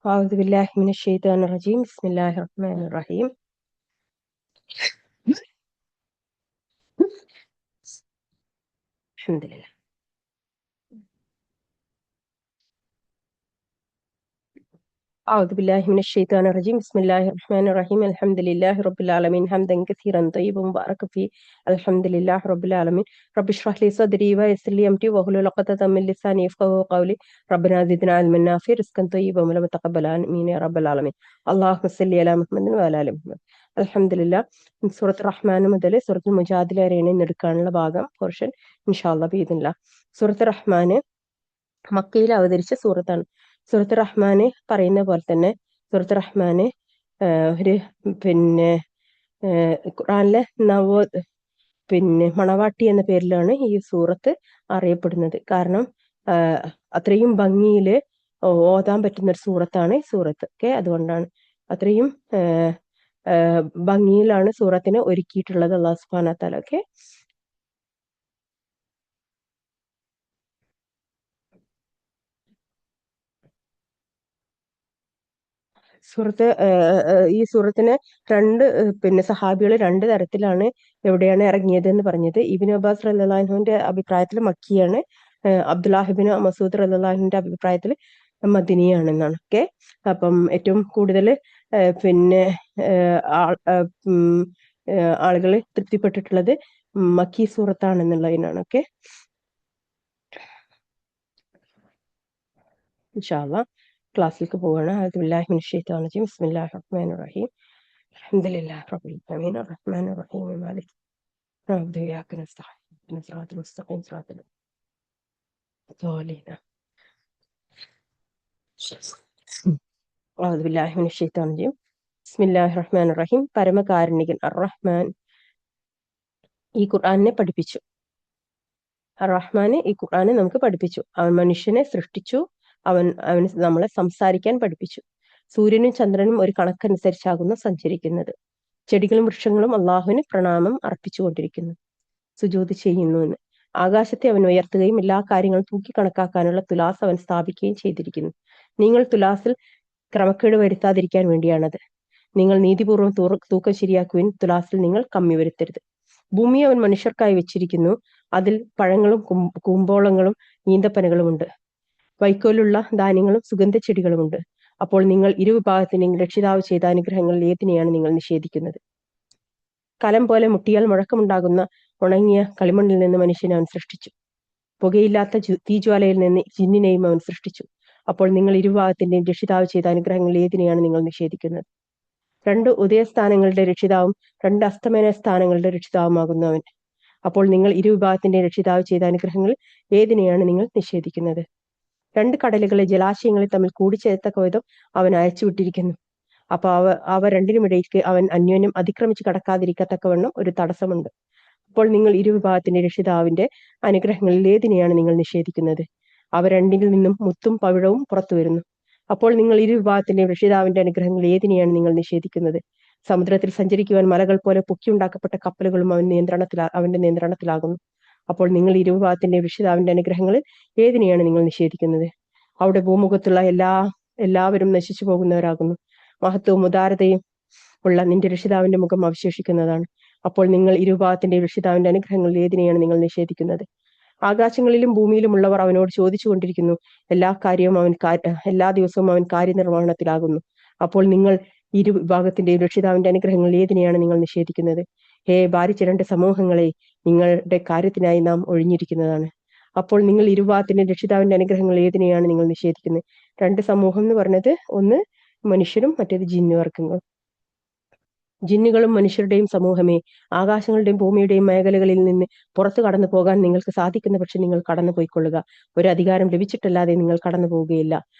أعوذ بالله من الشيطان الرجيم بسم الله الرحمن الرحيم الحمد لله أعوذ بالله من الشيطان الرجيم بسم الله الرحمن الرحيم الحمد لله رب العالمين حمدا كثيرا طيبا مباركا فيه الحمد لله رب العالمين رب اشرح لي صدري ويسر لي أمري واحلل عقدة من لساني يفقهوا قولي ربنا زدنا علما نافعا رزقا طيبا ومتقبلا آمين يا رب العالمين اللهم صل على محمد وعلى آل محمد അൽഹംദുലില്ലാ സൂറത്ത് റഹ്മാൻ മുതൽ സൂറത്തുൽ മുജാദില വരെയാണ് ഇന്ന് എടുക്കാനുള്ള ഭാഗം പോർഷൻ ഇൻഷാ അല്ലാഹ് ബിഇദ്നില്ലാ. സൂറത്ത് റഹ്മാന് മക്കയിൽ അവതരിച്ച സൂറത്താണ്. സൂറത്ത് റഹ്മാന് പറയുന്ന പോലെ തന്നെ സൂറത്ത് റഹ്മാന് ഒരു പിന്നെ ഖുർആനിലെ മണവാട്ടി എന്ന പേരിലാണ് ഈ സൂറത്ത് അറിയപ്പെടുന്നത്. കാരണം അത്രയും ഭംഗിയിൽ ഓതാൻ പറ്റുന്ന ഒരു സൂറത്താണ് ഈ സൂറത്ത്. ഓക്കെ, അതുകൊണ്ടാണ് അത്രയും ഭംഗിയിലാണ് സൂറത്തിനെ ഒരുക്കിയിട്ടുള്ളത് അല്ലാഹു സുബ്ഹാനഹു വ തആല. ഓക്കെ, ഈ സൂറത്തിന് സഹാബികൾ രണ്ട് തരത്തിലാണ് എവിടെയാണ് ഇറങ്ങിയത് എന്ന് പറഞ്ഞത്. ഇബ്നു അബ്ബാസ് റളിയല്ലാഹു അൻഹുവിന്റെ അഭിപ്രായത്തിൽ മക്കിയാണ്, അബ്ദുല്ലാഹിബ്നു മസൂദ് റളിയല്ലാഹു അൻഹുവിന്റെ അഭിപ്രായത്തിൽ മദനിയാണെന്നാണ്. ഓക്കെ, അപ്പം ഏറ്റവും കൂടുതൽ ആളുകൾ തൃപ്തിപ്പെട്ടിട്ടുള്ളത് മക്കി സൂറത്താണെന്നുള്ളതിനാണ്. ഓക്കെ, ഇൻഷാ അല്ലാഹ് ക്ലാസ്സിലേക്ക് പോവാണ്. അഊദു ബില്ലാഹി മിനശ് ശൈത്വാനിർ റജീം ബിസ്മില്ലാഹിർ റഹ്മാനിർ റഹീം അൽഹംദുലില്ലാഹി റബ്ബിൽ ആലമീൻ അർറഹ്മാനിർ റഹീം മാലിക് നഅബ്ദു വഇയ്യാക നസ്തഈൻ ഇഹ്ദിനസ് സിറാത്തൽ മുസ്തഖീം സിറാത്തൽ ളദീന അഊദു ബില്ലാഹി മിനശ് ശൈത്വാനിർ റജീം ബിസ്മില്ലാഹിർ റഹ്മാനിർ റഹീം. പരമകാരുണികൻ റഹ്മാൻ ഈ ഖുർആനിനെ പഠിപ്പിച്ചു. റഹ്മാന് ഈ ഖുർആനെ നമുക്ക് പഠിപ്പിച്ചു. അവൻ മനുഷ്യനെ സൃഷ്ടിച്ചു. അവന് നമ്മളെ സംസാരിക്കാൻ പഠിപ്പിച്ചു. സൂര്യനും ചന്ദ്രനും ഒരു കണക്കനുസരിച്ചാകുന്നു സഞ്ചരിക്കുന്നത്. ചെടികളും വൃക്ഷങ്ങളും അള്ളാഹുവിന് പ്രണാമം അർപ്പിച്ചുകൊണ്ടിരിക്കുന്നു, സുജൂദ് ചെയ്യുന്നുവെന്ന്. ആകാശത്തെ അവൻ ഉയർത്തുകയും എല്ലാ കാര്യങ്ങളും തൂക്കി കണക്കാക്കാനുള്ള തുലാസ് അവൻ സ്ഥാപിക്കുകയും ചെയ്തിരിക്കുന്നു. നിങ്ങൾ തുലാസിൽ ക്രമക്കേട് വരുത്താതിരിക്കാൻ വേണ്ടിയാണത്. നിങ്ങൾ നീതിപൂർവ്വം തൂക്കം ശരിയാക്കുവിൻ, തുലാസിൽ നിങ്ങൾ കമ്മി വരുത്തരുത്. ഭൂമിയെ അവൻ മനുഷ്യർക്കായി വെച്ചിരിക്കുന്നു. അതിൽ പഴങ്ങളും കൂമ്പോളങ്ങളും ഈന്തപ്പനകളുമുണ്ട്. വൈക്കോലുള്ള ധാന്യങ്ങളും സുഗന്ധ ചെടികളുമുണ്ട്. അപ്പോൾ നിങ്ങൾ ഇരുവിഭാഗത്തിനെയും രക്ഷിതാവ് ചെയ്ത അനുഗ്രഹങ്ങളിൽ ഏതിനെയാണ് നിങ്ങൾ നിഷേധിക്കുന്നത്? കലം പോലെ മുട്ടിയാൽ മുഴക്കമുണ്ടാകുന്ന ഉണങ്ങിയ കളിമണ്ണിൽ നിന്ന് മനുഷ്യനെ അവൻ സൃഷ്ടിച്ചു. പുകയില്ലാത്ത തീജ്വാലയിൽ നിന്ന് ജിന്നിനെയും അവൻ സൃഷ്ടിച്ചു. അപ്പോൾ നിങ്ങൾ ഇരുവിഭാഗത്തിന്റെയും രക്ഷിതാവ് ചെയ്ത അനുഗ്രഹങ്ങളിൽ ഏതിനെയാണ് നിങ്ങൾ നിഷേധിക്കുന്നത്? രണ്ട് ഉദയസ്ഥാനങ്ങളുടെ രക്ഷിതാവും രണ്ട് അസ്തമന സ്ഥാനങ്ങളുടെ രക്ഷിതാവുമാകുന്നു അവൻ. അപ്പോൾ നിങ്ങൾ ഇരുവിഭാഗത്തിന്റെ രക്ഷിതാവ് ചെയ്ത അനുഗ്രഹങ്ങളിൽ ഏതിനെയാണ് നിങ്ങൾ നിഷേധിക്കുന്നത്? രണ്ട് കടലുകളെ ജലാശയങ്ങളെ തമ്മിൽ കൂടിച്ചേർത്തക്ക വിധം അവൻ അയച്ചുവിട്ടിരിക്കുന്നു. അപ്പൊ അവ രണ്ടിനുമിടയ്ക്ക് അവൻ അന്യോന്യം അതിക്രമിച്ച് കടക്കാതിരിക്കത്തക്കവണ്ണം ഒരു തടസ്സമുണ്ട്. അപ്പോൾ നിങ്ങൾ ഇരുവിഭാഗത്തിന്റെ രക്ഷിതാവിന്റെ അനുഗ്രഹങ്ങളിൽ ഏതിനെയാണ് നിങ്ങൾ നിഷേധിക്കുന്നത്? അവ രണ്ടിൽ നിന്നും മുത്തും പവിഴവും പുറത്തു വരുന്നു. അപ്പോൾ നിങ്ങൾ ഇരുവിഭാഗത്തിന്റെ രക്ഷിതാവിന്റെ അനുഗ്രഹങ്ങളിൽ ഏതിനെയാണ് നിങ്ങൾ നിഷേധിക്കുന്നത്? സമുദ്രത്തിൽ സഞ്ചരിക്കുവാൻ മലകൾ പോലെ പൊക്കിയുണ്ടാക്കപ്പെട്ട കപ്പലുകളും അവന്റെ നിയന്ത്രണത്തിലാകുന്നു. അപ്പോൾ നിങ്ങൾ ഇരുവിഭാഗത്തിന്റെ രക്ഷിതാവിന്റെ അനുഗ്രഹങ്ങളിൽ ഏതിനെയാണ് നിങ്ങൾ നിഷേധിക്കുന്നത്? അവിടെ ഭൂമുഖത്തുള്ള എല്ലാവരും നശിച്ചു പോകുന്നവരാകുന്നു. മഹത്വവും ഉദാരതയും ഉള്ള നിന്റെ രക്ഷിതാവിന്റെ മുഖം അവശേഷിക്കുന്നതാണ്. അപ്പോൾ നിങ്ങൾ ഇരുവിഭാഗത്തിന്റെ രക്ഷിതാവിന്റെ അനുഗ്രഹങ്ങളിൽ ഏതിനെയാണ് നിങ്ങൾ നിഷേധിക്കുന്നത്? ആകാശങ്ങളിലും ഭൂമിയിലുമുള്ളവർ അവനോട് ചോദിച്ചു കൊണ്ടിരിക്കുന്നു. എല്ലാ ദിവസവും അവൻ കാര്യനിർവഹണത്തിലാകുന്നു. അപ്പോൾ നിങ്ങൾ ഇരുവിഭാഗത്തിന്റെയും രക്ഷിതാവിന്റെ അനുഗ്രഹങ്ങളിൽ ഏതിനെയാണ് നിങ്ങൾ നിഷേധിക്കുന്നത്? ഹേ ഭാരിച്ച രണ്ട് സമൂഹങ്ങളെ, നിങ്ങളുടെ കാര്യത്തിനായി നാം ഒഴിഞ്ഞിരിക്കുന്നതാണ്. അപ്പോൾ നിങ്ങൾ ഇരുവിഭാഗത്തിന്റെ രക്ഷിതാവിന്റെ അനുഗ്രഹങ്ങൾ ഏതിനെയാണ് നിങ്ങൾ നിഷേധിക്കുന്നത്? രണ്ട് സമൂഹം എന്ന് പറഞ്ഞത് ഒന്ന് മനുഷ്യരും മറ്റേത് ജിന്നുവർഗങ്ങളും. ജിന്നുകളും മനുഷ്യരുടെയും സമൂഹമേ, ആകാശങ്ങളുടെയും ഭൂമിയുടെയും മേഖലകളിൽ നിന്ന് പുറത്തു കടന്നു പോകാൻ നിങ്ങൾക്ക് സാധിക്കുന്ന പക്ഷെ നിങ്ങൾ കടന്നു പോയിക്കൊള്ളുക. ഒരു അധികാരം ലഭിച്ചിട്ടല്ലാതെ നിങ്ങൾ കടന്നു പോവുകയില്ല.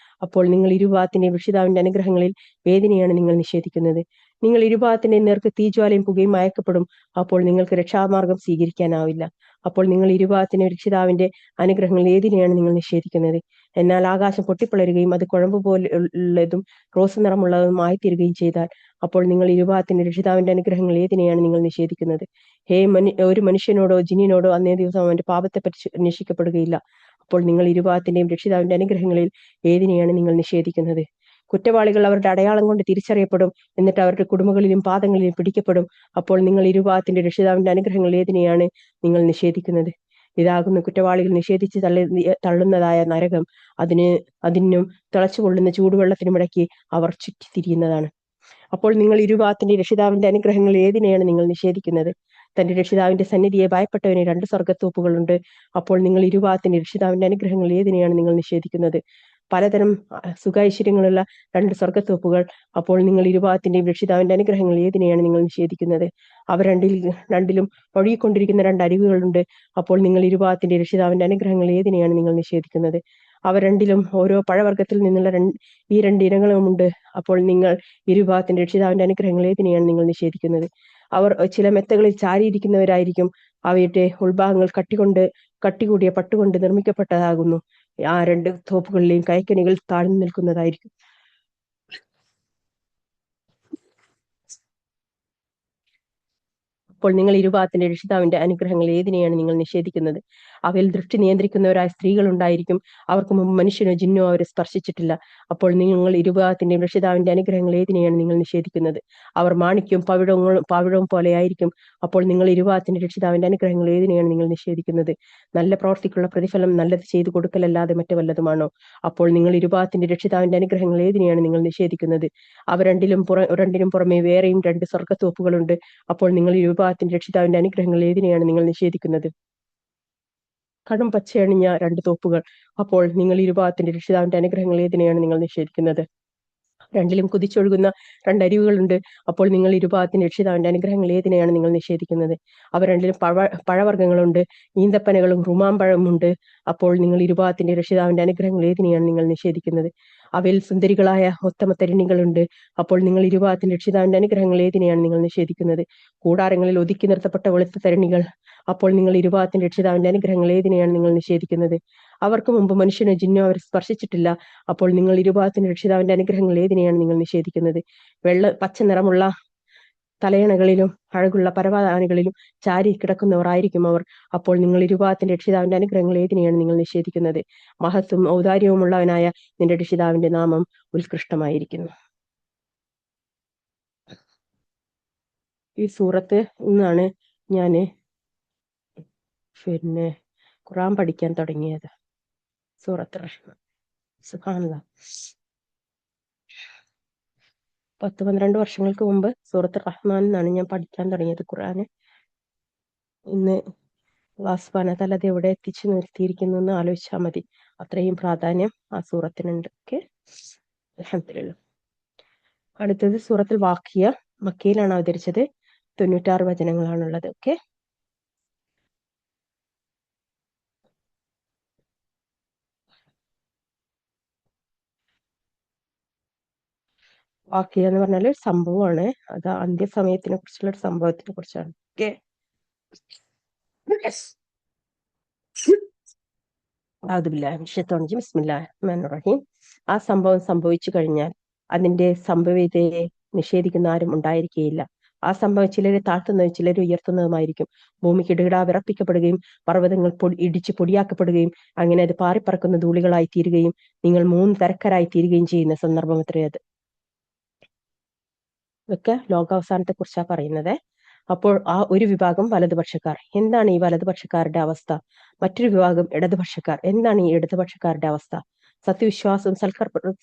അപ്പോൾ നിങ്ങൾ ഇരുഭാഗത്തിന്റെയും രക്ഷിതാവിന്റെ അനുഗ്രഹങ്ങളിൽ ഏതിനെയാണ് നിങ്ങൾ നിഷേധിക്കുന്നത്? നിങ്ങൾ ഇരുഭാഗത്തിന്റെ നേർക്ക് തീജ്വാലയും പുകയും അയക്കപ്പെടും. അപ്പോൾ നിങ്ങൾക്ക് രക്ഷാമാർഗം സ്വീകരിക്കാനാവില്ല. അപ്പോൾ നിങ്ങൾ ഇരുഭാഗത്തിന്റെ രക്ഷിതാവിന്റെ അനുഗ്രഹങ്ങളിൽ ഏതിനെയാണ് നിങ്ങൾ നിഷേധിക്കുന്നത്? എന്നാൽ ആകാശം പൊട്ടിപ്പിളരുകയും അത് കുഴമ്പ് പോലുള്ളതും റോസ് നിറമുള്ളതും ആയിത്തീരുകയും ചെയ്താൽ അപ്പോൾ നിങ്ങൾ ഇരുഭാഗത്തിന്റെ രക്ഷിതാവിന്റെ അനുഗ്രഹങ്ങൾ ഏതിനെയാണ് നിങ്ങൾ നിഷേധിക്കുന്നത്? ഒരു മനുഷ്യനോടോ ജിന്നിനോടോ അന്നേ ദിവസം അവന്റെ പാപത്തെ പറ്റി അന്വേഷിക്കപ്പെടുകയില്ല. അപ്പോൾ നിങ്ങൾ ഇരുഭാഗത്തിന്റെയും രക്ഷിതാവിന്റെ അനുഗ്രഹങ്ങളിൽ ഏതിനെയാണ് നിങ്ങൾ നിഷേധിക്കുന്നത്? കുറ്റവാളികൾ അവരുടെ അടയാളം കൊണ്ട് തിരിച്ചറിയപ്പെടും. എന്നിട്ട് അവരുടെ കുടുംബങ്ങളിലും പാദങ്ങളിലും പിടിക്കപ്പെടും. അപ്പോൾ നിങ്ങൾ ഇരുഭാഗത്തിന്റെ രക്ഷിതാവിന്റെ അനുഗ്രഹങ്ങൾ ഏതിനെയാണ് നിങ്ങൾ നിഷേധിക്കുന്നത്? ഇതാകുന്നു കുറ്റവാളികൾ നിഷേധിച്ച് തള്ളുന്നതായ നരകം. അതിനും തിളച്ചുകൊള്ളുന്ന ചൂടുവെള്ളത്തിനുമിടയ്ക്ക് അവർ ചുറ്റിത്തിരിയുന്നതാണ്. അപ്പോൾ നിങ്ങൾ ഇരുഭാഗത്തിന്റെ രക്ഷിതാവിന്റെ അനുഗ്രഹങ്ങൾ ഏതിനെയാണ് നിങ്ങൾ നിഷേധിക്കുന്നത്? തന്റെ രക്ഷിതാവിന്റെ സന്നിധിയെ ഭയപ്പെട്ടവന് 2 സ്വർഗ്ഗത്തോപ്പുകളുണ്ട്. അപ്പോൾ നിങ്ങൾ ഇരുഭാഗത്തിന്റെ രക്ഷിതാവിന്റെ അനുഗ്രഹങ്ങൾ ഏതിനെയാണ് നിങ്ങൾ നിഷേധിക്കുന്നത്? പലതരം സുഖൈശ്വര്യങ്ങളുള്ള 2 സ്വർഗ്ഗത്തോപ്പുകൾ. അപ്പോൾ നിങ്ങൾ ഇരുഭാഗത്തിന്റെയും രക്ഷിതാവിന്റെ അനുഗ്രഹങ്ങൾ ഏതിനെയാണ് നിങ്ങൾ നിഷേധിക്കുന്നത്? അവ രണ്ടിലും ഒഴുകിക്കൊണ്ടിരിക്കുന്ന 2 അരുവികളുണ്ട്. അപ്പോൾ നിങ്ങൾ ഇരുഭാഗത്തിന്റെ രക്ഷിതാവിന്റെ അനുഗ്രഹങ്ങൾ ഏതിനെയാണ് നിങ്ങൾ നിഷേധിക്കുന്നത്? അവ രണ്ടിലും ഓരോ പഴവർഗ്ഗത്തിൽ നിന്നുള്ള ഈ 2 ഇനങ്ങളുമുണ്ട്. അപ്പോൾ നിങ്ങൾ ഇരുഭാഗത്തിന്റെ രക്ഷിതാവിന്റെ അനുഗ്രഹങ്ങൾ ഏതിനെയാണ് നിങ്ങൾ നിഷേധിക്കുന്നത്? അവർ ചില മെത്തകളിൽ ചാരിയിരിക്കുന്നവരായിരിക്കും. അവയുടെ ഉൾഭാഗങ്ങൾ കട്ടികൂടിയ പട്ടുകൊണ്ട് നിർമ്മിക്കപ്പെട്ടതാകുന്നു. ആ 2 തോപ്പുകളിലെയും കൈക്കനികൾ താഴ്ന്നു നിൽക്കുന്നതായിരിക്കും. അപ്പോൾ നിങ്ങൾ ഇരുഭാഗത്തിന്റെ രക്ഷിതാവിന്റെ അനുഗ്രഹങ്ങൾ ഏതിനെയാണ് നിങ്ങൾ നിഷേധിക്കുന്നത്? അവയിൽ ദൃഷ്ടി നിയന്ത്രിക്കുന്നവരായ സ്ത്രീകൾ ഉണ്ടായിരിക്കും. അവർക്ക് മുമ്പ് മനുഷ്യനോ ജിന്നോ അവരെ സ്പർശിച്ചിട്ടില്ല. അപ്പോൾ നിങ്ങൾ ഇരുഭാഗത്തിന്റെയും രക്ഷിതാവിന്റെ അനുഗ്രഹങ്ങൾ ഏതിനെയാണ് നിങ്ങൾ നിഷേധിക്കുന്നത്? അവർ മാണിക്യവും പവിഴവും പോലെയായിരിക്കും. അപ്പോൾ നിങ്ങൾ ഇരുഭാഗത്തിന്റെ രക്ഷിതാവിന്റെ അനുഗ്രഹങ്ങൾ ഏതിനെയാണ് നിങ്ങൾ നിഷേധിക്കുന്നത്? നല്ല പ്രവർത്തിക്കുള്ള പ്രതിഫലം നല്ലത് ചെയ്തു കൊടുക്കലല്ലാതെ മറ്റു വല്ലതുമാണോ? അപ്പോൾ നിങ്ങൾ ഇരുഭാഗത്തിന്റെ രക്ഷിതാവിന്റെ അനുഗ്രഹങ്ങൾ ഏതിനെയാണ് നിങ്ങൾ നിഷേധിക്കുന്നത്? അവ രണ്ടിനും പുറമെ വേറെയും 2 സ്വർഗ്ഗത്തോപ്പുകളുണ്ട്. അപ്പോൾ നിങ്ങൾ ഇരുഭാഗത്തിന്റെ രക്ഷിതാവിന്റെ അനുഗ്രഹങ്ങൾ ഏതിനെയാണ് നിങ്ങൾ നിഷേധിക്കുന്നത്? കടും പച്ചയണിഞ്ഞ 2 തോപ്പുകൾ. അപ്പോൾ നിങ്ങൾ ഇരുഭാഗത്തിന്റെ രക്ഷിതാവിന്റെ അനുഗ്രഹങ്ങൾ ഏതിനെയാണ് നിങ്ങൾ നിഷേധിക്കുന്നത്? രണ്ടിലും കുതിച്ചൊഴുകുന്ന 2 അരുവികളുണ്ട്. അപ്പോൾ നിങ്ങൾ ഇരുഭാഗത്തിന്റെ രക്ഷിതാവിന്റെ അനുഗ്രഹങ്ങൾ ഏതിനെയാണ് നിങ്ങൾ നിഷേധിക്കുന്നത്? അവ രണ്ടിലും പഴവർഗ്ഗങ്ങളുണ്ട്. ഈന്തപ്പനകളും റുമാമ്പഴമുണ്ട്. അപ്പോൾ നിങ്ങൾ ഇരുഭാഗത്തിന്റെ രക്ഷിതാവിന്റെ അനുഗ്രഹങ്ങൾ ഏതിനെയാണ് നിങ്ങൾ നിഷേധിക്കുന്നത്? അവയിൽ സുന്ദരികളായ ഉത്തമ തരുണികളുണ്ട്. അപ്പോൾ നിങ്ങൾ ഇരുഭാഗത്തിന്റെ രക്ഷിതാവിന്റെ അനുഗ്രഹങ്ങൾ ഏതിനെയാണ് നിങ്ങൾ നിഷേധിക്കുന്നത്? കൂടാരങ്ങളിൽ ഒതുക്കി നിർത്തപ്പെട്ട വെളുത്ത തരുണികൾ. അപ്പോൾ നിങ്ങൾ ഇരുഭാഗത്തിന്റെ രക്ഷിതാവിന്റെ അനുഗ്രഹങ്ങൾ ഏതിനെയാണ് നിങ്ങൾ നിഷേധിക്കുന്നത്? അവർക്ക് മുമ്പ് മനുഷ്യനോ ജിന്നോ അവരെ സ്പർശിച്ചിട്ടില്ല. അപ്പോൾ നിങ്ങൾ ഇരുഭാഗത്തിന്റെ രക്ഷിതാവിന്റെ അനുഗ്രഹങ്ങൾ ഏതിനെയാണ് നിങ്ങൾ നിഷേധിക്കുന്നത്? പച്ച നിറമുള്ള തലയണകളിലും അഴകുള്ള പരവതാനികളിലും ചാരി കിടക്കുന്നവർ ആയിരിക്കും അവർ. അപ്പോൾ നിങ്ങൾ ഇരുഭാഗത്തിന്റെ രക്ഷിതാവിന്റെ അനുഗ്രഹങ്ങൾ ഏതിനെയാണ് നിങ്ങൾ നിഷേധിക്കുന്നത്? മഹത്വം ഔദാര്യവുമുള്ളവനായ നിന്റെ രക്ഷിതാവിന്റെ നാമം ഉത്കൃഷ്ടമായിരിക്കുന്നു. ഈ സൂറത്ത് ഇന്നാണ് ഞാന് ഖുർആൻ പഠിക്കാൻ തുടങ്ങിയത്. സൂറത്ത് റഹ്മാൻ. സുബ്ഹാനല്ലാഹ്. 10-12 വർഷങ്ങൾക്ക് മുമ്പ് സൂറത്ത് റഹ്മാൻ എന്നാണ് ഞാൻ പഠിക്കാൻ തുടങ്ങിയത് ഖുർആന്. ഇന്ന് അല്ലാഹു സുബ്ഹാനഹു വ തആല അത് എവിടെ എത്തിച്ചു നിർത്തിയിരിക്കുന്നു എന്ന് ആലോചിച്ചാൽ മതി. അത്രയും പ്രാധാന്യം ആ സൂറത്തിനുണ്ട്. ഓക്കെ, അൽഹംദുലില്ലാഹ്. അടുത്തത് സൂറത്തുൽ വാഖിയ. മക്കയിലാണ് അവതരിച്ചത്. 96 വചനങ്ങളാണുള്ളത്. ഓക്കെ, വാഖിയ എന്ന് പറഞ്ഞാൽ ഒരു സംഭവമാണ്. അത് അന്ത്യസമയത്തിനെ കുറിച്ചുള്ള ഒരു സംഭവത്തിനെ കുറിച്ചാണ്. ഓക്കെ, ബിസ്മില്ലാഹിർ. ആ സംഭവം സംഭവിച്ചു കഴിഞ്ഞാൽ അതിന്റെ സംഭവ്യതയെ നിഷേധിക്കുന്ന ആരും ഉണ്ടായിരിക്കുകയില്ല. ആ സംഭവം ചിലരെ താഴ്ത്തുന്നതും ചിലരെ ഉയർത്തുന്നതുമായിരിക്കും. ഭൂമി കിടുകിടാ വിറപ്പിക്കപ്പെടുകയും പർവ്വതങ്ങൾ ഇടിച്ചു പൊടിയാക്കപ്പെടുകയും അങ്ങനെ അത് പാറിപ്പറക്കുന്ന ധൂളികളായി തീരുകയും നിങ്ങൾ 3 തരക്കാരായി തീരുകയും ചെയ്യുന്ന സന്ദർഭം അത്രയത്. ഇതൊക്കെ ലോകാവസാനത്തെ കുറിച്ചാണ് പറയുന്നത്. അപ്പോൾ ആ ഒരു വിഭാഗം വലതുപക്ഷക്കാർ. എന്താണ് ഈ വലതുപക്ഷക്കാരുടെ അവസ്ഥ? മറ്റൊരു വിഭാഗം ഇടതുപക്ഷക്കാർ. എന്താണ് ഈ ഇടതുപക്ഷക്കാരുടെ അവസ്ഥ? സത്യവിശ്വാസവും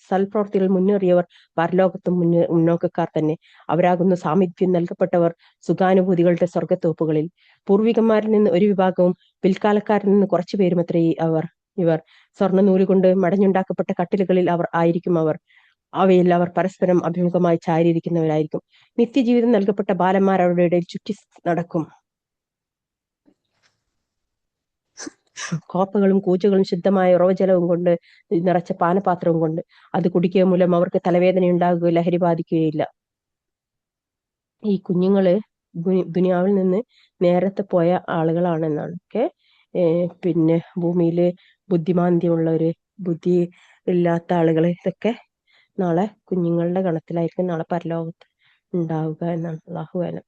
സൽപ്രവൃത്തികൾ മുന്നേറിയവർ പരലോകത്തും മുന്നോക്കക്കാർ തന്നെ. അവരാകുന്നു സാമീപ്യം നൽകപ്പെട്ടവർ സുഖാനുഭൂതികളുടെ സ്വർഗ്ഗത്തോപ്പുകളിൽ. പൂർവികന്മാരിൽ നിന്ന് ഒരു വിഭാഗവും പിൽക്കാലക്കാരിൽ നിന്ന് കുറച്ചു പേരുമത്രേ ഇവർ. സ്വർണ്ണ നൂലുകൊണ്ട് മടഞ്ഞുണ്ടാക്കപ്പെട്ട കട്ടിലുകളിൽ ആയിരിക്കും അവർ. അവയിൽ അവർ പരസ്പരം അഭിമുഖമായി ചാരിയിരിക്കുന്നവരായിരിക്കും. നിത്യജീവിതം നൽകപ്പെട്ട ബാലന്മാർ അവരുടെ ഇടയിൽ ചുറ്റി നടക്കും. കോപ്പകളും കൂജകളും ശുദ്ധമായ ഉറവജലവും കൊണ്ട് നിറച്ച പാനപാത്രവും കൊണ്ട് അത് കുടിക്കുക മൂലം അവർക്ക് തലവേദന ഉണ്ടാകുകയോ ലഹരി ബാധിക്കുകയില്ല. ഈ കുഞ്ഞുങ്ങള് ദുനിയാവിൽ നിന്ന് നേരത്തെ പോയ ആളുകളാണെന്നാണ്. പിന്നെ ഭൂമിയില് ബുദ്ധിമാന്ദ്യമുള്ളവര്, ബുദ്ധി ഇല്ലാത്ത ആളുകള്, ഇതൊക്കെ നാളെ കുഞ്ഞുങ്ങളുടെ ഗണത്തിലായിരിക്കും നാളെ പരലോകത്ത് ഉണ്ടാവുക എന്നാണ്. അല്ലാഹു അലം.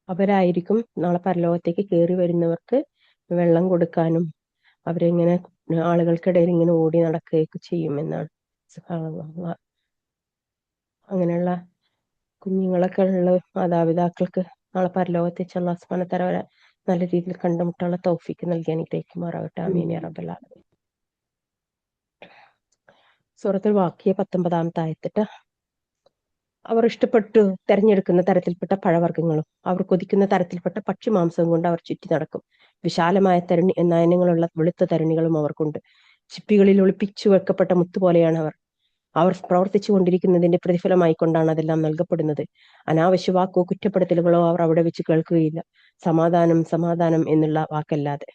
അവരായിരിക്കും നാളെ പരലോകത്തേക്ക് കയറി വരുന്നവർക്ക് വെള്ളം കൊടുക്കാനും അവരിങ്ങനെ ആളുകൾക്കിടയിൽ ഇങ്ങനെ ഓടി നടക്കുകയൊക്കെ ചെയ്യുമെന്നാണ്. സുബ്ഹാനല്ലാഹ്. അങ്ങനെയുള്ള കുഞ്ഞുങ്ങളൊക്കെ ഉള്ള മാതാപിതാക്കൾക്ക് നാളെ പരലോകത്ത് വെച്ച് അല്ലാഹു സുബ്ഹാനഹു വ തആല അവരെ നല്ല രീതിയിൽ കണ്ടുമുട്ടാനുള്ള തൗഫീക്ക് നൽകി അനുഗ്രഹിക്കുമാറാകട്ടെ. ആമീൻ യാ റബ്ബൽ ആലമീൻ. സൂറത്തുൽ വാഖിയ 19-ാമത്തെ ആയത്തിട്ട് അവർ ഇഷ്ടപ്പെട്ടു തെരഞ്ഞെടുക്കുന്ന തരത്തിൽപ്പെട്ട പഴവർഗ്ഗങ്ങളും അവർ കൊതിക്കുന്ന തരത്തിൽപ്പെട്ട പക്ഷിമാംസവും കൊണ്ട് അവർ ചുറ്റി നടക്കും. വിശാലമായ നയനങ്ങളുള്ള വെളുത്ത തരുണികളും അവർക്കുണ്ട്. ചിപ്പികളിൽ ഒളിപ്പിച്ചു വെക്കപ്പെട്ട മുത്തുപോലെയാണ് അവർ. അവർ പ്രവർത്തിച്ചു കൊണ്ടിരിക്കുന്നതിന്റെ പ്രതിഫലമായി കൊണ്ടാണ് അതെല്ലാം നൽകപ്പെടുന്നത്. അനാവശ്യ വാക്കോ കുറ്റപ്പെടുത്തലുകളോ അവർ അവിടെ വെച്ച് കേൾക്കുകയില്ല, സമാധാനം സമാധാനം എന്നുള്ള വാക്കല്ലാതെ.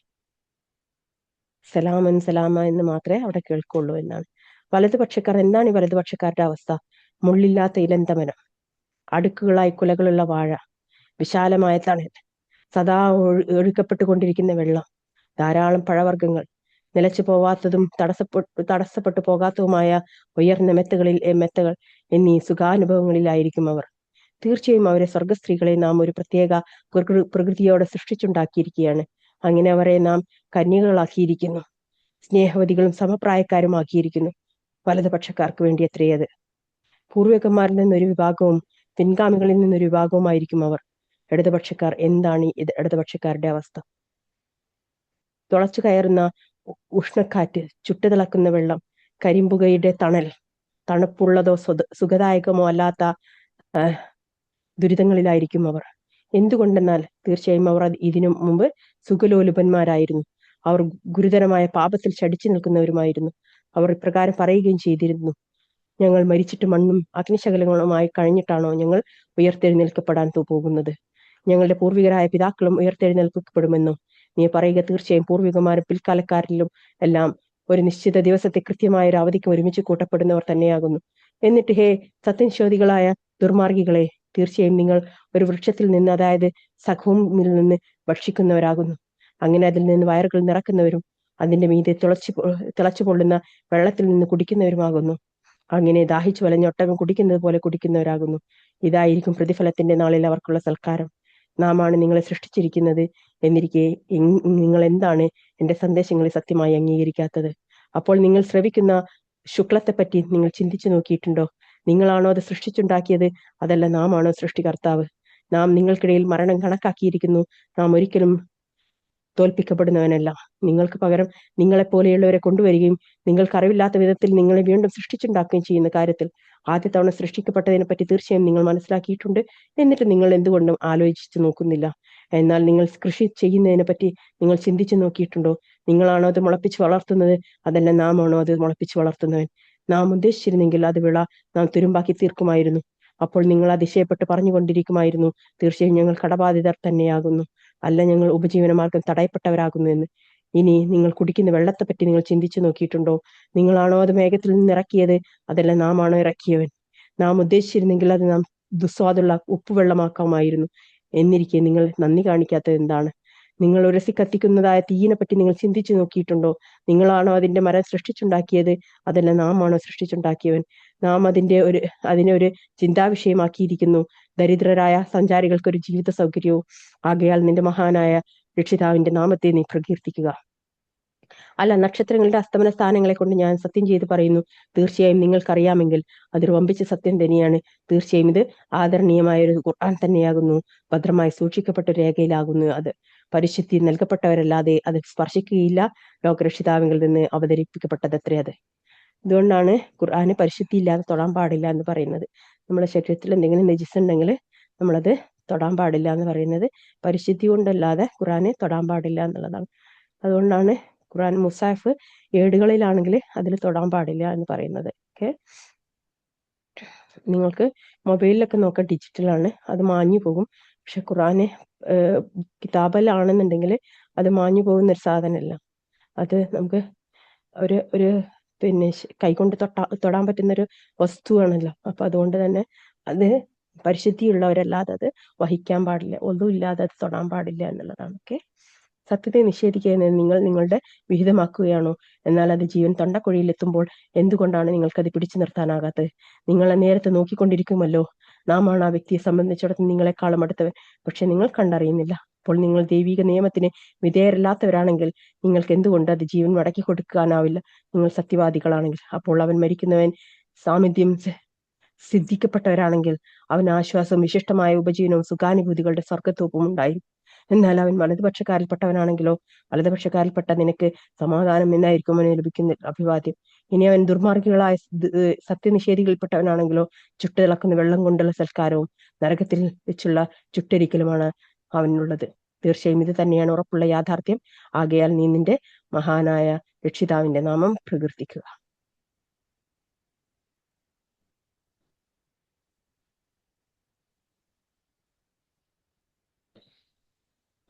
സലാമൻ സലാമ എന്ന് മാത്രമേ അവിടെ കേൾക്കുള്ളൂ എന്നാണ്. വലതുപക്ഷക്കാർ, എന്താണ് ഈ വലതുപക്ഷക്കാരുടെ അവസ്ഥ? മുള്ളില്ലാത്ത ഇലന്തമനം, അടുക്കുകളായി കുലകളുള്ള വാഴ, വിശാലമായ തണൽ, സദാ ഒഴുക്കപ്പെട്ടുകൊണ്ടിരിക്കുന്ന വെള്ളം, ധാരാളം പഴവർഗ്ഗങ്ങൾ, നിലച്ചു പോവാത്തതും തടസ്സപ്പെട്ടു പോകാത്തതുമായ ഉയർന്ന മെത്തകൾ എന്നീ സുഖാനുഭവങ്ങളിലായിരിക്കും അവർ. തീർച്ചയായും അവരെ സ്വർഗസ്ത്രീകളെ നാം ഒരു പ്രത്യേക പ്രകൃതിയോടെ സൃഷ്ടിച്ചുണ്ടാക്കിയിരിക്കുകയാണ്. അങ്ങനെ അവരെ നാം കന്യകളാക്കിയിരിക്കുന്നു, സ്നേഹവതികളും സമപ്രായക്കാരുമാക്കിയിരിക്കുന്നു. വലതുപക്ഷക്കാർക്ക് വേണ്ടി എത്രയത്! പൂർവികന്മാരിൽ നിന്നൊരു വിഭാഗവും പിൻഗാമികളിൽ നിന്നൊരു വിഭാഗവുമായിരിക്കും അവർ. ഇടതുപക്ഷക്കാർ, എന്താണ് ഈ ഇടതുപക്ഷക്കാരുടെ അവസ്ഥ? തുളച്ചു കയറുന്ന ഉഷ്ണക്കാറ്റ്, ചുട്ടുതിളക്കുന്ന വെള്ളം, കരിമ്പുകയുടെ തണൽ, തണുപ്പുള്ളതോ സുഖദായകമോ അല്ലാത്ത ദുരിതങ്ങളിലായിരിക്കും അവർ. എന്തുകൊണ്ടെന്നാൽ തീർച്ചയായും അവർ ഇതിനു മുമ്പ് സുഖലോലുപന്മാരായിരുന്നു. അവർ ഗുരുതരമായ പാപത്തിൽ ശടിച്ചു നിൽക്കുന്നവരുമായിരുന്നു. അവർ ഇപ്രകാരം പറയുകയും ചെയ്തിരുന്നു: ഞങ്ങൾ മരിച്ചിട്ട് മണ്ണും അഗ്നിശകലങ്ങളുമായി കഴിഞ്ഞിട്ടാണോ ഞങ്ങൾ ഉയർത്തെഴുന്നേൽക്കപ്പെടാൻ പോകുന്നത്? ഞങ്ങളുടെ പൂർവികരായ പിതാക്കളും ഉയർത്തെഴുന്നേൽക്കപ്പെടുമെന്നോ? നീ പറയുക, തീർച്ചയായും പൂർവികന്മാരും പിൽക്കാലക്കാരിലും എല്ലാം ഒരു നിശ്ചിത ദിവസത്തെ കൃത്യമായ ഒരു അവധിക്ക് ഒരുമിച്ച് കൂട്ടപ്പെടുന്നവർ തന്നെയാകുന്നു. എന്നിട്ട് ഹേ സത്യനിഷേധികളായ ദുർമാർഗികളെ, തീർച്ചയായും നിങ്ങൾ ഒരു വൃക്ഷത്തിൽ നിന്ന്, അതായത് സഖൂമിൽ നിന്ന് ഭക്ഷിക്കുന്നവരാകുന്നു. അങ്ങനെ അതിൽ നിന്ന് വയറുകൾ നിറക്കുന്നവരും അതിന്റെ മീതെ തിളച്ചു പൊള്ളുന്ന വെള്ളത്തിൽ നിന്ന് കുടിക്കുന്നവരുമാകുന്നു. അങ്ങനെ ദാഹിച്ചു വലഞ്ഞ ഒട്ടകം കുടിക്കുന്നത് പോലെ കുടിക്കുന്നവരാകുന്നു. ഇതായിരിക്കും പ്രതിഫലത്തിന്റെ നാളിൽ അവർക്കുള്ള സൽക്കാരം. നാം ആണ് നിങ്ങളെ സൃഷ്ടിച്ചിരിക്കുന്നത് എന്നിരിക്കെ നിങ്ങൾ എന്താണ് എന്റെ സന്ദേശങ്ങളെ സത്യമായി അംഗീകരിക്കാത്തത്? അപ്പോൾ നിങ്ങൾ ശ്രവിക്കുന്ന ശുക്ലത്തെപ്പറ്റി നിങ്ങൾ ചിന്തിച്ചു നോക്കിയിട്ടുണ്ടോ? നിങ്ങളാണോ അത് സൃഷ്ടിച്ചുണ്ടാക്കിയത്, അതല്ല നാം ആണോ സൃഷ്ടികർത്താവ്? നാം നിങ്ങൾക്കിടയിൽ മരണം കണക്കാക്കിയിരിക്കുന്നു. നാം ഒരിക്കലും തോൽപ്പിക്കപ്പെടുന്നവനല്ല. നിങ്ങൾക്ക് പകരം നിങ്ങളെപ്പോലെയുള്ളവരെ കൊണ്ടുവരികയും നിങ്ങൾക്ക് അറിവില്ലാത്ത വിധത്തിൽ നിങ്ങളെ വീണ്ടും സൃഷ്ടിച്ചുണ്ടാക്കുകയും ചെയ്യുന്ന കാര്യത്തിൽ ആദ്യ തവണ സൃഷ്ടിക്കപ്പെട്ടതിനെ പറ്റി തീർച്ചയായും നിങ്ങൾ മനസ്സിലാക്കിയിട്ടുണ്ട്. എന്നിട്ട് നിങ്ങൾ എന്തുകൊണ്ടും ആലോചിച്ചു നോക്കുന്നില്ല? എന്നാൽ നിങ്ങൾ കൃഷി ചെയ്യുന്നതിനെ പറ്റി നിങ്ങൾ ചിന്തിച്ചു നോക്കിയിട്ടുണ്ടോ? നിങ്ങളാണോ അത് മുളപ്പിച്ച് വളർത്തുന്നത്, അതല്ല നാം ആണോ അത് മുളപ്പിച്ച് വളർത്തുന്നവൻ? നാം ഉദ്ദേശിച്ചിരുന്നെങ്കിൽ അത് വിള നാം തുരുമ്പാക്കി തീർക്കുമായിരുന്നു. അപ്പോൾ നിങ്ങൾ അതിശയപ്പെട്ട് പറഞ്ഞുകൊണ്ടിരിക്കുമായിരുന്നു: തീർച്ചയായും ഞങ്ങൾ കടബാധിതർ തന്നെയാകുന്നു, അല്ല ഞങ്ങൾ ഉപജീവനമാർഗം തടയപ്പെട്ടവരാകുന്നു എന്ന്. ഇനി നിങ്ങൾ കുടിക്കുന്ന വെള്ളത്തെപ്പറ്റി നിങ്ങൾ ചിന്തിച്ചു നോക്കിയിട്ടുണ്ടോ? നിങ്ങളാണോ അത് മേഘത്തിൽ നിന്ന് ഇറക്കിയത്, അതല്ല നാം ആണോ ഇറക്കിയവൻ? നാം ഉദ്ദേശിച്ചിരുന്നെങ്കിൽ അത് നാം ദുസ്വാദുള്ള ഉപ്പുവെള്ളമാക്കാമായിരുന്നു. എന്നിരിക്കെ നിങ്ങൾ നന്ദി കാണിക്കാത്തത് എന്താണ്? നിങ്ങൾ ഉരസി കത്തിക്കുന്നതായ തീയിനെ പറ്റി നിങ്ങൾ ചിന്തിച്ചു നോക്കിയിട്ടുണ്ടോ? നിങ്ങളാണോ അതിന്റെ മരം സൃഷ്ടിച്ചുണ്ടാക്കിയത്, അതല്ല നാം ആണോ സൃഷ്ടിച്ചുണ്ടാക്കിയവൻ? നാം അതിനെ ഒരു ചിന്താവിഷയമാക്കിയിരിക്കുന്നു, ദരിദ്രരായ സഞ്ചാരികൾക്ക് ഒരു ജീവിത സൗകര്യവും. ആകയാൽ നിന്റെ മഹാനായ രക്ഷിതാവിന്റെ നാമത്തെ നീ പ്രകീർത്തിക്കുക. അല്ല, നക്ഷത്രങ്ങളുടെ അസ്തമന സ്ഥാനങ്ങളെ കൊണ്ട് ഞാൻ സത്യം ചെയ്ത് പറയുന്നു, തീർച്ചയായും നിങ്ങൾക്കറിയാമെങ്കിൽ അതൊരു വമ്പിച്ച സത്യം തന്നെയാണ്. തീർച്ചയായും ഇത് ആദരണീയമായ ഒരു ഖുർആൻ തന്നെയാകുന്നു, ഭദ്രമായി സൂക്ഷിക്കപ്പെട്ട രേഖയിലാകുന്നു. അത് പരിശുദ്ധി നൽകപ്പെട്ടവരല്ലാതെ അത് സ്പർശിക്കുകയില്ല. ലോകരക്ഷിതാവിൽ നിന്ന് അവതരിപ്പിക്കപ്പെട്ടതത്രേ അത്. ഇതുകൊണ്ടാണ് ഖുർആന് പരിശുദ്ധി ഇല്ലാതെ തൊടാൻ പാടില്ല എന്ന് പറയുന്നത്. നമ്മുടെ ശരീരത്തിൽ എന്തെങ്കിലും നജിസ് ഉണ്ടെങ്കിൽ നമ്മളത് തൊടാൻ പാടില്ല എന്ന് പറയുന്നത് പരിശുദ്ധി കൊണ്ടല്ലാതെ ഖുർആനെ തൊടാൻ പാടില്ല എന്നുള്ളതാണ്. അതുകൊണ്ടാണ് ഖുർആൻ മുസാഫ് ഏടുകളിലാണെങ്കിൽ അതിൽ തൊടാൻ പാടില്ല എന്ന് പറയുന്നത്. ഓക്കെ, നിങ്ങൾക്ക് മൊബൈലിലൊക്കെ നോക്കാം, ഡിജിറ്റലാണ്, അത് മാഞ്ഞു പോകും. പക്ഷെ ഖുർആന് കിതാബിലാണെന്നുണ്ടെങ്കിൽ അത് മാഞ്ഞു പോകുന്ന ഒരു സാധനമല്ല. അത് നമുക്ക് ഒരു പിന്നെ കൈകൊണ്ട് തൊടാൻ പറ്റുന്നൊരു വസ്തുവാണല്ലോ. അപ്പൊ അതുകൊണ്ട് തന്നെ അത് പരിശുദ്ധിയുള്ളവരല്ലാതെ അത് വഹിക്കാൻ പാടില്ല, ഒന്നും ഇല്ലാതെ അത് തൊടാൻ പാടില്ല എന്നുള്ളതാണ്. ഓക്കെ, സത്യത്തെ നിഷേധിക്കുക നിങ്ങൾ നിങ്ങളുടെ വിഹിതമാക്കുകയാണോ? എന്നാൽ അത് ജീവൻ തൊണ്ടക്കുഴിയിൽ എത്തുമ്പോൾ എന്തുകൊണ്ടാണ് നിങ്ങൾക്കത് പിടിച്ചു നിർത്താനാകാത്തത്? നിങ്ങളെ നേരത്തെ നോക്കിക്കൊണ്ടിരിക്കുമല്ലോ. നാം ആണ് ആ വ്യക്തിയെ സംബന്ധിച്ചിടത്തോളം നിങ്ങളെക്കാളും അടുത്തവൻ, പക്ഷെ നിങ്ങൾ കണ്ടറിയുന്നില്ല. അപ്പോൾ നിങ്ങൾ ദൈവിക നിയമത്തിന് വിധേയരല്ലാത്തവരാണെങ്കിൽ നിങ്ങൾക്ക് എന്തുകൊണ്ട് അത് ജീവൻ മടക്കി കൊടുക്കാനാവില്ല? നിങ്ങൾ സത്യവാദികളാണെങ്കിൽ. അപ്പോൾ അവൻ മരിക്കുന്നവൻ സാമീപ്യം സിദ്ധിക്കപ്പെട്ടവരാണെങ്കിൽ അവൻ ആശ്വാസവും വിശിഷ്ടമായ ഉപജീവനവും സുഖാനുഭൂതികളുടെ സ്വർഗത്തോപ്പും ഉണ്ടായി. എന്നാൽ അവൻ വലതുപക്ഷക്കാരിൽപ്പെട്ടവനാണെങ്കിലോ, വലതുപക്ഷക്കാരിൽപ്പെട്ട നിനക്ക് സമാധാനം എന്നായിരിക്കും അവന് ലഭിക്കുന്ന അഭിവാദ്യം. ഇനി അവൻ ദുർമാർഗികളായ സത്യനിഷേധികളിൽപ്പെട്ടവനാണെങ്കിലോ, ചുട്ടുതിളക്കുന്ന വെള്ളം കൊണ്ടുള്ള സൽക്കാരവും നരകത്തിൽ വെച്ചുള്ള ചുട്ടരിക്കലുമാണ് അവനുള്ളത്. തീർച്ചയായും ഇത് തന്നെയാണ് ഉറപ്പുള്ള യാഥാർത്ഥ്യം. ആകയാൽ നീ നിന്റെ മഹാനായ രക്ഷിതാവിന്റെ നാമം പ്രകീർത്തിക്കുക.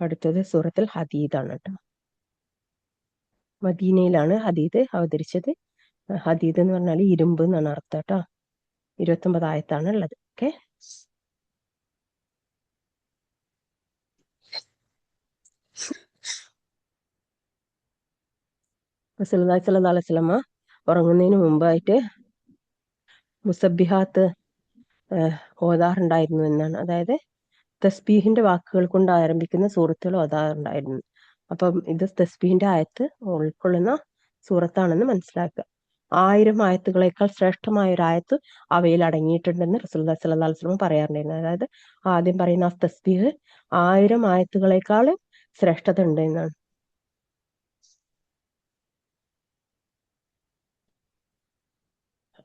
അടുത്തത് സൂറത്തുൽ ഹദീദാണ് കേട്ടോ. മദീനയിലാണ് ഹദീദ് അവതരിച്ചത്. ഹദീദ് എന്ന് പറഞ്ഞാൽ ഇരുമ്പ് എന്നാണ് അർത്ഥം കേട്ടോ. 29 ആയത്താണ് ഉള്ളത്. ഓക്കെ, റസൂലുള്ളാഹി സ്വല്ലല്ലാഹു അലൈഹി വസല്ലമ ഉറങ്ങുന്നതിന് മുമ്പായിട്ട് മുസബ്ബിഹാത്ത് ഓതാറുണ്ടായിരുന്നു എന്നാണ്. അതായത് തസ്ബീഹിന്റെ വാക്കുകൾ കൊണ്ട് ആരംഭിക്കുന്ന സൂറത്തുകൾ ഓതാറുണ്ടായിരുന്നു. അപ്പം ഇത് തസ്ബീഹിന്റെ ആയത്ത് ഉൾക്കൊള്ളുന്ന സൂറത്താണെന്ന് മനസ്സിലാക്കുക. 1000 ആയത്തുകളേക്കാൾ ശ്രേഷ്ഠമായ ഒരു ആയത്ത് അവയിൽ അടങ്ങിയിട്ടുണ്ടെന്ന് റസൂലുള്ളാഹി സ്വല്ലല്ലാഹു അലൈഹി വസല്ലം പറയാറുണ്ടായിരുന്നു. അതായത് ആദ്യം പറയുന്ന ആ തസ്ബീഹ് 1000 ആയത്തുകളേക്കാൾ ശ്രേഷ്ഠത ഉണ്ട് എന്നാണ്.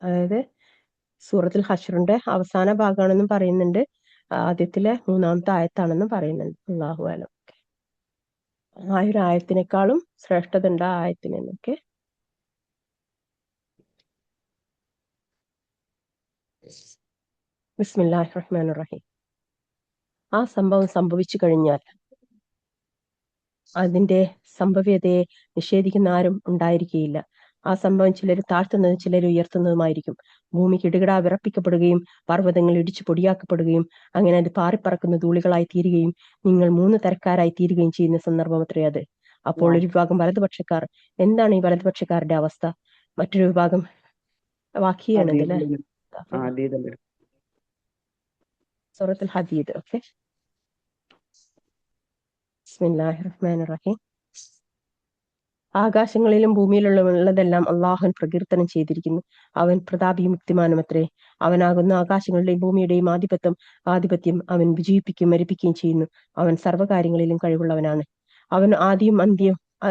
അതായത് സൂറത്തുൽ ഹശ്റിന്റെ അവസാന ഭാഗമാണെന്നും പറയുന്നുണ്ട്, ആദ്യത്തിലെ 3-ാമത്തെ ആയത്താണെന്നും പറയുന്നുണ്ട്. അല്ലാഹു അലം. ആ ഒരു ആയത്തിനേക്കാളും ശ്രേഷ്ഠത ഉണ്ട് ആ ആയത്തിനൊക്കെ. ബിസ്മില്ലാഹിർ റഹ്മാനിർ റഹീം. ആ സംഭവം സംഭവിച്ചു കഴിഞ്ഞാൽ അതിന്റെ സംഭവ്യതയെ നിഷേധിക്കുന്ന ആരും ഉണ്ടായിരിക്കുകയില്ല. ആ സംഭവം ചിലർ താഴ്ത്തുന്നതും ചിലർ ഉയർത്തുന്നതുമായിരിക്കും. ഭൂമി കിടുകിട വിറപ്പിക്കപ്പെടുകയും പർവ്വതങ്ങൾ ഇടിച്ചു പൊടിയാക്കപ്പെടുകയും അങ്ങനെ അത് പാറിപ്പറക്കുന്ന ധൂളികളായി തീരുകയും നിങ്ങൾ 3 തരക്കാരായി തീരുകയും ചെയ്യുന്ന സന്ദർഭം അത്രേ അത്. അപ്പോൾ ഒരു വിഭാഗം വലതുപക്ഷക്കാർ. എന്താണ് ഈ വലതുപക്ഷക്കാരുടെ അവസ്ഥ? മറ്റൊരു വിഭാഗം വാക്കിയാണ് ഇതിലെ സൂറത്തുൽ ഹദീദ്. ഓക്കെ, ബിസ്മില്ലാഹിർ റഹ്മാനിർ റഹീം. ആകാശങ്ങളിലും ഭൂമിയിലുള്ളതെല്ലാം അള്ളാഹുൻ പ്രകീർത്തനം ചെയ്തിരിക്കുന്നു. അവൻ പ്രതാപിയുക്തിമാനുമത്രേ. അവനാകുന്ന ആകാശങ്ങളുടെയും ഭൂമിയുടെയും ആധിപത്യം അവൻ വിജയിപ്പിക്കുകയും മരിപ്പിക്കുകയും ചെയ്യുന്നു. അവൻ സർവ്വകാര്യങ്ങളിലും കഴിവുള്ളവനാണ്. അവൻ ആദിയും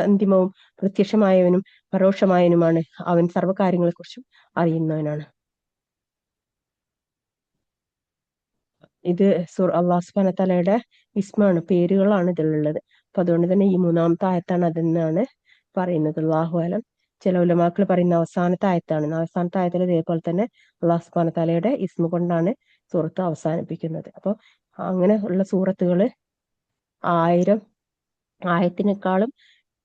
അന്തിമവും പ്രത്യക്ഷമായവനും പരോക്ഷമായവനുമാണ്. അവൻ സർവ്വകാര്യങ്ങളെക്കുറിച്ചും അറിയുന്നവനാണ്. ഇത് അള്ളാഹു സുബ്ഹാനഹു വ തആലയുടെ ഇസ്മാണ്, പേരുകളാണ് ഇതിലുള്ളത്. അപ്പൊ അതുകൊണ്ട് തന്നെ ഈ 3-ാമത്തെ ആയത്താണ് അതെന്നാണ് പറയുന്നത്. അല്ലാഹു അലം. ചില ഉലമാക്കൾ പറയുന്ന അവസാനത്തെ ആയത്താണ്. അവസാനത്തെ ആയത്തിൽ ഇതേപോലെ തന്നെ അള്ളാഹു സുബ്ഹാനഹു വ തആലയുടെ ഇസ്മ കൊണ്ടാണ് സൂറത്ത് അവസാനിപ്പിക്കുന്നത്. അപ്പോൾ അങ്ങനെ ഉള്ള സൂറത്തുകൾ 1000 ആയത്തിനേക്കാളും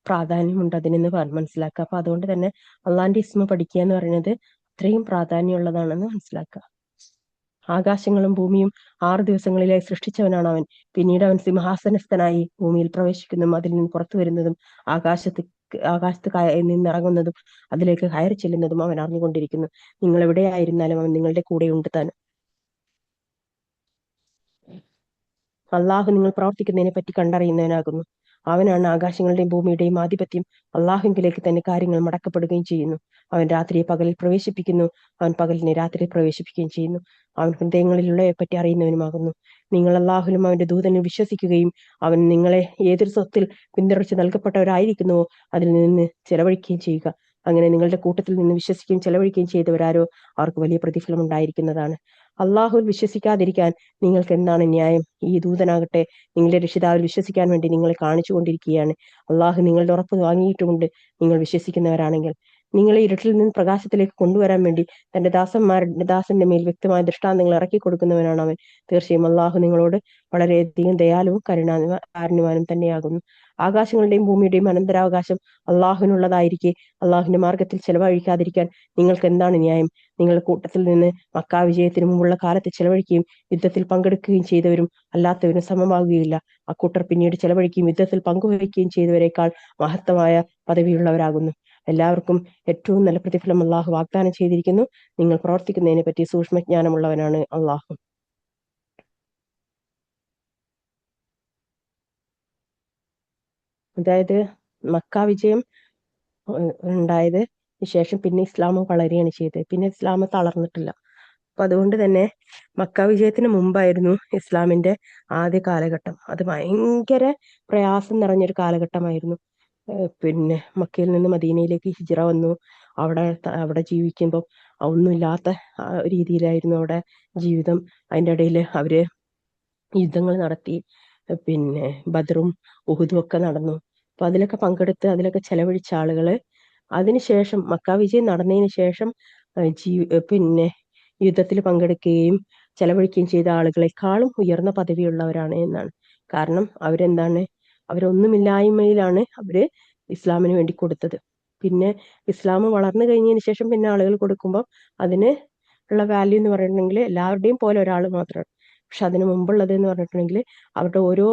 പ്രാധാന്യമുണ്ട് അതിനെന്ന് മനസ്സിലാക്കുക. അപ്പൊ അതുകൊണ്ട് തന്നെ അള്ളാഹിന്റെ ഇസ്മ പഠിക്കുക എന്ന് പറയുന്നത് അത്രയും പ്രാധാന്യമുള്ളതാണെന്ന് മനസ്സിലാക്കുക. ആകാശങ്ങളും ഭൂമിയും 6 ദിവസങ്ങളിലായി സൃഷ്ടിച്ചവനാണ് അവൻ. പിന്നീട് അവൻ സിംഹാസനസ്ഥനായി ഭൂമിയിൽ പ്രവേശിക്കുന്നതും അതിൽ നിന്ന് പുറത്തു വരുന്നതും ആകാശത്ത് നിന്നിറങ്ങുന്നതും അതിലേക്ക് കയറി ചെല്ലുന്നതും അവൻ അറിഞ്ഞുകൊണ്ടിരിക്കുന്നു. നിങ്ങൾ എവിടെയായിരുന്നാലും അവൻ നിങ്ങളുടെ കൂടെയുണ്ട് താനും. അള്ളാഹു നിങ്ങൾ പ്രവർത്തിക്കുന്നതിനെ പറ്റി കണ്ടറിയുന്നവനാകുന്നു. അവനാണ് ആകാശങ്ങളുടെയും ഭൂമിയുടെയും ആധിപത്യം. അള്ളാഹുവിലേക്ക് തന്നെ കാര്യങ്ങൾ മടക്കപ്പെടുകയും ചെയ്യുന്നു. അവൻ രാത്രിയെ പകലിൽ പ്രവേശിപ്പിക്കുന്നു, അവൻ പകലിനെ രാത്രിയിൽ പ്രവേശിപ്പിക്കുകയും ചെയ്യുന്നു. അവൻ ഹൃദയങ്ങളിലുള്ളവയെ പറ്റി അറിയുന്നവനുമാകുന്നു. നിങ്ങൾ അള്ളാഹുലും അവന്റെ ദൂതനിൽ വിശ്വസിക്കുകയും അവൻ നിങ്ങളെ ഏതൊരു സ്വത്തിൽ പിന്തുടർച്ച് നൽകപ്പെട്ടവരായിരിക്കുന്നുവോ അതിൽ നിന്ന് ചെലവഴിക്കുകയും ചെയ്യുക. അങ്ങനെ നിങ്ങളുടെ കൂട്ടത്തിൽ നിന്ന് വിശ്വസിക്കുകയും ചെലവഴിക്കുകയും ചെയ്തവരാരോ അവർക്ക് വലിയ പ്രതിഫലം ഉണ്ടായിരിക്കുന്നതാണ്. അള്ളാഹുൽ വിശ്വസിക്കാതിരിക്കാൻ നിങ്ങൾക്ക് എന്താണ് ന്യായം? ഈ ദൂതനാകട്ടെ നിങ്ങളുടെ രക്ഷിതാവിൽ വിശ്വസിക്കാൻ വേണ്ടി നിങ്ങളെ കാണിച്ചു കൊണ്ടിരിക്കുകയാണ്. അള്ളാഹു നിങ്ങളുടെ ഉറപ്പ് വാങ്ങിയിട്ടുമുണ്ട് നിങ്ങൾ വിശ്വസിക്കുന്നവരാണെങ്കിൽ. നിങ്ങളെ ഇരുട്ടിൽ നിന്ന് പ്രകാശത്തിലേക്ക് കൊണ്ടുവരാൻ വേണ്ടി തന്റെ ദാസന്റെ മേൽ വ്യക്തമായ ദൃഷ്ടാന്തങ്ങൾ ഇറക്കി കൊടുക്കുന്നവനാണ് അവൻ. തീർച്ചയായും അള്ളാഹു നിങ്ങളോട് വളരെയധികം ദയാലുവും കാരുണ്യവാനും തന്നെയാകുന്നു. ആകാശങ്ങളുടെയും ഭൂമിയുടെയും അനന്തരാവകാശം അള്ളാഹുവിനുള്ളതായിരിക്കെ അള്ളാഹുവിന്റെ മാർഗത്തിൽ ചെലവഴിക്കാതിരിക്കാൻ നിങ്ങൾക്ക് എന്താണ് ന്യായം? നിങ്ങളുടെ കൂട്ടത്തിൽ നിന്ന് മക്കാ വിജയത്തിന് മുമ്പുള്ള കാലത്ത് ചെലവഴിക്കുകയും യുദ്ധത്തിൽ പങ്കെടുക്കുകയും ചെയ്തവരും അല്ലാത്തവരും സമമാകുകയില്ല. അക്കൂട്ടർ പിന്നീട് ചെലവഴിക്കുകയും യുദ്ധത്തിൽ പങ്കുവയ്ക്കുകയും ചെയ്തവരെക്കാൾ മഹത്തമായ പദവിയുള്ളവരാകുന്നു. എല്ലാവർക്കും ഏറ്റവും നല്ല പ്രതിഫലം അള്ളാഹു വാഗ്ദാനം ചെയ്തിരിക്കുന്നു. നിങ്ങൾ പ്രവർത്തിക്കുന്നതിനെ പറ്റി സൂക്ഷ്മജ്ഞാനമുള്ളവനാണ് അള്ളാഹു. അതായത് മക്ക വിജയം ഉണ്ടായത് ശേഷം പിന്നെ ഇസ്ലാം വളരുകയാണ് ചെയ്തത്. പിന്നെ ഇസ്ലാം തളർന്നിട്ടില്ല. അപ്പൊ അതുകൊണ്ട് തന്നെ മക്ക വിജയത്തിന് മുമ്പായിരുന്നു ഇസ്ലാമിന്റെ ആദ്യ കാലഘട്ടം. അത് ഭയങ്കര പ്രയാസം നിറഞ്ഞൊരു കാലഘട്ടമായിരുന്നു. പിന്നെ മക്കയിൽ നിന്ന് മദീനയിലേക്ക് ഹിജ്റ വന്നു. അവിടെ ജീവിക്കുമ്പോൾ ഒന്നുമില്ലാത്ത രീതിയിലായിരുന്നു അവിടെ ജീവിതം. അതിൻ്റെ ഇടയിൽ അവര് യുദ്ധങ്ങൾ നടത്തി. പിന്നെ ബദറും ഉഹുദും ഒക്കെ നടന്നു. അപ്പൊ അതിലൊക്കെ പങ്കെടുത്ത് അതിലൊക്കെ ചെലവഴിച്ച ആളുകള് അതിനുശേഷം മക്ക വിജയം നടന്നതിന് ശേഷം പിന്നെ യുദ്ധത്തിൽ പങ്കെടുക്കുകയും ചെലവഴിക്കുകയും ചെയ്ത ആളുകളെക്കാളും ഉയർന്ന പദവിയുള്ളവരാണ് എന്നാണ്. കാരണം അവരെന്താണ്, അവരൊന്നുമില്ലായ്മയിലാണ് അവര് ഇസ്ലാമിന് വേണ്ടി കൊടുത്തത്. പിന്നെ ഇസ്ലാം വളർന്നു കഴിഞ്ഞതിന് ശേഷം പിന്നെ ആളുകൾ കൊടുക്കുമ്പോൾ അതിന് ഉള്ള വാല്യൂ എന്ന് പറഞ്ഞിട്ടുണ്ടെങ്കിൽ എല്ലാവരുടെയും പോലെ ഒരാൾ മാത്രമാണ്. പക്ഷെ അതിന് മുമ്പുള്ളത് എന്ന് പറഞ്ഞിട്ടുണ്ടെങ്കിൽ അവരുടെ ഓരോ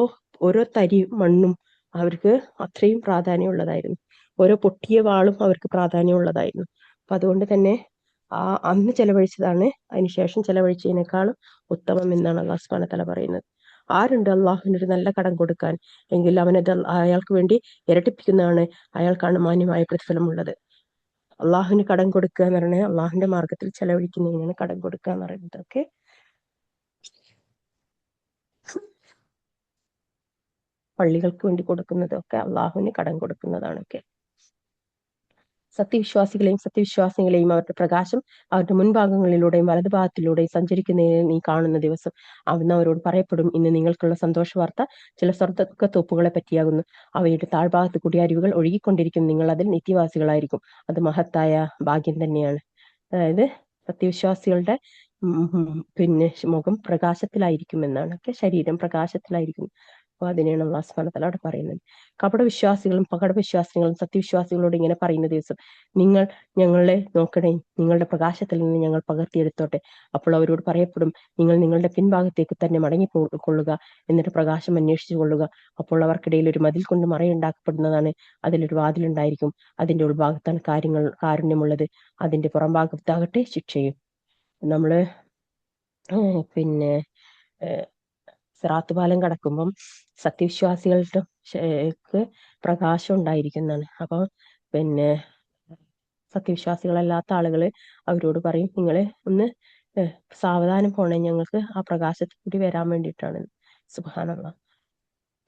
ഓരോ തരി മണ്ണും അവർക്ക് അത്രയും പ്രാധാന്യമുള്ളതായിരുന്നു. ഓരോ പൊട്ടിയ വാളും അവർക്ക് പ്രാധാന്യമുള്ളതായിരുന്നു. അപ്പൊ അതുകൊണ്ട് തന്നെ അന്ന് ചെലവഴിച്ചതാണ് അതിനുശേഷം ചെലവഴിച്ചതിനേക്കാളും ഉത്തമം എന്നാണ് അള്ളാഹു സുബ്ഹാനഹു വ തആല പറയുന്നത്. ആരുണ്ട് അള്ളാഹുവിന് ഒരു നല്ല കടം കൊടുക്കാൻ എങ്കിൽ അവനത് അയാൾക്ക് വേണ്ടി ഇരട്ടിപ്പിക്കുന്നതാണ്, അയാൾക്കാണ് മാന്യമായ പ്രതിഫലമുള്ളത്. അള്ളാഹുവിന് കടം കൊടുക്കുക എന്ന് പറഞ്ഞാൽ അള്ളാഹുവിന്റെ മാർഗത്തിൽ ചെലവഴിക്കുന്നതിനാണ് കടം കൊടുക്കുക എന്ന് പറയുന്നത്. ഓക്കെ, പള്ളികൾക്ക് വേണ്ടി കൊടുക്കുന്നതൊക്കെ അള്ളാഹുവിന് കടം കൊടുക്കുന്നതാണ്. ഓക്കെ, സത്യവിശ്വാസികളെയും സത്യവിശ്വാസികളെയും അവരുടെ പ്രകാശം അവരുടെ മുൻഭാഗങ്ങളിലൂടെയും വലതുഭാഗത്തിലൂടെയും സഞ്ചരിക്കുന്നതിന് നീ കാണുന്ന ദിവസം അന്ന് അവരോട് പറയപ്പെടും, ഇന്ന് നിങ്ങൾക്കുള്ള സന്തോഷ വാർത്ത ചില സ്വർഗ്ഗത്തോപ്പുകളെ പറ്റിയാകുന്നു. അവയുടെ താഴ്ഭാഗത്ത് കുടിയരുവികൾ ഒഴുകിക്കൊണ്ടിരിക്കും. നിങ്ങൾ അതിൽ നിത്യവാസികളായിരിക്കും. അത് മഹത്തായ ഭാഗ്യം തന്നെയാണ്. അതായത് സത്യവിശ്വാസികളുടെ പിന്നെ മുഖം പ്രകാശത്തിലായിരിക്കും എന്നാണ്. ഒക്കെ ശരീരം പ്രകാശത്തിലായിരിക്കും. അപ്പൊ അതിനെയാണ് അള്ളാഹു സുബ്ഹാനഹു വ തആല അവിടെ പറയുന്നത്. കപടവിശ്വാസികളും പകടവിശ്വാസികളും സത്യവിശ്വാസികളോട് ഇങ്ങനെ പറയുന്ന ദിവസം, നിങ്ങൾ ഞങ്ങളെ നോക്കണേ, നിങ്ങളുടെ പ്രകാശത്തിൽ നിന്ന് ഞങ്ങൾ പകർത്തിയെടുത്തോട്ടെ. അപ്പോൾ അവരോട് പറയപ്പെടും, നിങ്ങൾ നിങ്ങളുടെ പിൻഭാഗത്തേക്ക് തന്നെ മടങ്ങിക്കൊള്ളുക, എന്നിട്ട് പ്രകാശം അന്വേഷിച്ചു കൊള്ളുക. അപ്പോൾ അവർക്കിടയിൽ ഒരു മതിൽ കൊണ്ട് മറയുണ്ടാക്കപ്പെടുന്നതാണ്. അതിലൊരു വാതിലുണ്ടായിരിക്കും. അതിന്റെ ഉൾഭാഗത്താണ് കാരുണ്യമുള്ളത്, അതിന്റെ പുറംഭാഗത്താകട്ടെ ശിക്ഷയും. നമ്മള് പിന്നെ സിറാത്ത് പാലം കടക്കുമ്പം സത്യവിശ്വാസികൾക്ക് പ്രകാശം ഉണ്ടായിരിക്കുന്നതാണ്. അപ്പൊ പിന്നെ സത്യവിശ്വാസികളല്ലാത്ത ആളുകള് അവരോട് പറയും, നിങ്ങള് ഒന്ന് സാവധാനം പോണേ, ഞങ്ങൾക്ക് ആ പ്രകാശത്തിൽ കൂടി വരാൻ വേണ്ടിയിട്ടാണ്. സുബ്ഹാനല്ലാഹ്.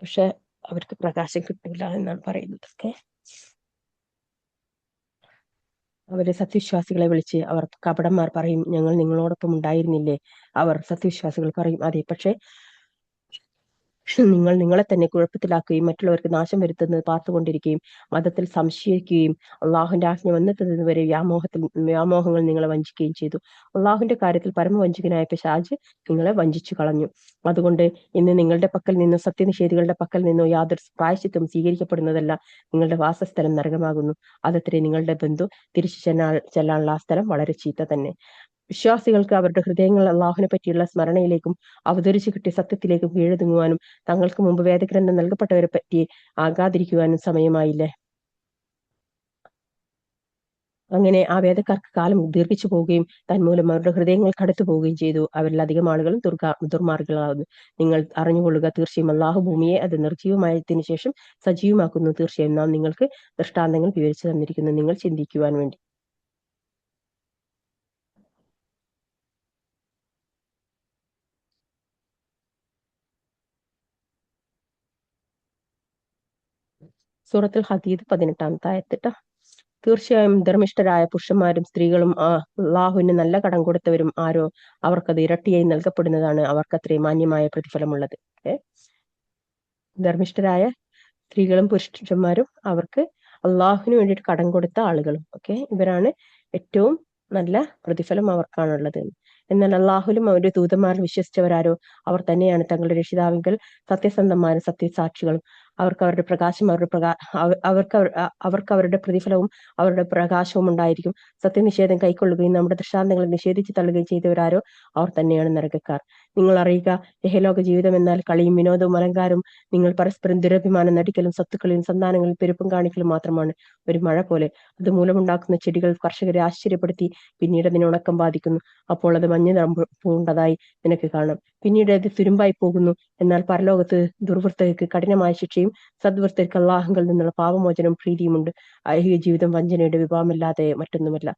പക്ഷെ അവർക്ക് പ്രകാശം കിട്ടില്ല എന്നാണ് പറയുന്നത്. ഒക്കെ അവര് സത്യവിശ്വാസികളെ വിളിച്ച് അവർ കപടന്മാർ പറയും, ഞങ്ങൾ നിങ്ങളോടൊപ്പം ഉണ്ടായിരുന്നില്ലേ? അവർ സത്യവിശ്വാസികൾ പറയും, അതെ, പക്ഷെ നിങ്ങൾ നിങ്ങളെ തന്നെ കുഴപ്പത്തിലാക്കുകയും മറ്റുള്ളവർക്ക് നാശം വരുത്തുന്നത് പാർത്തുകൊണ്ടിരിക്കുകയും മതത്തിൽ സംശയിക്കുകയും അള്ളാഹുവിന്റെ ആജ്ഞ വന്നെത്തുന്നത് വരെ വ്യാമോഹങ്ങൾ നിങ്ങളെ വഞ്ചിക്കുകയും ചെയ്തു. അള്ളാഹുവിന്റെ കാര്യത്തിൽ പരമവഞ്ചകനായ പിശാച് നിങ്ങളെ വഞ്ചിച്ചു കളഞ്ഞു. അതുകൊണ്ട് ഇന്ന് നിങ്ങളുടെ പക്കൽ നിന്നോ സത്യനിഷേധികളുടെ പക്കൽ നിന്നോ യാതൊരു പ്രായശ്ചിത്തം സ്വീകരിക്കപ്പെടുന്നതല്ല. നിങ്ങളുടെ വാസസ്ഥലം നരകമാകുന്നു. അതത്രേ നിങ്ങളുടെ ബന്ധു തിരിച്ചു ചെല്ലാനുള്ള ആ സ്ഥലം വളരെ ചീത്ത തന്നെ. വിശ്വാസികൾക്ക് അവരുടെ ഹൃദയങ്ങൾ അള്ളാഹുവിനെ പറ്റിയുള്ള സ്മരണയിലേക്കും അവതരിച്ചു കിട്ടിയ സത്യത്തിലേക്കും കീഴടങ്ങുവാനും തങ്ങൾക്ക് മുമ്പ് വേദഗ്രന്ഥം നൽകപ്പെട്ടവരെ പറ്റി ആകാതിരിക്കുവാനും സമയമായില്ലേ? അങ്ങനെ ആ വേദക്കാർക്ക് കാലം ദീർഘിച്ചു പോവുകയും തന്മൂലം അവരുടെ ഹൃദയങ്ങൾ കടുത്തു പോവുകയും ചെയ്തു. അവരിൽ അധികം ആളുകളും ദുർമാർഗികളാകുന്നു. നിങ്ങൾ അറിഞ്ഞുകൊള്ളുക, തീർച്ചയായും അള്ളാഹു ഭൂമിയെ അത് നിർജീവമായതിനു ശേഷം സജീവമാക്കുന്നു. തീർച്ചയായും നാം നിങ്ങൾക്ക് ദൃഷ്ടാന്തങ്ങൾ വിവരിച്ചു തന്നിരിക്കുന്നു, നിങ്ങൾ ചിന്തിക്കുവാൻ വേണ്ടി. സൂറത്തുൽ ഹദീദ് 18-ാമത്തെ ആയത്ത്. തീർച്ചയായും ധർമ്മിഷ്ഠരായ പുരുഷന്മാരും സ്ത്രീകളും അള്ളാഹുവിന് നല്ല കടം കൊടുത്തവരും ആരോ അവർക്കത് ഇരട്ടിയായി നൽകപ്പെടുന്നതാണ്. അവർക്കത്രേ മാന്യമായ പ്രതിഫലമുള്ളത്. ധർമ്മിഷ്ഠരായ സ്ത്രീകളും പുരുഷന്മാരും അവർക്ക് അള്ളാഹുവിന് വേണ്ടിയിട്ട് കടം കൊടുത്ത ആളുകളും ഇവരാണ് ഏറ്റവും നല്ല പ്രതിഫലം അവർക്കാണുള്ളത്. എന്നാൽ അള്ളാഹുലും അവരുടെ ദൂതന്മാരിൽ വിശ്വസിച്ചവരാരോ അവർ തന്നെയാണ് തങ്ങളുടെ രക്ഷിതാവിങ്കൽ സത്യസന്ധന്മാരും സത്യസാക്ഷികളും. അവർക്ക് അവരുടെ പ്രകാശം അവർക്ക് അവരുടെ പ്രതിഫലവും അവരുടെ പ്രകാശവും ഉണ്ടായിരിക്കും. സത്യനിഷേധം കൈക്കൊള്ളുകയും നമ്മുടെ ദൃഷ്ടാന്തങ്ങളെ നിഷേധിച്ച് തള്ളുകയും ചെയ്തവരാരോ അവർ തന്നെയാണ് നരകക്കാർ. നിങ്ങൾ അറിയുക, ഇഹലോക ജീവിതം എന്നാൽ കളിയും വിനോദവും അലങ്കാരവും, നിങ്ങൾ പരസ്പരം ദുരഭിമാനം നടിക്കലും സ്വത്തുക്കളിലും സന്താനങ്ങളിൽ പെരുപ്പം കാണിക്കലും മാത്രമാണ്. ഒരു മഴ പോലെ അത് മൂലമുണ്ടാക്കുന്ന ചെടികൾ കർഷകരെ ആശ്ചര്യപ്പെടുത്തി പിന്നീട് അതിന് ഉണക്കം ബാധിക്കുന്നു. അപ്പോൾ അത് മഞ്ഞ നിറം പൂണ്ടതായി നിനക്ക് കാണാം. പിന്നീട് അത് തുരുമ്പായി പോകുന്നു. എന്നാൽ പരലോകത്ത് ദുർവൃത്തർക്ക് കഠിനമായ ശിക്ഷയും സദ്വൃത്തർക്ക് അള്ളാഹുങ്കിൽ നിന്നുള്ള പാപമോചനവും പ്രീതിയുമുണ്ട്. ഐഹിക ജീവിതം വഞ്ചനയുടെ വിഭാവമല്ലാതെ മറ്റൊന്നുമല്ല.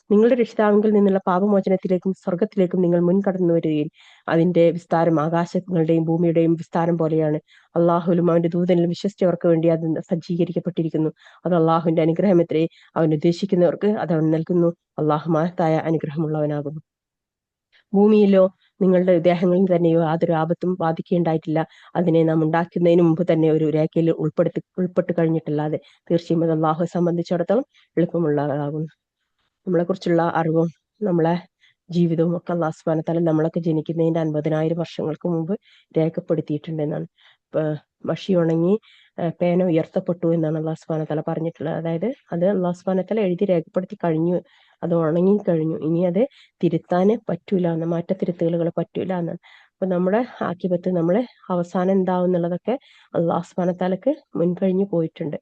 നിങ്ങളുടെ രക്ഷിതാവിൽ നിന്നുള്ള പാപമോചനത്തിലേക്കും സ്വർഗത്തിലേക്കും നിങ്ങൾ മുൻകടന്നു വരികയും അതിന്റെ വിസ്താരം ആകാശങ്ങളുടെയും ഭൂമിയുടെയും വിസ്താരം പോലെയാണ്. അള്ളാഹുലും അവന്റെ ദൂതനിലും വിശ്വസിച്ചവർക്ക് വേണ്ടി അത് സജ്ജീകരിക്കപ്പെട്ടിരിക്കുന്നു. അത് അള്ളാഹുവിന്റെ അനുഗ്രഹമെത്രേ. അവൻ ഉദ്ദേശിക്കുന്നവർക്ക് അത് അവൻ നൽകുന്നു. അള്ളാഹു മഹത്തായ അനുഗ്രഹമുള്ളവനാകുന്നു. ഭൂമിയിലോ നിങ്ങളുടെ ദേഹങ്ങളിൽ തന്നെയോ യാതൊരു ആപത്തും ബാധിക്കുകയുണ്ടായിട്ടില്ല. അതിനെ നാം ഉണ്ടാക്കുന്നതിന് മുമ്പ് തന്നെ ഒരു രേഖയിൽ ഉൾപ്പെട്ട് കഴിഞ്ഞിട്ടല്ലാതെ. തീർച്ചയായും അത് അള്ളാഹുവെ സംബന്ധിച്ചിടത്തോളം എളുപ്പമുള്ളതാകുന്നു. നമ്മളെ കുറിച്ചുള്ള അറിവും നമ്മളെ ജീവിതവും ഒക്കെ അള്ളാഹു സുബ്ഹാനഹു വ തആല നമ്മളൊക്കെ ജനിക്കുന്നതിന്റെ 50,000 വർഷങ്ങൾക്ക് മുമ്പ് രേഖപ്പെടുത്തിയിട്ടുണ്ടെന്നാണ്. മഷി ഉണങ്ങി പേന ഉയർത്തപ്പെട്ടു എന്നാണ് അള്ളാഹു സുബ്ഹാനഹു വ തആല പറഞ്ഞിട്ടുള്ളത്. അതായത് അത് അള്ളാഹു സുബ്ഹാനഹു വ തആല എഴുതി രേഖപ്പെടുത്തി കഴിഞ്ഞു, അത് ഉണങ്ങി കഴിഞ്ഞു. ഇനി അത് തിരുത്താന് പറ്റൂല എന്ന്, മാറ്റത്തിരുത്തുകൾ പറ്റൂല എന്നാണ്. അപ്പൊ നമ്മുടെ ആക്കിബത്ത്, നമ്മളെ അവസാനം എന്താവും എന്നുള്ളതൊക്കെ അള്ളാഹു സുബ്ഹാനഹു വ തആലക്ക് മുൻകഴിഞ്ഞു പോയിട്ടുണ്ട്.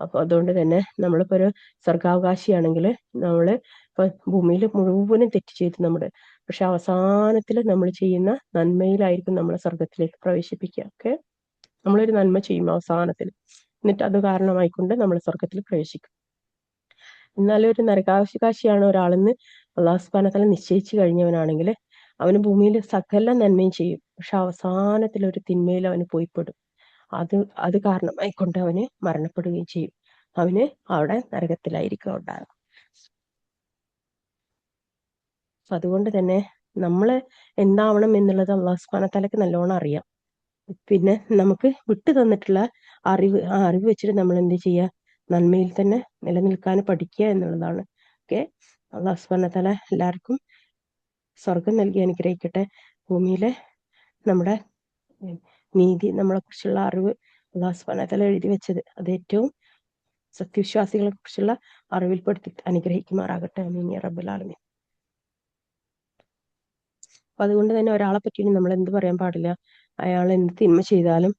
അപ്പൊ അതുകൊണ്ട് തന്നെ നമ്മളിപ്പോ ഒരു സ്വർഗാവകാശിയാണെങ്കിൽ നമ്മള് ഇപ്പൊ ഭൂമിയിൽ മുഴുവനും തെറ്റ് ചെയ്ത് പക്ഷെ അവസാനത്തിൽ നമ്മൾ ചെയ്യുന്ന നന്മയിലായിരിക്കും നമ്മളെ സ്വർഗത്തിലേക്ക് പ്രവേശിപ്പിക്കുക. ഒക്കെ നമ്മളൊരു നന്മ ചെയ്യും അവസാനത്തിൽ, എന്നിട്ട് അത് കാരണമായിക്കൊണ്ട് നമ്മൾ സ്വർഗത്തിൽ പ്രവേശിക്കും. എന്നാലും ഒരു നരകാവകാശിയാണ് ഒരാളെന്ന് അള്ളാഹു സുബ്ഹാനഹു വ തആല നിശ്ചയിച്ചു കഴിഞ്ഞവനാണെങ്കിൽ അവന് ഭൂമിയിൽ സകല നന്മയും ചെയ്യും. പക്ഷെ അവസാനത്തിൽ ഒരു തിന്മയിൽ അവന് പോയിപ്പെടും. അത് കാരണമായിക്കൊണ്ട് അവന് മരണപ്പെടുകയും ചെയ്യും. അവന് അവിടെ നരകത്തിലായിരിക്കും ഉണ്ടാകുക. അതുകൊണ്ട് തന്നെ നമ്മള് എന്താവണം എന്നുള്ളത് അള്ളാഹു സുബ്ഹാനഹു വ തആലക്ക് നല്ലോണം അറിയാം. പിന്നെ നമുക്ക് വിട്ടു തന്നിട്ടുള്ള ആ അറിവ് വെച്ചിട്ട് നമ്മൾ എന്ത് ചെയ്യുക, നന്മയിൽ തന്നെ നിലനിൽക്കാൻ പഠിക്കുക എന്നുള്ളതാണ്. ഓക്കെ, അള്ളാഹു സുബ്ഹാനഹു വ തആല എല്ലാവർക്കും സ്വർഗം നൽകി അനുഗ്രഹിക്കട്ടെ. ഭൂമിയിലെ നമ്മുടെ നീതി, നമ്മളെ കുറിച്ചുള്ള അറിവ് അള്ളാഹു സുബ്ഹാനഹു വ തആല എഴുതി വെച്ചത് അത് ഏറ്റവും സത്യവിശ്വാസികളെ കുറിച്ചുള്ള അറിവിൽപ്പെടുത്തി അനുഗ്രഹിക്കുമാറാകട്ടെ. ആമീൻ യാ റബ്ബൽ ആലമീൻ. അപ്പൊ അതുകൊണ്ട് തന്നെ ഒരാളെ പറ്റിയും നമ്മൾ എന്ത് പറയാൻ പാടില്ല, അയാൾ എന്ത് തിന്മ ചെയ്താലും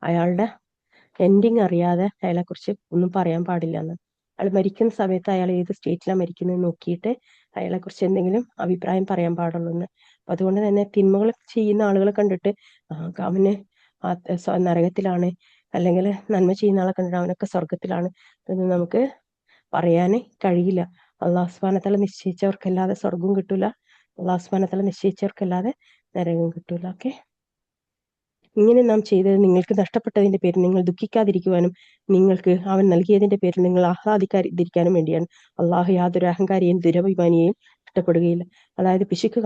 അയാളുടെ എൻഡിങ് അറിയാതെ അയാളെ കുറിച്ച് ഒന്നും പറയാൻ പാടില്ല എന്ന്. അയാൾ മരിക്കുന്ന സമയത്ത് അയാൾ ഏത് സ്റ്റേറ്റിലാണ് മരിക്കുന്നത് നോക്കിയിട്ട് അയാളെ കുറിച്ച് എന്തെങ്കിലും അഭിപ്രായം പറയാൻ പാടുള്ളൂ എന്ന്. അപ്പൊ അതുകൊണ്ട് തന്നെ തിന്മകൾ ചെയ്യുന്ന ആളുകളെ കണ്ടിട്ട് അവന് നരകത്തിലാണ്, അല്ലെങ്കിൽ നന്മ ചെയ്യുന്ന ആളെ കണ്ടിട്ട് അവനൊക്കെ സ്വർഗത്തിലാണ് എന്ന് നമുക്ക് പറയാൻ കഴിയില്ല. അള്ളാഹു സുബ്ഹാനഹു വ തആല നിശ്ചയിച്ചവർക്കല്ലാതെ സ്വർഗവും കിട്ടൂല, അള്ളാഹു സുബ്ഹാനഹു വ തആല നിശ്ചയിച്ചവർക്കല്ലാതെ നരകവും കിട്ടൂല. ഓക്കെ, ഇങ്ങനെ നാം ചെയ്തത് നിങ്ങൾക്ക് നഷ്ടപ്പെട്ടതിന്റെ പേരിൽ നിങ്ങൾ ദുഃഖിക്കാതിരിക്കുവാനും നിങ്ങൾക്ക് അവൻ നൽകിയതിന്റെ പേരിൽ നിങ്ങൾ ആഹ്ലാദിക്കാതിരിക്കാനും വേണ്ടിയാണ്. അള്ളാഹു യാതൊരു അഹങ്കാരിയെയും ദുരഭിമാനിയെയും ഇഷ്ടപ്പെടുകയില്ല. അതായത് പിശുക്ക്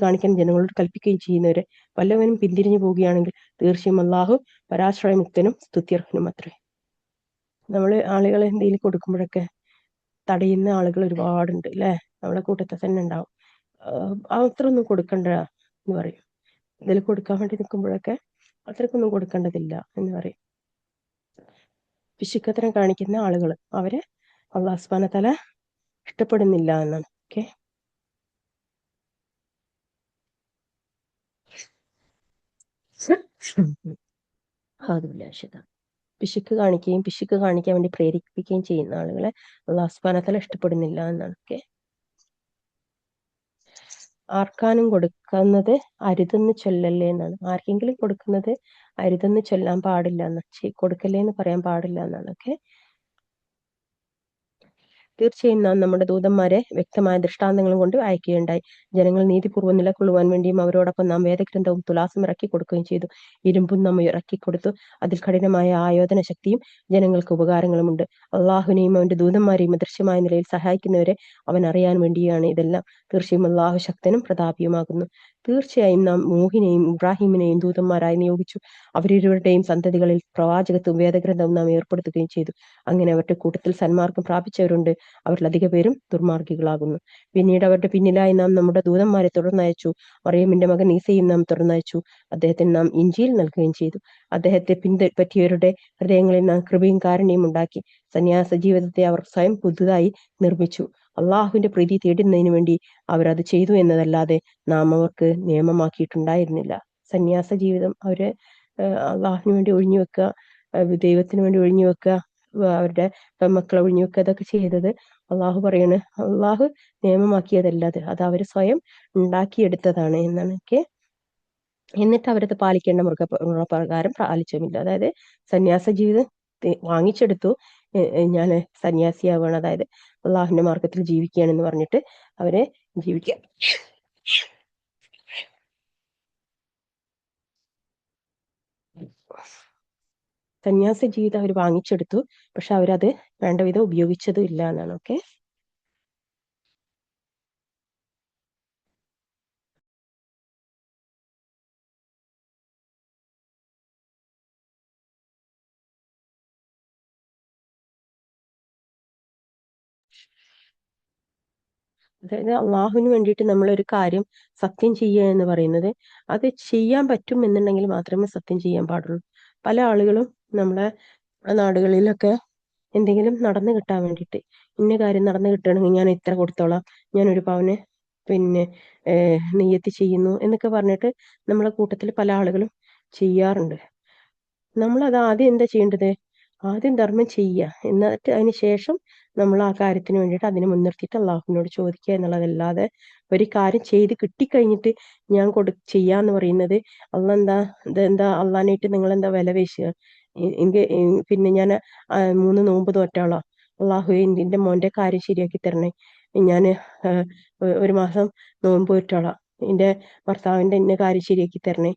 കാണിക്കാൻ ജനങ്ങളോട് കൽപ്പിക്കുകയും ചെയ്യുന്നവരെ വല്ലവനും പിന്തിരിഞ്ഞു പോവുകയാണെങ്കിൽ തീർച്ചയായും അള്ളാഹു പരാശ്രയമുക്തനും സ്തുത്യർഹനും അത്രേ. നമ്മൾ ആളുകളെ എന്തെങ്കിലും കൊടുക്കുമ്പോഴൊക്കെ തടയുന്ന ആളുകൾ ഒരുപാടുണ്ട് അല്ലെ, നമ്മളെ കൂട്ടത്തിൽ തന്നെ ഉണ്ടാവും. അത്രയൊന്നും കൊടുക്കണ്ട എന്ന് പറയും. ഇതിൽ കൊടുക്കാൻ വേണ്ടി നിൽക്കുമ്പോഴൊക്കെ അത്രക്കൊന്നും കൊടുക്കേണ്ടതില്ല എന്ന് പറയും. പിശുക്കത്തരം കാണിക്കുന്ന ആളുകൾ അവരെ അള്ളാഹു സുബ്ഹാനഹു വ തആല ഇഷ്ടപ്പെടുന്നില്ല എന്നാണ്. ഓക്കെ, പിശുക്ക് കാണിക്കാൻ വേണ്ടി പ്രേരിപ്പിക്കുകയും ചെയ്യുന്ന ആളുകളെ അള്ളാഹു സുബ്ഹാനഹു വ തആല ഇഷ്ടപ്പെടുന്നില്ല എന്നാണ്. ഓക്കെ, ആർക്കാനും കൊടുക്കുന്നത് അരുതെന്ന് ചൊല്ലല്ലേ എന്നാണ്. ആർക്കെങ്കിലും കൊടുക്കുന്നത് അരുതെന്ന് ചൊല്ലാൻ പാടില്ല എന്ന്, കൊടുക്കല്ലേ എന്ന് പറയാൻ പാടില്ല എന്നാണ്. ഓക്കെ, തീർച്ചയായും നാം നമ്മുടെ ദൂതന്മാരെ വ്യക്തമായ ദൃഷ്ടാന്തങ്ങളും കൊണ്ട് അയക്കുകയുണ്ടായി. ജനങ്ങൾ നീതിപൂർവ്വം നിലകൊള്ളുവാൻ വേണ്ടിയും അവരോടൊപ്പം നാം വേദഗ്രന്ഥവും തുലാസും ഇറക്കി കൊടുക്കുകയും ചെയ്തു. ഇരുമ്പും നാം ഇറക്കിക്കൊടുത്തു, അതിൽ കഠിനമായ ആയോധന ശക്തിയും ജനങ്ങൾക്ക് ഉപകാരങ്ങളുമുണ്ട്. അള്ളാഹുവിനെയും അവന്റെ ദൂതന്മാരെയും അദൃശ്യമായ നിലയിൽ സഹായിക്കുന്നവരെ അവൻ അറിയാൻ വേണ്ടിയാണ് ഇതെല്ലാം. തീർച്ചയായും അള്ളാഹു ശക്തനും പ്രതാപിയുമാകുന്നു. തീർച്ചയായും നാം നൂഹിനെയും ഇബ്രാഹിമിനെയും ദൂതന്മാരായി നിയോഗിച്ചു. അവരിരുവരുടെയും സന്തതികളിൽ പ്രവാചകത്വവും വേദഗ്രന്ഥവും നാം ഏർപ്പെടുത്തുകയും ചെയ്തു. അങ്ങനെ അവരുടെ കൂട്ടത്തിൽ സന്മാർഗം പ്രാപിച്ചവരുണ്ട്, അവരിലധിക പേരും ദുർമാർഗികളാകുന്നു. പിന്നീട് അവരുടെ പിന്നിലായി നാം നമ്മുടെ ദൂതന്മാരെ തുടർന്നയച്ചു. മറിയമിന്റെ മകൻ ഈസയും നാം തുടർന്നയച്ചു. അദ്ദേഹത്തിന് നാം ഇഞ്ചീൽ നൽകുകയും ചെയ്തു. അദ്ദേഹത്തെ പിൻപറ്റിയവരുടെ ഹൃദയങ്ങളിൽ നാം കൃപയും കാരുണ്യവും ഉണ്ടാക്കി. സന്യാസ ജീവിതത്തെ അവർ സ്വയം പുതുതായി നിർമ്മിച്ചു. അള്ളാഹുവിന്റെ പ്രീതി തേടുന്നതിന് വേണ്ടി അവരത് ചെയ്തു എന്നതല്ലാതെ നാം അവർക്ക് നിയമമാക്കിയിട്ടുണ്ടായിരുന്നില്ല. സന്യാസ ജീവിതം അവര് അള്ളാഹുവിന് വേണ്ടി ഒഴിഞ്ഞു വെക്കുക, ദൈവത്തിന് വേണ്ടി ഒഴിഞ്ഞു വെക്കുക, അവരുടെ പെൺമക്കളെ ഒഴിഞ്ഞു വെക്കുക, അതൊക്കെ ചെയ്തത് അള്ളാഹു പറയാണ്, അള്ളാഹു നിയമമാക്കിയതല്ല അത് അവർ സ്വയം ഉണ്ടാക്കിയെടുത്തതാണ് എന്നാണ്. എന്നിട്ട് അവരത് പാലിക്കേണ്ട മുറപ്രകാരം പാലിച്ചുമില്ല. അതായത് സന്യാസ ജീവിതം വാങ്ങിച്ചെടുത്തു, ഞാൻ സന്യാസിയാവുകയാണ്, അതായത് അള്ളാഹുവിന്റെ മാർഗത്തിൽ ജീവിക്കുകയാണെന്ന് പറഞ്ഞിട്ട് അവരെ ജീവിക്കുക. സന്യാസ ജീവിതം അവർ വാങ്ങിച്ചെടുത്തു, പക്ഷെ അവരത് വേണ്ട വിധം ഉപയോഗിച്ചതും ഇല്ല എന്നാണ്. ഓക്കെ, അതായത് അള്ളാഹുവിന് വേണ്ടിയിട്ട് നമ്മളൊരു കാര്യം സത്യം ചെയ്യുക എന്ന് പറയുന്നത് അത് ചെയ്യാൻ പറ്റും എന്നുണ്ടെങ്കിൽ മാത്രമേ സത്യം ചെയ്യാൻ പാടുള്ളൂ. പല ആളുകളും നമ്മളെ നാടുകളിലൊക്കെ എന്തെങ്കിലും നടന്നു കിട്ടാൻ വേണ്ടിയിട്ട്, ഇന്ന കാര്യം നടന്നു കിട്ടണമെങ്കിൽ ഞാൻ ഇത്ര കൊടുത്തോളാം, ഞാൻ ഒരു പവന് പിന്നെ നെയ്യത്ത് ചെയ്യുന്നു എന്നൊക്കെ പറഞ്ഞിട്ട് നമ്മളെ കൂട്ടത്തിൽ പല ആളുകളും ചെയ്യാറുണ്ട്. നമ്മളത് ആദ്യം എന്താ ചെയ്യേണ്ടത്? ആദ്യം ധർമ്മം ചെയ്യുക, എന്നിട്ട് അതിന് ശേഷം നമ്മൾ ആ കാര്യത്തിന് വേണ്ടിയിട്ട് അതിനെ മുൻനിർത്തിയിട്ട് അള്ളാഹുവിനോട് ചോദിക്കുക എന്നുള്ളതല്ലാതെ ഒരു കാര്യം ചെയ്ത് കിട്ടിക്കഴിഞ്ഞിട്ട് ഞാൻ ചെയ്യാന്ന് പറയുന്നത് ഇതെന്താ അള്ളാനായിട്ട് നിങ്ങൾ എന്താ വില പേശുക? എനിക്ക് പിന്നെ ഞാൻ 3 നോമ്പ് നോറ്റാളാ, അള്ളാഹു എൻ്റെ മോന്റെ കാര്യം ശരിയാക്കി തരണേ, ഞാൻ ഒരു മാസം നോമ്പ് നോറ്റാളാ, എൻ്റെ ഭർത്താവിന്റെ ഇന്ന കാര്യം ശരിയാക്കി തരണേ.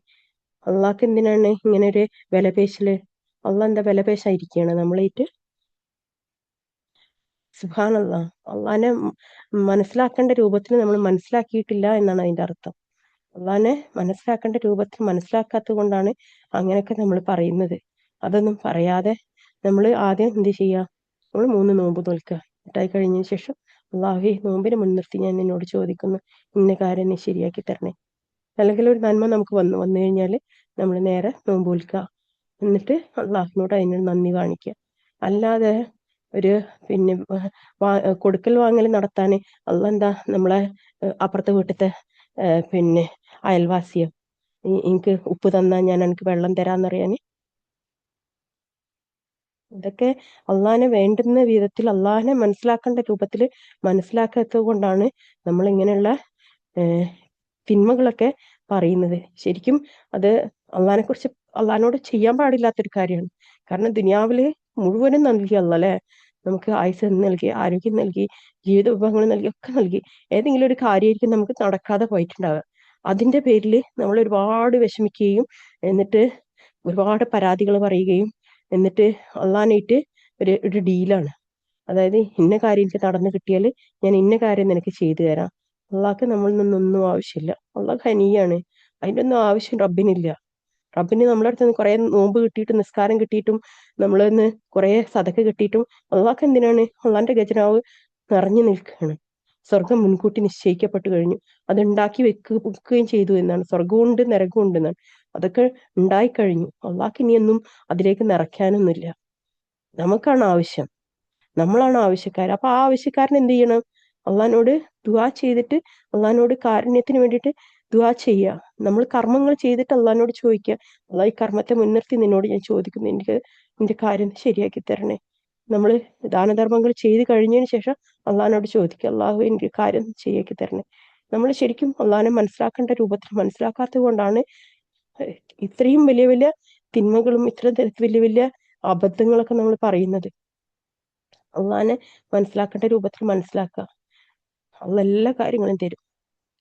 അള്ളാഹ്ക്ക് എന്തിനാണ് ഇങ്ങനെ ഒരു വിലപേശല്? അള്ളാഹ് എന്താ വിലപേശായിരിക്കുകയാണ് നമ്മളായിട്ട്? സുബ്ഹാനല്ലാഹ്, അള്ളാഹിനെ മനസ്സിലാക്കേണ്ട രൂപത്തിൽ നമ്മൾ മനസ്സിലാക്കിയിട്ടില്ല എന്നാണ് അതിന്റെ അർത്ഥം. അള്ളാഹിനെ മനസ്സിലാക്കേണ്ട രൂപത്തിൽ മനസ്സിലാക്കാത്തത് കൊണ്ടാണ് അങ്ങനെയൊക്കെ നമ്മൾ പറയുന്നത്. അതൊന്നും പറയാതെ നമ്മൾ ആദ്യം എന്ത് ചെയ്യുക? നമ്മൾ 3 നോമ്പ് നോൽക്കുക. എന്നിട്ടായി കഴിഞ്ഞതിന് ശേഷം അള്ളാഹുവേ, നോമ്പിനെ മുൻനിർത്തി ഞാൻ നിന്നോട് ചോദിക്കുന്നു, ഇന്ന കാര്യം നീ ശരിയാക്കി തരണേ. അല്ലെങ്കിൽ ഒരു നന്മ നമുക്ക് വന്നു കഴിഞ്ഞാൽ നമ്മൾ നേരെ നോമ്പ് നോൽക്കുക, എന്നിട്ട് അള്ളാഹുവിനോട് അതിനൊരു നന്ദി കാണിക്കുക. അല്ലാതെ ഒരു പിന്നെ കൊടുക്കൽ വാങ്ങൽ നടത്താൻ അള്ളാഹ് എന്താ നമ്മളെ അപ്പുറത്തെ വീട്ടിലത്തെ പിന്നെ അയൽവാസിയോ എനിക്ക് ഉപ്പ് തന്നാ ഞാൻ എനിക്ക് വെള്ളം തരാന്നറിയാന്? ഇതൊക്കെ അള്ളാഹിനെ വേണ്ടുന്ന വിധത്തിൽ അള്ളാഹിനെ മനസ്സിലാക്കേണ്ട രൂപത്തിൽ മനസ്സിലാക്കാത്തത് കൊണ്ടാണ് നമ്മൾ ഇങ്ങനെയുള്ള തിന്മകളൊക്കെ പറയുന്നത്. ശരിക്കും അത് അള്ളാഹിനെ കുറിച്ച് അള്ളാഹിനോട് ചെയ്യാൻ പാടില്ലാത്തൊരു കാര്യമാണ്. കാരണം ദുനിയാവില് മുഴുവനും നൽകി അല്ലേ, നമുക്ക് ആയുസ് നൽകി, ആരോഗ്യം നൽകി, ജീവിത വിഭവങ്ങൾ നൽകി, ഒക്കെ നൽകി. ഏതെങ്കിലും ഒരു കാര്യമായിരിക്കും നമുക്ക് നടക്കാതെ പോയിട്ടുണ്ടാവുക. അതിന്റെ പേരിൽ നമ്മൾ ഒരുപാട് വിഷമിക്കുകയും എന്നിട്ട് ഒരുപാട് പരാതികൾ പറയുകയും എന്നിട്ട് അള്ളാഹാനായിട്ട് ഒരു ഡീലാണ്. അതായത് ഇന്ന കാര്യം എനിക്ക് നടന്നു കിട്ടിയാൽ ഞാൻ ഇന്ന കാര്യം നിനക്ക് ചെയ്തു തരാം. അള്ളാഹ്ക്ക് നമ്മളിൽ നിന്നൊന്നും ആവശ്യമില്ല. അള്ളാഹ് ഖനിയാണ്, അതിൻ്റെ ഒന്നും ആവശ്യം റബ്ബിനില്ല. റബ്ബിന് നമ്മളെ അടുത്ത് നിന്ന് കുറെ നോമ്പ് കിട്ടിയിട്ടും നിസ്കാരം കിട്ടിയിട്ടും നമ്മളിന്ന് കുറെ സദക്ക കിട്ടിയിട്ടും അള്ളാഹ്ക്ക് എന്തിനാണ്? അള്ളാഹിന്റെ ഖജനാവ് നിറഞ്ഞു നിൽക്കുകയാണ്. സ്വർഗം മുൻകൂട്ടി നിശ്ചയിക്കപ്പെട്ടു കഴിഞ്ഞു, അത് ഉണ്ടാക്കി വെക്കുകയും ചെയ്തു എന്നാണ്. സ്വർഗമുണ്ട് നരകമുണ്ട് എന്നാണ്. അതൊക്കെ ഉണ്ടായിക്കഴിഞ്ഞു. അള്ളാഹ്ക്ക് ഇനിയൊന്നും അതിലേക്ക് നിറയ്ക്കാനൊന്നുമില്ല. നമുക്കാണ് ആവശ്യം, നമ്മളാണ് ആവശ്യക്കാർ. അപ്പൊ ആ ആവശ്യക്കാരൻ എന്ത് ചെയ്യണം? അള്ളഹാനോട് ദുആ ചെയ്തിട്ട് അള്ളഹാനോട് കാരുണ്യത്തിന് വേണ്ടിയിട്ട് ദുആ ചെയ്യുക. നമ്മൾ കർമ്മങ്ങൾ ചെയ്തിട്ട് അള്ളഹാനോട് ചോദിക്കുക, അള്ളാഹ് ഈ കർമ്മത്തെ മുൻനിർത്തി നിന്നോട് ഞാൻ ചോദിക്കുന്നു, എനിക്ക് നിന്റെ കാര്യം ശരിയാക്കി തരണേ. നമ്മൾ ദാനധർമ്മങ്ങൾ ചെയ്ത് കഴിഞ്ഞതിന് ശേഷം അള്ളഹാനോട് ചോദിക്കുക, അള്ളാഹു എനിക്ക് കാര്യം ശരിയാക്കി തരണേ. നമ്മൾ ശരിക്കും അള്ളഹാനെ മനസ്സിലാക്കേണ്ട രൂപത്തിൽ മനസ്സിലാക്കാത്തത് കൊണ്ടാണ് ഇത്രയും വലിയ വലിയ തിന്മകളും ഇത്ര വലിയ വലിയ അബദ്ധങ്ങളൊക്കെ നമ്മൾ പറയുന്നത്. അള്ളാഹിനെ മനസ്സിലാക്കേണ്ട രൂപത്തിൽ മനസ്സിലാക്കുക. അള്ള എല്ലാ കാര്യങ്ങളും തരും,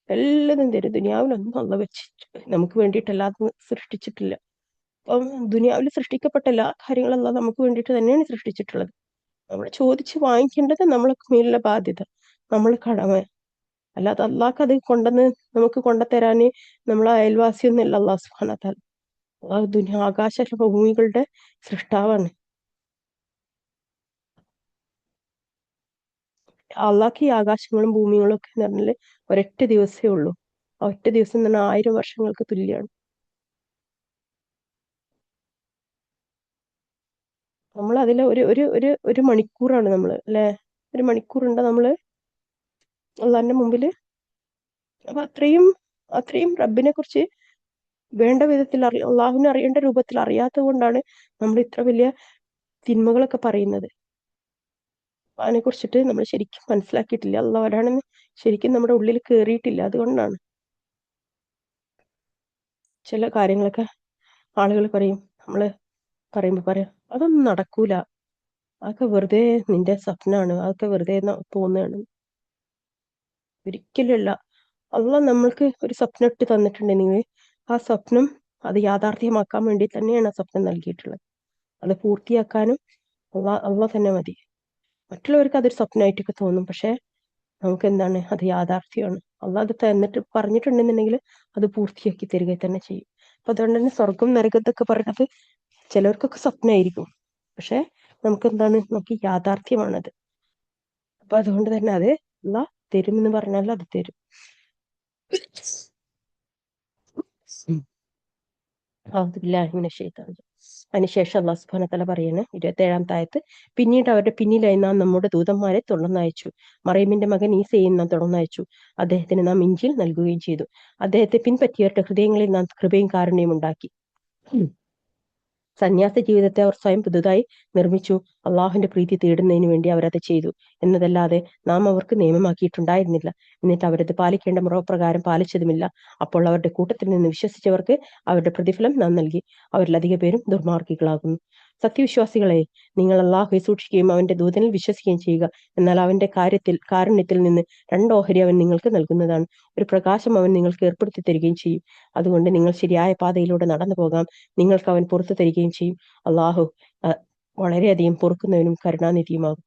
എല്ലാതും തരും. ദുനിയാവിലൊന്നും അള്ള വെച്ചിട്ട് നമുക്ക് വേണ്ടിയിട്ടല്ലാതെ സൃഷ്ടിച്ചിട്ടില്ല. അപ്പം ദുനിയാവിൽ സൃഷ്ടിക്കപ്പെട്ട എല്ലാ കാര്യങ്ങളും അല്ല നമുക്ക് വേണ്ടിയിട്ട് തന്നെയാണ് സൃഷ്ടിച്ചിട്ടുള്ളത്. നമ്മൾ ചോദിച്ച് വാങ്ങിക്കേണ്ടത് നമ്മളെ മേലുള്ള ബാധ്യത, നമ്മൾ കടമ. അല്ലാതെ അള്ളാഹ്ക്ക് അത് കൊണ്ടുവന്ന് നമുക്ക് കൊണ്ടുതരാന് നമ്മളെ അയൽവാസിയൊന്നുമല്ല അള്ളാഹു സുബ്ഹാനഹു വ തആല. അള്ളാഹു ആകാശ ഭൂമികളുടെ സൃഷ്ടാവാണ്. അള്ളാഹ്ക്ക് ഈ ആകാശങ്ങളും ഭൂമികളും ഒക്കെ എന്ന് പറഞ്ഞാല് ഒരൊറ്റ ദിവസമേ ഉള്ളൂ. ആ ഒറ്റ ദിവസം എന്ന് പറഞ്ഞാൽ 1000 വർഷങ്ങൾക്ക് തുല്യമാണ്. നമ്മൾ അതിലെ ഒരു ഒരു ഒരു ഒരു മണിക്കൂറാണ് നമ്മൾ അല്ലെ, ഒരു മണിക്കൂറുണ്ട് നമ്മള് അള്ളാഹിന്റെ മുമ്പിൽ. അപ്പൊ അത്രയും റബ്ബിനെ കുറിച്ച് വേണ്ട വിധത്തിൽ അള്ളാഹുവിനെ അറിയേണ്ട രൂപത്തിൽ അറിയാത്തത് കൊണ്ടാണ് നമ്മൾ ഇത്ര വലിയ തിന്മകളൊക്കെ പറയുന്നത്. അതിനെ കുറിച്ചിട്ട് നമ്മൾ ശരിക്കും മനസ്സിലാക്കിയിട്ടില്ല. അള്ളാഹ് ആരാണെന്ന് ശരിക്കും നമ്മുടെ ഉള്ളിൽ കയറിയിട്ടില്ല. അതുകൊണ്ടാണ് ചില കാര്യങ്ങളൊക്കെ ആളുകൾ പറയും, നമ്മള് പറയാം അതൊന്നും നടക്കൂല, അതൊക്കെ വെറുതെ നിന്റെ സ്വപ്നമാണ്, അതൊക്കെ വെറുതെ തോന്നുകയാണ്. ഒരിക്കലുമല്ല. അള്ളാഹ് നമ്മൾക്ക് ഒരു സ്വപ്നം ഇട്ട് തന്നിട്ടുണ്ടെങ്കിൽ ആ സ്വപ്നം അത് യാഥാർത്ഥ്യമാക്കാൻ വേണ്ടി തന്നെയാണ് ആ സ്വപ്നം നൽകിയിട്ടുള്ളത്. അത് പൂർത്തിയാക്കാനും അള്ളാഹ് തന്നെ മതി. മറ്റുള്ളവർക്ക് അതൊരു സ്വപ്നമായിട്ടൊക്കെ തോന്നും, പക്ഷെ നമുക്ക് എന്താണ്, അത് യാഥാർത്ഥ്യമാണ്. അള്ളാഹ് അത് തന്നിട്ട് പറഞ്ഞിട്ടുണ്ടെന്നുണ്ടെങ്കിൽ അത് പൂർത്തിയാക്കി തരിക തന്നെ ചെയ്യും. അപ്പൊ അതുകൊണ്ട് തന്നെ സ്വർഗം നരകത്തൊക്കെ പറയുന്നത് ചിലർക്കൊക്കെ സ്വപ്നമായിരിക്കും, പക്ഷെ നമുക്ക് എന്താണ്, നമുക്ക് യാഥാർത്ഥ്യമാണത്. അപ്പൊ അതുകൊണ്ട് തന്നെ അത് അള്ളാഹ് തരും എന്ന് പറഞ്ഞാൽ അത് തരും. അതിനുശേഷം അള്ളാഹു സുബ്ഹാനഹു വ തആല പറയുന്നു 27-ാമത്തെ ആയത്ത്, പിന്നീട് അവരുടെ പിന്നിലായി നാം നമ്മുടെ ദൂതന്മാരെ തുടർന്നയച്ചു. മറിയമിന്റെ മകൻ ഈസയെയും നാം തുടർന്നയച്ചു. അദ്ദേഹത്തിന് നാം ഇഞ്ചീൽ നൽകുകയും ചെയ്തു. അദ്ദേഹത്തെ പിൻപറ്റിയവരുടെ ഹൃദയങ്ങളിൽ നാം കൃപയും കാരുണ്യവും ഉണ്ടാക്കി. സന്യാസ ജീവിതത്തെ അവർ സ്വയം പുതുതായി നിർമ്മിച്ചു. അള്ളാഹുവിന്റെ പ്രീതി തേടുന്നതിന് വേണ്ടി അവരത് ചെയ്തു എന്നതല്ലാതെ നാം അവർക്ക് നിയമമാക്കിയിട്ടുണ്ടായിരുന്നില്ല. എന്നിട്ട് അവരത് പാലിക്കേണ്ട മുറപ്രകാരം പാലിച്ചതുമില്ല. അപ്പോൾ അവരുടെ കൂട്ടത്തിൽ നിന്ന് വിശ്വസിച്ചവർക്ക് അവരുടെ പ്രതിഫലം നാം നൽകി. അവരിലധിക പേരും ദുർമാർഗികളാകുന്നു. സത്യവിശ്വാസികളെ, നിങ്ങൾ അള്ളാഹുവെ സൂക്ഷിക്കുകയും അവന്റെ ദൂതനിൽ വിശ്വസിക്കുകയും ചെയ്യുക. എന്നാൽ അവന്റെ കാരുണ്യത്തിൽ നിന്ന് 2 ഓഹരി അവൻ നിങ്ങൾക്ക് നൽകുന്നതാണ്. ഒരു പ്രകാശം അവൻ നിങ്ങൾക്ക് ഏർപ്പെടുത്തി തരികയും ചെയ്യും. അതുകൊണ്ട് നിങ്ങൾ ശരിയായ പാതയിലൂടെ നടന്നു പോകാം. നിങ്ങൾക്ക് അവൻ പുറത്തു തരികയും ചെയ്യും. അള്ളാഹു വളരെയധികം പൊറുക്കുന്നവനും കരുണാനിധിയുമാകും.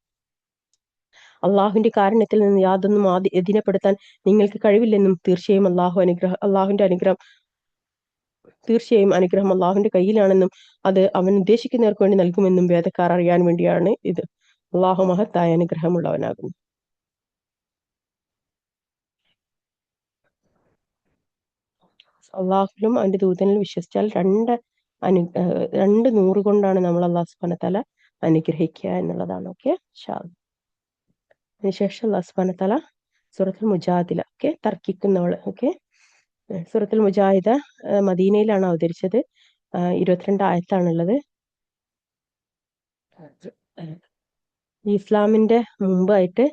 അള്ളാഹുവിന്റെ കാരുണ്യത്തിൽ നിന്ന് യാതൊന്നും അധീനപ്പെടുത്താൻ നിങ്ങൾക്ക് കഴിവില്ലെന്നും തീർച്ചയായും അനുഗ്രഹം അള്ളാഹുവിന്റെ കയ്യിലാണെന്നും അത് അവൻ ഉദ്ദേശിക്കുന്നവർക്ക് വേണ്ടി നൽകുമെന്നും വേദക്കാർ അറിയാൻ വേണ്ടിയാണ് ഇത്. അള്ളാഹു മഹത്തായ അനുഗ്രഹമുള്ളവനാകുന്നു. അള്ളാഹുലും അവന്റെ ദൂതനിൽ വിശ്വസിച്ചാൽ 2 നൂറ് കൊണ്ടാണ് നമ്മൾ അള്ളാഹു സുബ്ഹാനഹു വ തആല അനുഗ്രഹിക്കുക എന്നുള്ളതാണ്. ഓക്കെ, അതിനുശേഷം അള്ളാഹു സുബ്ഹാനഹു വ തആല സൂറത്തുൽ മുജാദില, തർക്കിക്കുന്നവൾ. സൂറത്തുൽ മുജാഹിദ മദീനയിലാണ് അവതരിച്ചത്. 22 ആയത്താണുള്ളത്. ഇസ്ലാമിന്റെ മുമ്പായിട്ട്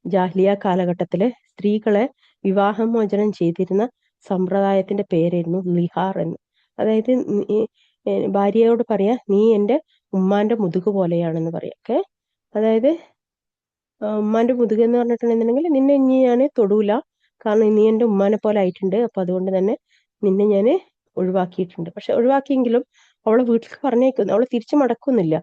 ജാഹ്ലിയ കാലഘട്ടത്തില് സ്ത്രീകളെ വിവാഹമോചനം ചെയ്തിരുന്ന സമ്പ്രദായത്തിന്റെ പേരായിരുന്നു ലിഹാർ എന്ന്. അതായത് ഭാര്യയോട് പറയാ, നീ എന്റെ ഉമ്മാന്റെ മുതുക് പോലെയാണെന്ന് പറയാം. അതായത് ഉമ്മാന്റെ മുതുക് എന്ന് പറഞ്ഞിട്ടുണ്ടെന്നുണ്ടെങ്കിൽ നിന്നെ ഇനി ഞാൻ തൊടൂല, കാരണം നീ എന്റെ ഉമ്മാനെ പോലെ ആയിട്ടുണ്ട്, അപ്പൊ അതുകൊണ്ട് തന്നെ നിന്നെ ഞാൻ ഒഴിവാക്കിയിട്ടുണ്ട്. പക്ഷെ ഒഴിവാക്കിയെങ്കിലും അവളെ വീട്ടിലേക്ക് പറഞ്ഞേക്കുന്നു, അവളെ തിരിച്ചു മടക്കൊന്നുമില്ല.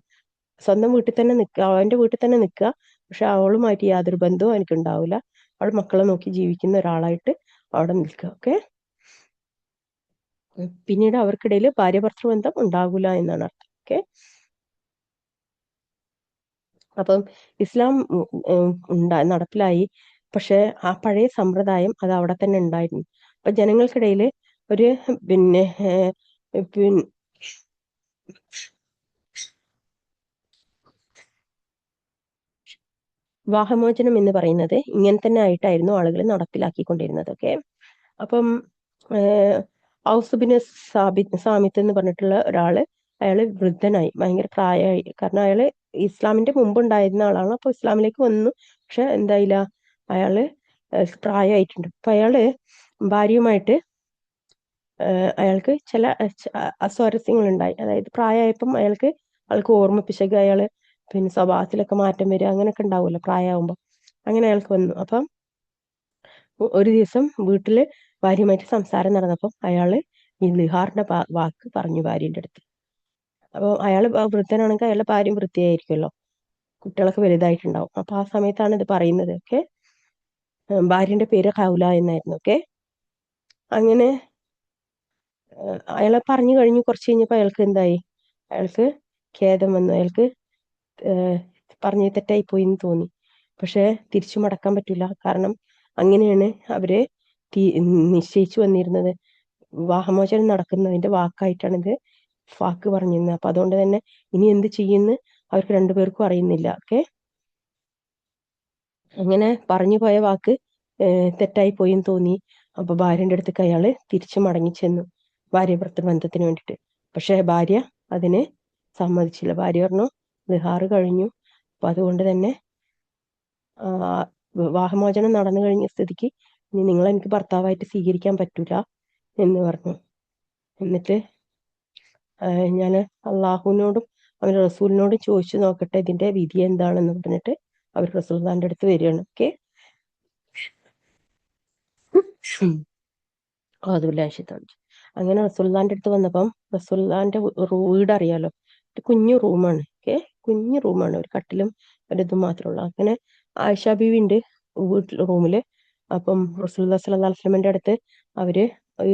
സ്വന്തം വീട്ടിൽ തന്നെ നിൽക്കുക, അവന്റെ വീട്ടിൽ തന്നെ നിൽക്കുക. പക്ഷെ അവളുമായിട്ട് യാതൊരു ബന്ധവും എനിക്ക് ഉണ്ടാവില്ല. അവൾ മക്കളെ നോക്കി ജീവിക്കുന്ന ഒരാളായിട്ട് അവിടെ നിൽക്കുക. പിന്നീട് അവർക്കിടയിൽ ഭാര്യ-ഭർത്തൃബന്ധം ഉണ്ടാകൂല എന്നാണ് അർത്ഥം. അപ്പം ഇസ്ലാം നടപ്പിലായി. പക്ഷെ ആ പഴയ സമ്പ്രദായം അത് അവിടെ തന്നെ ഉണ്ടായിരുന്നു. അപ്പൊ ജനങ്ങൾക്കിടയിൽ ഒരു പിന്നെ വിവാഹമോചനം എന്ന് പറയുന്നത് ഇങ്ങനെ തന്നെ ആയിട്ടായിരുന്നു ആളുകൾ നടപ്പിലാക്കിക്കൊണ്ടിരുന്നത്. അപ്പം ഔസുബിന് സാമിത്ത് എന്ന് പറഞ്ഞിട്ടുള്ള ഒരാള്, അയാള് വൃദ്ധനായി, ഭയങ്കര പ്രായമായി. കാരണം അയാള് ഇസ്ലാമിന്റെ മുമ്പ് ഉണ്ടായിരുന്ന ആളാണ്. അപ്പൊ ഇസ്ലാമിലേക്ക് വന്നു, പക്ഷെ എന്തായില്ല, അയാള് പ്രായമായിട്ടുണ്ട്. അപ്പൊ അയാള് ഭാര്യയുമായിട്ട് അയാൾക്ക് ചില അസ്വാരസ്യങ്ങൾ ഉണ്ടായി. അതായത് പ്രായമായപ്പം അയാൾക്ക് ഓർമ്മിപ്പിച്ചത്, അയാള് പിന്നെ സ്വഭാവത്തിലൊക്കെ മാറ്റം വരിക, അങ്ങനെയൊക്കെ ഉണ്ടാവുമല്ലോ പ്രായമാകുമ്പോൾ. അങ്ങനെ അയാൾക്ക് വന്നു. അപ്പം ഒരു ദിവസം വീട്ടില് ഭാര്യയുമായിട്ട് സംസാരം നടന്നപ്പോൾ അയാള് ഈ ലിഹാറിന്റെ വാക്ക് പറഞ്ഞു ഭാര്യന്റെ അടുത്ത്. അപ്പൊ അയാള് വൃദ്ധനാണെങ്കിൽ അയാളുടെ ഭാര്യയും വൃത്തിയായിരിക്കുമല്ലോ, കുട്ടികളൊക്കെ വലുതായിട്ടുണ്ടാവും. അപ്പൊ ആ സമയത്താണ് ഇത് പറയുന്നത്. ഭാര്യന്റെ പേര് ഹൗല എന്നായിരുന്നു. അങ്ങനെ അയാളെ പറഞ്ഞു കഴിഞ്ഞ് കുറച്ച് കഴിഞ്ഞപ്പോ അയാൾക്ക് എന്തായി, അയാൾക്ക് ഖേദം വന്നു. അയാൾക്ക് പറഞ്ഞ് തെറ്റായി പോയി എന്ന് തോന്നി. പക്ഷെ തിരിച്ചു മടക്കാൻ പറ്റില്ല, കാരണം അങ്ങനെയാണ് അവര് നിശ്ചയിച്ചു വന്നിരുന്നത്. വിവാഹമോചനം നടക്കുന്നതിന്റെ വാക്കായിട്ടാണ് ഇത് വാക്ക് പറഞ്ഞിരുന്നത്. അപ്പൊ അതുകൊണ്ട് തന്നെ ഇനി എന്ത് ചെയ്യുമെന്ന് അവർക്ക് 2 പേർക്കും അറിയുന്നില്ല. അങ്ങനെ പറഞ്ഞു പോയ വാക്ക് തെറ്റായി പോയെന്ന് തോന്നി. അപ്പൊ ഭാര്യന്റെ അടുത്തേക്ക് അയാള് തിരിച്ചു മടങ്ങി ചെന്നു, ഭാര്യ ഭർത്തൃ ബന്ധത്തിന് വേണ്ടിയിട്ട്. പക്ഷെ ഭാര്യ അതിന് സമ്മതിച്ചില്ല. ഭാര്യ പറഞ്ഞു വിഹാറ് കഴിഞ്ഞു, അപ്പൊ അതുകൊണ്ട് തന്നെ വിവാഹമോചനം നടന്നു കഴിഞ്ഞ സ്ഥിതിക്ക് ഇനി നിങ്ങൾ എനിക്ക് ഭർത്താവായിട്ട് സ്വീകരിക്കാൻ പറ്റൂല എന്ന് പറഞ്ഞു. എന്നിട്ട് ഞാൻ അള്ളാഹുവിനോടും അവന്റെ റസൂലിനോടും ചോദിച്ചു നോക്കട്ടെ ഇതിന്റെ വിധി എന്താണെന്ന് പറഞ്ഞിട്ട് അവർ റസൂൽദാന്റെ അടുത്ത് വരികയാണ്. ഓക്കെ, അങ്ങനെ റസൂൽദാന്റെ അടുത്ത് വന്നപ്പം റസൂൽദാന്റെ വീട് അറിയാലോ, ഒരു കുഞ്ഞു റൂമാണ്. ഓക്കെ, കുഞ്ഞു റൂമാണ്, ഒരു കട്ടിലും ഒരിതും മാത്രമുള്ള. അങ്ങനെ ആയിഷ ബീവി ഉണ്ട് വീട്ടിൽ റൂമില്. അപ്പം റസൂലുള്ളാഹി സ്വല്ലല്ലാഹു അലൈഹി വസല്ലമയുടെ അടുത്ത് അവര്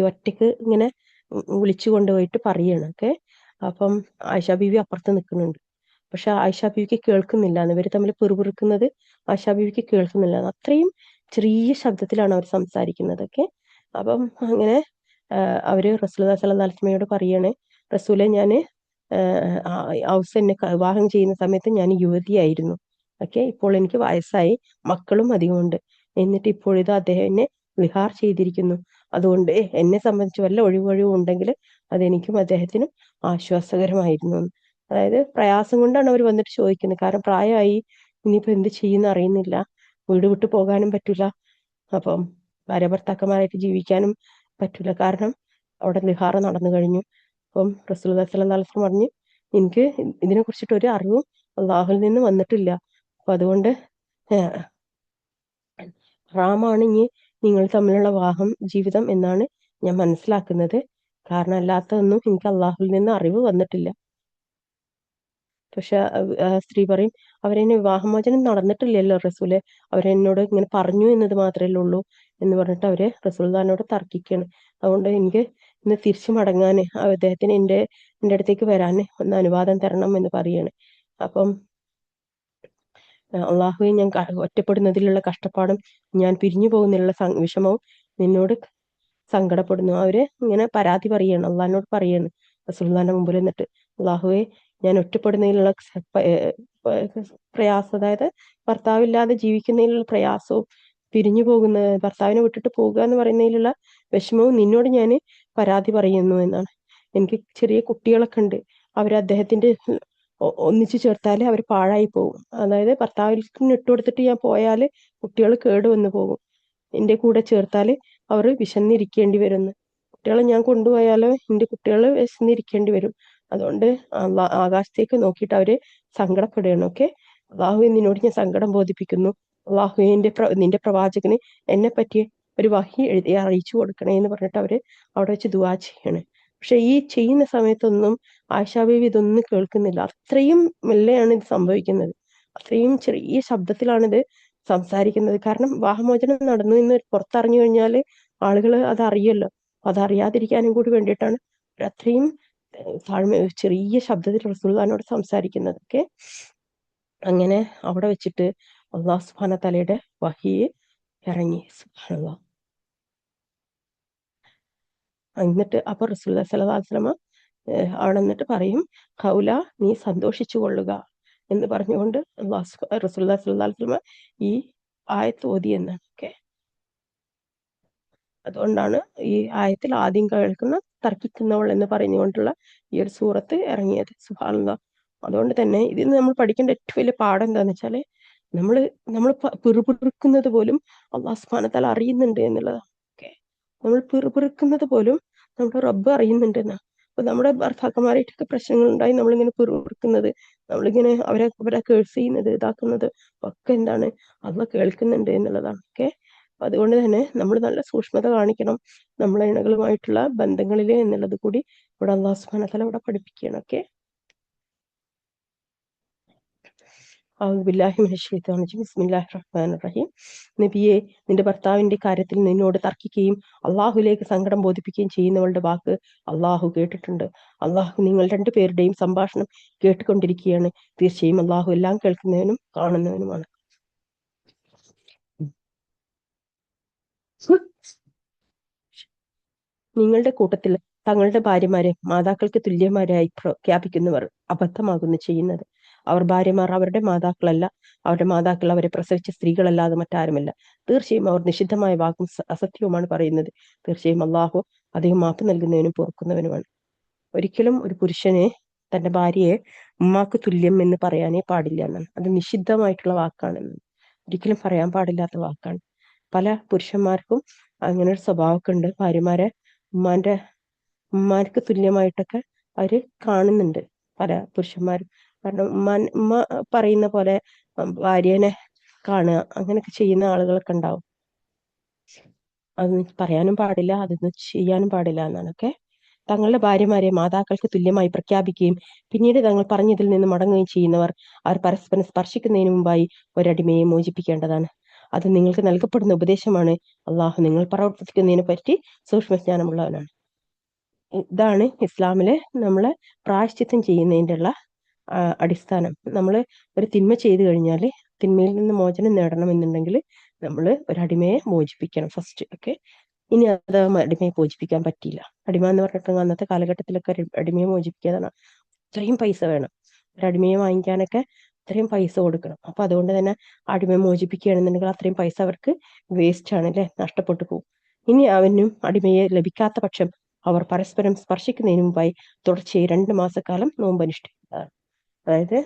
ഒറ്റയ്ക്ക് ഇങ്ങനെ വിളിച്ചു കൊണ്ടുപോയിട്ട് പറയാണ്. ഓക്കെ, അപ്പം ആയിഷ ബീവി അപ്പുറത്ത് നിൽക്കുന്നുണ്ട്. പക്ഷെ ആയിഷ ബീവിക്ക് കേൾക്കുന്നില്ല, ഇവർ തമ്മിൽ പിറുപിറുക്കുന്നത് ആയിഷ ബീവിക്ക് കേൾക്കുന്നില്ല. അത്രയും ചെറിയ ശബ്ദത്തിലാണ് അവർ സംസാരിക്കുന്നത്. ഓക്കെ, അപ്പം അങ്ങനെ അവര് റസൂലുള്ളാഹി സ്വല്ലല്ലാഹു അലൈഹി വസല്ലമയോട് പറയാണ്, റസൂലെ ഞാന് ഔസ് എന്നെ വിവാഹം ചെയ്യുന്ന സമയത്ത് ഞാൻ യുവതിയായിരുന്നു. ഓക്കെ, ഇപ്പോൾ എനിക്ക് വയസ്സായി, മക്കളും അധികമുണ്ട്. എന്നിട്ട് ഇപ്പോഴിത് അദ്ദേഹം എന്നെ വിഹാർ ചെയ്തിരിക്കുന്നു. അതുകൊണ്ട് എന്നെ സംബന്ധിച്ച് വല്ല ഒഴിവൊഴിവും ഉണ്ടെങ്കിൽ അതെനിക്കും അദ്ദേഹത്തിനും ആശ്വാസകരമായിരുന്നു. അതായത് പ്രയാസം കൊണ്ടാണ് അവർ വന്നിട്ട് ചോദിക്കുന്നത്. കാരണം പ്രായമായി, ഇനിയിപ്പോ എന്ത് ചെയ്യുന്ന അറിയുന്നില്ല, വീട് വിട്ടു പോകാനും പറ്റൂല, അപ്പം ഭാര്യ ഭർത്താക്കന്മാരായിട്ട് ജീവിക്കാനും പറ്റൂല, കാരണം അവിടെ നിഹാറ നടന്നു കഴിഞ്ഞു. അപ്പം റസൂലുള്ളാഹി സ്വല്ലല്ലാഹു അലൈഹി വസല്ലം പറഞ്ഞു, എനിക്ക് ഇതിനെ കുറിച്ചിട്ട് ഒരു അറിവും അള്ളാഹുവിൽ നിന്ന് വന്നിട്ടില്ല. അപ്പൊ അതുകൊണ്ട് ഹറാമാണ് ഇനി നിങ്ങൾ തമ്മിലുള്ള വിവാഹം ജീവിതം എന്നാണ് ഞാൻ മനസ്സിലാക്കുന്നത്. കാരണം അല്ലാത്തതൊന്നും എനിക്ക് അള്ളാഹുവിൽ നിന്ന് അറിവ് വന്നിട്ടില്ല. പക്ഷെ സ്ത്രീ പറയും, അവരെന്നെ വിവാഹമോചനം നടന്നിട്ടില്ലല്ലോ റസൂലെ, അവരെന്നോട് ഇങ്ങനെ പറഞ്ഞു എന്നത് മാത്രമേ ഉള്ളൂ എന്ന് പറഞ്ഞിട്ട് അവര് റസൂൽദാനോട് തർക്കിക്കുകയാണ്. അതുകൊണ്ട് എനിക്ക് ഇന്ന് തിരിച്ചു മടങ്ങാൻ അദ്ദേഹത്തിന് എൻ്റെ അടുത്തേക്ക് വരാൻ ഒന്ന് അനുവാദം തരണം എന്ന് പറയാണ്. അപ്പം അള്ളാഹുവെ, ഞാൻ ഒറ്റപ്പെടുന്നതിലുള്ള കഷ്ടപ്പാടും ഞാൻ പിരിഞ്ഞു പോകുന്നതിലുള്ള വിഷമവും നിന്നോട് സങ്കടപ്പെടുന്നു. അവര് ഇങ്ങനെ പരാതി പറയാണ്, അള്ളാഹിനോട് പറയാണ് റസൂലുള്ളാഹിന്റെ മുമ്പിൽ നിന്നിട്ട്, അള്ളാഹുവെ, ഞാൻ ഒറ്റപ്പെടുന്നതിലുള്ള പ്രയാസം, അതായത് ഭർത്താവില്ലാതെ ജീവിക്കുന്നതിലുള്ള പ്രയാസവും പിരിഞ്ഞു പോകുന്ന ഭർത്താവിനെ വിട്ടിട്ട് പോകുക എന്ന് പറയുന്നതിലുള്ള വിഷമവും നിന്നോട് ഞാൻ പരാതി പറയുന്നു എന്നാണ്. എനിക്ക് ചെറിയ കുട്ടികളൊക്കെ ഉണ്ട്, അവർ അദ്ദേഹത്തിന്റെ ഒന്നിച്ചു ചേർത്താൽ അവർ പാഴായി പോകും. അതായത് ഭർത്താവിന് ഇട്ടുകൊടുത്തിട്ട് ഞാൻ പോയാൽ കുട്ടികൾ കേടുവന്നു പോകും, എൻ്റെ കൂടെ ചേർത്താൽ അവർ വിശന്നിരിക്കേണ്ടി വരുന്നു. കുട്ടികളെ ഞാൻ കൊണ്ടുപോയാലോ എൻ്റെ കുട്ടികൾ വിശന്നിരിക്കേണ്ടി വരും. അതുകൊണ്ട് ആകാശത്തേക്ക് നോക്കിയിട്ട് അവര് സങ്കടപ്പെടുകയാണ്. ഓക്കെ, അള്ളാഹു നിന്നോട് ഞാൻ സങ്കടം ബോധിപ്പിക്കുന്നു, അള്ളാഹു നിന്റെ പ്രവാചകന് എന്നെ പറ്റി ഒരു വഹി എഴുതി അറിയിച്ചു കൊടുക്കണേ എന്ന് പറഞ്ഞിട്ട് അവര് അവിടെ വെച്ച് ദുആ ചെയ്യാണ്. പക്ഷെ ഈ ചെയ്യുന്ന സമയത്തൊന്നും ആയിഷാ ബീവി ഇതൊന്നും കേൾക്കുന്നില്ല. അത്രയും മെല്ലെയാണ് ഇത് സംഭവിക്കുന്നത്, അത്രയും ചെറിയ ശബ്ദത്തിലാണിത് സംസാരിക്കുന്നത്. കാരണം വിവാഹമോചനം നടന്നു എന്ന് പുറത്തറിഞ്ഞു കഴിഞ്ഞാൽ ആളുകൾ അത് അറിയല്ലോ, അതറിയാതിരിക്കാനും കൂടി വേണ്ടിയിട്ടാണ് അത്രയും താഴ്മ ചെറിയ ശബ്ദത്തിൽ റസൂലുള്ളാഹിനോട് സംസാരിക്കുന്നത്. ഓക്കെ, അങ്ങനെ അവിടെ വെച്ചിട്ട് അള്ളാഹു സുബ്ഹാനഹു തആലയുടെ വഹി ഇറങ്ങി. സുബ്ഹാനല്ലാഹ്. എന്നിട്ട് അപ്പൊ റസൂലുള്ളാഹി സ്വല്ലല്ലാഹു അലൈഹി വസല്ലമ അവിടെ നിന്നിട്ട് പറയും, ഖൗല, നീ സന്തോഷിച്ചു കൊള്ളുക എന്ന് പറഞ്ഞുകൊണ്ട് റസൂലുള്ളാഹി സ്വല്ലല്ലാഹു അലൈഹി വസല്ലമ ഈ ആയത്ത് ഓതി എന്നാണ്. ഓക്കെ, അതുകൊണ്ടാണ് ഈ ആയത്തിൽ ആദ്യം കേൾക്കുന്ന തർക്കിക്കുന്നവൾ എന്ന് പറഞ്ഞുകൊണ്ടുള്ള ഈ ഒരു സൂറത്ത് ഇറങ്ങിയത്. സുബ്ഹാനല്ലാഹ്. അതുകൊണ്ട് തന്നെ ഇതിൽ നമ്മൾ പഠിക്കേണ്ട ഏറ്റവും വലിയ പാഠം എന്താന്ന് വെച്ചാല്, നമ്മൾ പിറുപിറുക്കുന്നത് പോലും അള്ളാഹു സുബ്ഹാനഹു തആല അറിയുന്നുണ്ട് എന്നുള്ളതാണ്. ഓക്കെ, നമ്മൾ പിറുപിറുക്കുന്നത് പോലും നമ്മുടെ റബ്ബ് അറിയുന്നുണ്ട് എന്നാ. അപ്പൊ നമ്മുടെ ഭർത്താക്കന്മാരായിട്ടൊക്കെ പ്രശ്നങ്ങൾ ഉണ്ടായി നമ്മളിങ്ങനെ പിറുപിറുക്കുന്നത്, നമ്മളിങ്ങനെ അവരെ കേഴ്സ് ചെയ്യുന്നത്, ഇതാക്കുന്നത് ഒക്കെ എന്താണ്, അള്ളാഹ് കേൾക്കുന്നുണ്ട് എന്നുള്ളതാണ്. ഓക്കെ, അതുകൊണ്ട് തന്നെ നമ്മൾ നല്ല സൂക്ഷ്മത കാണിക്കണം നമ്മളെ ഇണകളുമായിട്ടുള്ള ബന്ധങ്ങളില് എന്നുള്ളത് കൂടി ഇവിടെ അള്ളാഹു സുബ്ഹാനഹു തആല ഇവിടെ പഠിപ്പിക്കുകയാണ്. ഓക്കെ, ബിസ്മില്ലാഹിർ നബിയെ, നിന്റെ ഭർത്താവിന്റെ കാര്യത്തിൽ നിന്നോട് തർക്കിക്കുകയും അള്ളാഹുലേക്ക് സങ്കടം ബോധിപ്പിക്കുകയും ചെയ്യുന്നവളുടെ വാക്ക് അള്ളാഹു കേട്ടിട്ടുണ്ട്. അള്ളാഹു നിങ്ങൾ രണ്ടുപേരുടെയും സംഭാഷണം കേട്ടുകൊണ്ടിരിക്കുകയാണ്. തീർച്ചയായും അള്ളാഹു എല്ലാം കേൾക്കുന്നവനും കാണുന്നവനുമാണ്. നിങ്ങളുടെ കൂട്ടത്തിൽ തങ്ങളുടെ ഭാര്യമാരെ മാതാക്കൾക്ക് തുല്യമാരായി പ്രഖ്യാപിക്കുന്നവർ അബദ്ധമാകുന്നു ചെയ്യുന്നത്. അവർ ഭാര്യമാർ അവരുടെ മാതാക്കളല്ല, അവരുടെ മാതാക്കൾ അവരെ പ്രസവിച്ച സ്ത്രീകളല്ലാതെ മറ്റാരുമല്ല. തീർച്ചയായും അവർ നിഷിദ്ധമായ വാക്കും അസത്യവുമാണ് പറയുന്നത്. തീർച്ചയായും അള്ളാഹു അധികം മാപ്പ് നൽകുന്നവനും പൊറുക്കുന്നവനുമാണ്. ഒരിക്കലും ഒരു പുരുഷനെ തന്റെ ഭാര്യയെ ഉമ്മാക്ക് തുല്യം എന്ന് പറയാനേ പാടില്ല എന്നാണ്. അത് നിഷിദ്ധമായിട്ടുള്ള വാക്കാണെന്ന്, ഒരിക്കലും പറയാൻ പാടില്ലാത്ത വാക്കാണ്. പല പുരുഷന്മാർക്കും അങ്ങനെ ഒരു സ്വഭാവമൊക്കെ ഉണ്ട്. ഭാര്യമാരെ ഉമ്മാർക്ക് തുല്യമായിട്ടൊക്കെ അവര് കാണുന്നുണ്ട് പല പുരുഷന്മാരും. കാരണം ഉമ്മ പറയുന്ന പോലെ ഭാര്യനെ കാണുക, അങ്ങനെയൊക്കെ ചെയ്യുന്ന ആളുകളൊക്കെ ഉണ്ടാവും. അത് പറയാനും പാടില്ല, അതൊന്നും ചെയ്യാനും പാടില്ല എന്നാണ്. ഒക്കെ തങ്ങളുടെ ഭാര്യമാരെ മാതാക്കൾക്ക് തുല്യമായി പ്രഖ്യാപിക്കുകയും പിന്നീട് തങ്ങൾ പറഞ്ഞതിൽ നിന്ന് മടങ്ങുകയും ചെയ്യുന്നവർ അവർ പരസ്പരം സ്പർശിക്കുന്നതിന് മുമ്പായി ഒരടിമയെ മോചിപ്പിക്കേണ്ടതാണ്. അത് നിങ്ങൾക്ക് നൽകപ്പെടുന്ന ഉപദേശമാണ്. അള്ളാഹു നിങ്ങൾ പ്രവർത്തിക്കുന്നതിനെ പറ്റി സൂക്ഷ്മജ്ഞാനമുള്ളവനാണ്. ഇതാണ് ഇസ്ലാമിലെ നമ്മളെ പ്രായശ്ചിത്തം ചെയ്യുന്നതിൻ്റെ ഉള്ള അടിസ്ഥാനം. നമ്മൾ ഒരു തിന്മ ചെയ്തു കഴിഞ്ഞാൽ തിന്മയിൽ നിന്ന് മോചനം നേടണമെന്നുണ്ടെങ്കിൽ നമ്മൾ ഒരു അടിമയെ മോചിപ്പിക്കണം ഫസ്റ്റ്. ഓക്കെ, ഇനി അത് അടിമയെ മോചിപ്പിക്കാൻ പറ്റിയില്ല, അടിമ എന്ന് പറഞ്ഞിട്ടുണ്ടെങ്കിൽ അന്നത്തെ കാലഘട്ടത്തിലൊക്കെ അടിമയെ മോചിപ്പിക്കാതാണ് ഇത്രയും പൈസ വേണം. ഒരു അടിമയെ വാങ്ങിക്കാനൊക്കെ അത്രയും പൈസ കൊടുക്കണം. അപ്പൊ അതുകൊണ്ട് തന്നെ അടിമയെ മോചിപ്പിക്കുകയാണെന്നുണ്ടെങ്കിൽ അത്രയും പൈസ അവർക്ക് വേസ്റ്റ് ആണ് അല്ലെ, നഷ്ടപ്പെട്ടു പോകും. ഇനി അവനും അടിമയെ ലഭിക്കാത്ത പക്ഷം അവർ പരസ്പരം സ്പർശിക്കുന്നതിന് മുമ്പായി തുടർച്ചയായി 2 മാസക്കാലം നോമ്പനുഷ്ഠിക്കുന്നതാണ്. അതായത്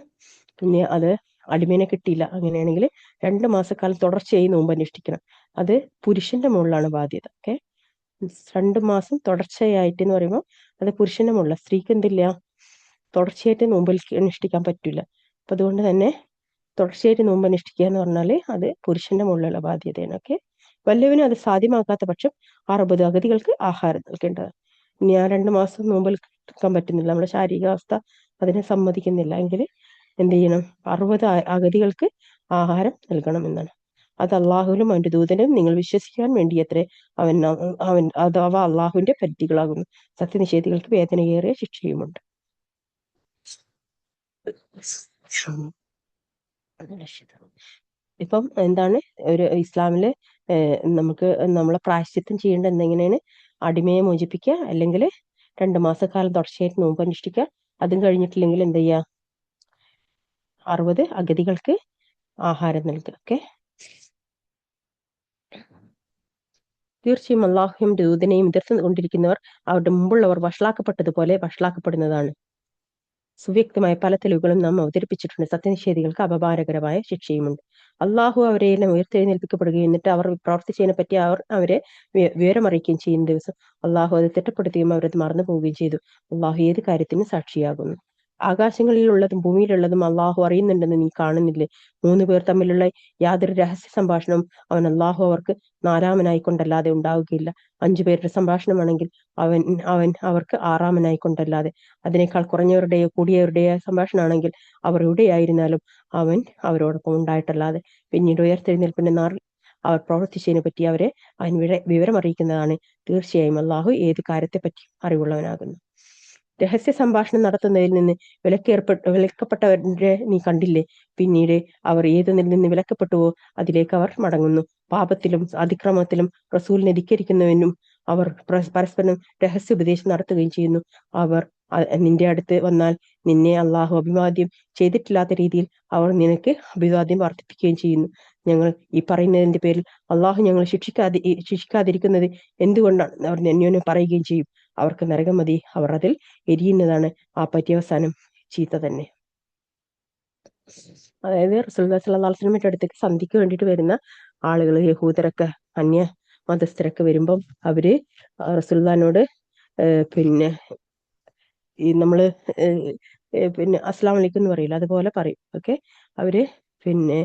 ഇനി അത് അടിമേനെ കിട്ടിയില്ല, അങ്ങനെയാണെങ്കിൽ 2 മാസക്കാലം തുടർച്ചയായി നോമ്പനുഷ്ഠിക്കണം. അത് പുരുഷന്റെ മുകളിലാണ് ബാധ്യത. ഓക്കെ, 2 മാസം തുടർച്ചയായിട്ട് എന്ന് പറയുമ്പോൾ അത് പുരുഷന്റെ മുകളിൽ, സ്ത്രീക്ക് എന്തില്ല, തുടർച്ചയായിട്ട് നോമ്പ് അനുഷ്ഠിക്കാൻ പറ്റില്ല. അപ്പൊ അതുകൊണ്ട് തന്നെ തുടർച്ചയായിട്ട് നോമ്പ് അനുഷ്ഠിക്കുക എന്ന് പറഞ്ഞാൽ അത് പുരുഷന്റെ മുകളിലുള്ള ബാധ്യതയാണ്. ഓക്കെ, വല്ലവനും അത് സാധ്യമാക്കാത്ത പക്ഷം 60 അഗതികൾക്ക് ആഹാരം നൽകേണ്ടതാണ്. ഇനി ആ 2 മാസം നോമ്പ് എടുക്കാൻ പറ്റുന്നില്ല, നമ്മുടെ ശാരീരികാവസ്ഥ അതിനെ സമ്മതിക്കുന്നില്ല എങ്കിൽ എന്ത് ചെയ്യണം, 60 അഗതികൾക്ക് ആഹാരം നൽകണം എന്നാണ്. അത് അള്ളാഹുവിനും അവന്റെ ദൂതനും നിങ്ങൾ വിശ്വസിക്കാൻ വേണ്ടിയത്രേ അവൻ അഥവാ അള്ളാഹുവിന്റെ പരിധികളാകുന്നു. സത്യനിഷേധികൾക്ക് വേദനയേറിയ ശിക്ഷയുമുണ്ട്. ഇപ്പം എന്താണ് ഒരു ഇസ്ലാമില് നമുക്ക് നമ്മളെ പ്രായശ്ചിത്തം ചെയ്യേണ്ട എന്തെങ്ങനെയാണ്, അടിമയെ മോചിപ്പിക്കുക, അല്ലെങ്കിൽ 2 മാസക്കാലം തുടർച്ചയായിട്ട് നോമ്പ് അനുഷ്ഠിക്കുക. അതും കഴിഞ്ഞിട്ടില്ലെങ്കിൽ എന്ത് ചെയ്യുക, 60 അഗതികൾക്ക് ആഹാരം നൽകുക. ഓക്കെ, തീർച്ചയായും അള്ളാഹുയും ദൂതനെയും എതിർത്ത് കൊണ്ടിരിക്കുന്നവർ അവരുടെ മുമ്പുള്ളവർ വഷളാക്കപ്പെട്ടതുപോലെ വഷളാക്കപ്പെടുന്നതാണ്. സുവ്യക്തമായ പല തെളിവുകളും നാം അവതരിപ്പിച്ചിട്ടുണ്ട്. സത്യനിഷേധികൾക്ക് അപമാനകരമായ ശിക്ഷയുമുണ്ട്. അള്ളാഹു അവരെല്ലാം ഉയർത്തെഴുന്നേൽപ്പിക്കപ്പെടുകയും എന്നിട്ട് അവർ പ്രവർത്തിച്ചതിനെ പറ്റി അവരെ വിവരമറിയിക്കുകയും ചെയ്യുന്ന ദിവസം അള്ളാഹു അത് തിട്ടപ്പെടുത്തുകയും അവരത് മറന്നു പോവുകയും ചെയ്തു. അള്ളാഹു ഏത് കാര്യത്തിനും സാക്ഷിയാകുന്നു. ആകാശങ്ങളിലുള്ളതും ഭൂമിയിലുള്ളതും അള്ളാഹു അറിയുന്നുണ്ടെന്ന് നീ കാണുന്നില്ലേ? 3 പേർ തമ്മിലുള്ള യാതൊരു രഹസ്യ സംഭാഷണവും അള്ളാഹു അവർക്ക് നാലാമനായിക്കൊണ്ടല്ലാതെ ഉണ്ടാവുകയില്ല. 5 പേരുടെ സംഭാഷണമാണെങ്കിൽ അവൻ അവർക്ക് ആറാമനായിക്കൊണ്ടല്ലാതെ. അതിനേക്കാൾ കുറഞ്ഞവരുടെയോ കൂടിയവരുടെയോ സംഭാഷണമാണെങ്കിൽ അവർ എവിടെയായിരുന്നാലും അവൻ അവരോടൊപ്പം ഉണ്ടായിട്ടല്ലാതെ. പിന്നീട് ഉയർത്തെഴുന്നേൽപ്പിന്റെ നാൾ അവർ പ്രവർത്തിച്ചതിനെ പറ്റി അവരെ അവൻ വിവരം അറിയിക്കുന്നതാണ്. തീർച്ചയായും അള്ളാഹു ഏത് കാര്യത്തെപ്പറ്റി അറിവുള്ളവനാകുന്നു. രഹസ്യ സംഭാഷണം നടത്തുന്നതിൽ നിന്ന് വിലക്കപ്പെട്ടവരെ നീ കണ്ടില്ലേ? പിന്നീട് അവർ ഏതൊന്നിൽ നിന്ന് വിലക്കപ്പെട്ടുവോ അതിലേക്ക് അവർ മടങ്ങുന്നു. പാപത്തിലും അതിക്രമത്തിലും റസൂലിനെ ധിക്കരിക്കുന്നവനും അവർ പരസ്പരം രഹസ്യോപദേശം നടത്തുകയും ചെയ്യുന്നു. അവർ നിന്റെ അടുത്ത് വന്നാൽ നിന്നെ അള്ളാഹു അഭിവാദ്യം ചെയ്തിട്ടില്ലാത്ത രീതിയിൽ അവർ നിനക്ക് അഭിവാദ്യം വർദ്ധിപ്പിക്കുകയും ചെയ്യുന്നു. ഞങ്ങൾ ഈ പറയുന്നതിന്റെ പേരിൽ അള്ളാഹു ഞങ്ങൾ ശിക്ഷിക്കാതിരിക്കുന്നത് എന്തുകൊണ്ടാണ് അവർ അന്യോന്യം പറയുകയും ചെയ്യും. അവർക്ക് നരകം മതി, അവർ അതിൽ എരിയുന്നതാണ്. ആ പര്യവസാനം ചീത്ത തന്നെ. അതായത് റസൂലുള്ളാഹി സ്വല്ലല്ലാഹു അലൈഹി വസല്ലമയുടെ അടുത്തേക്ക് സന്ധിക്ക് വേണ്ടിയിട്ട് വരുന്ന ആളുകൾ, യഹൂദരൊക്കെ അന്യ മതസ്ഥരൊക്കെ വരുമ്പം അവര് റസൂലുള്ളാഹിനോട് പിന്നെ ഈ നമ്മള് പിന്നെ അസ്സലാമു അലൈക്കും എന്ന് പറയില്ല, അതുപോലെ പറയും. ഓക്കെ, അവര് പിന്നെ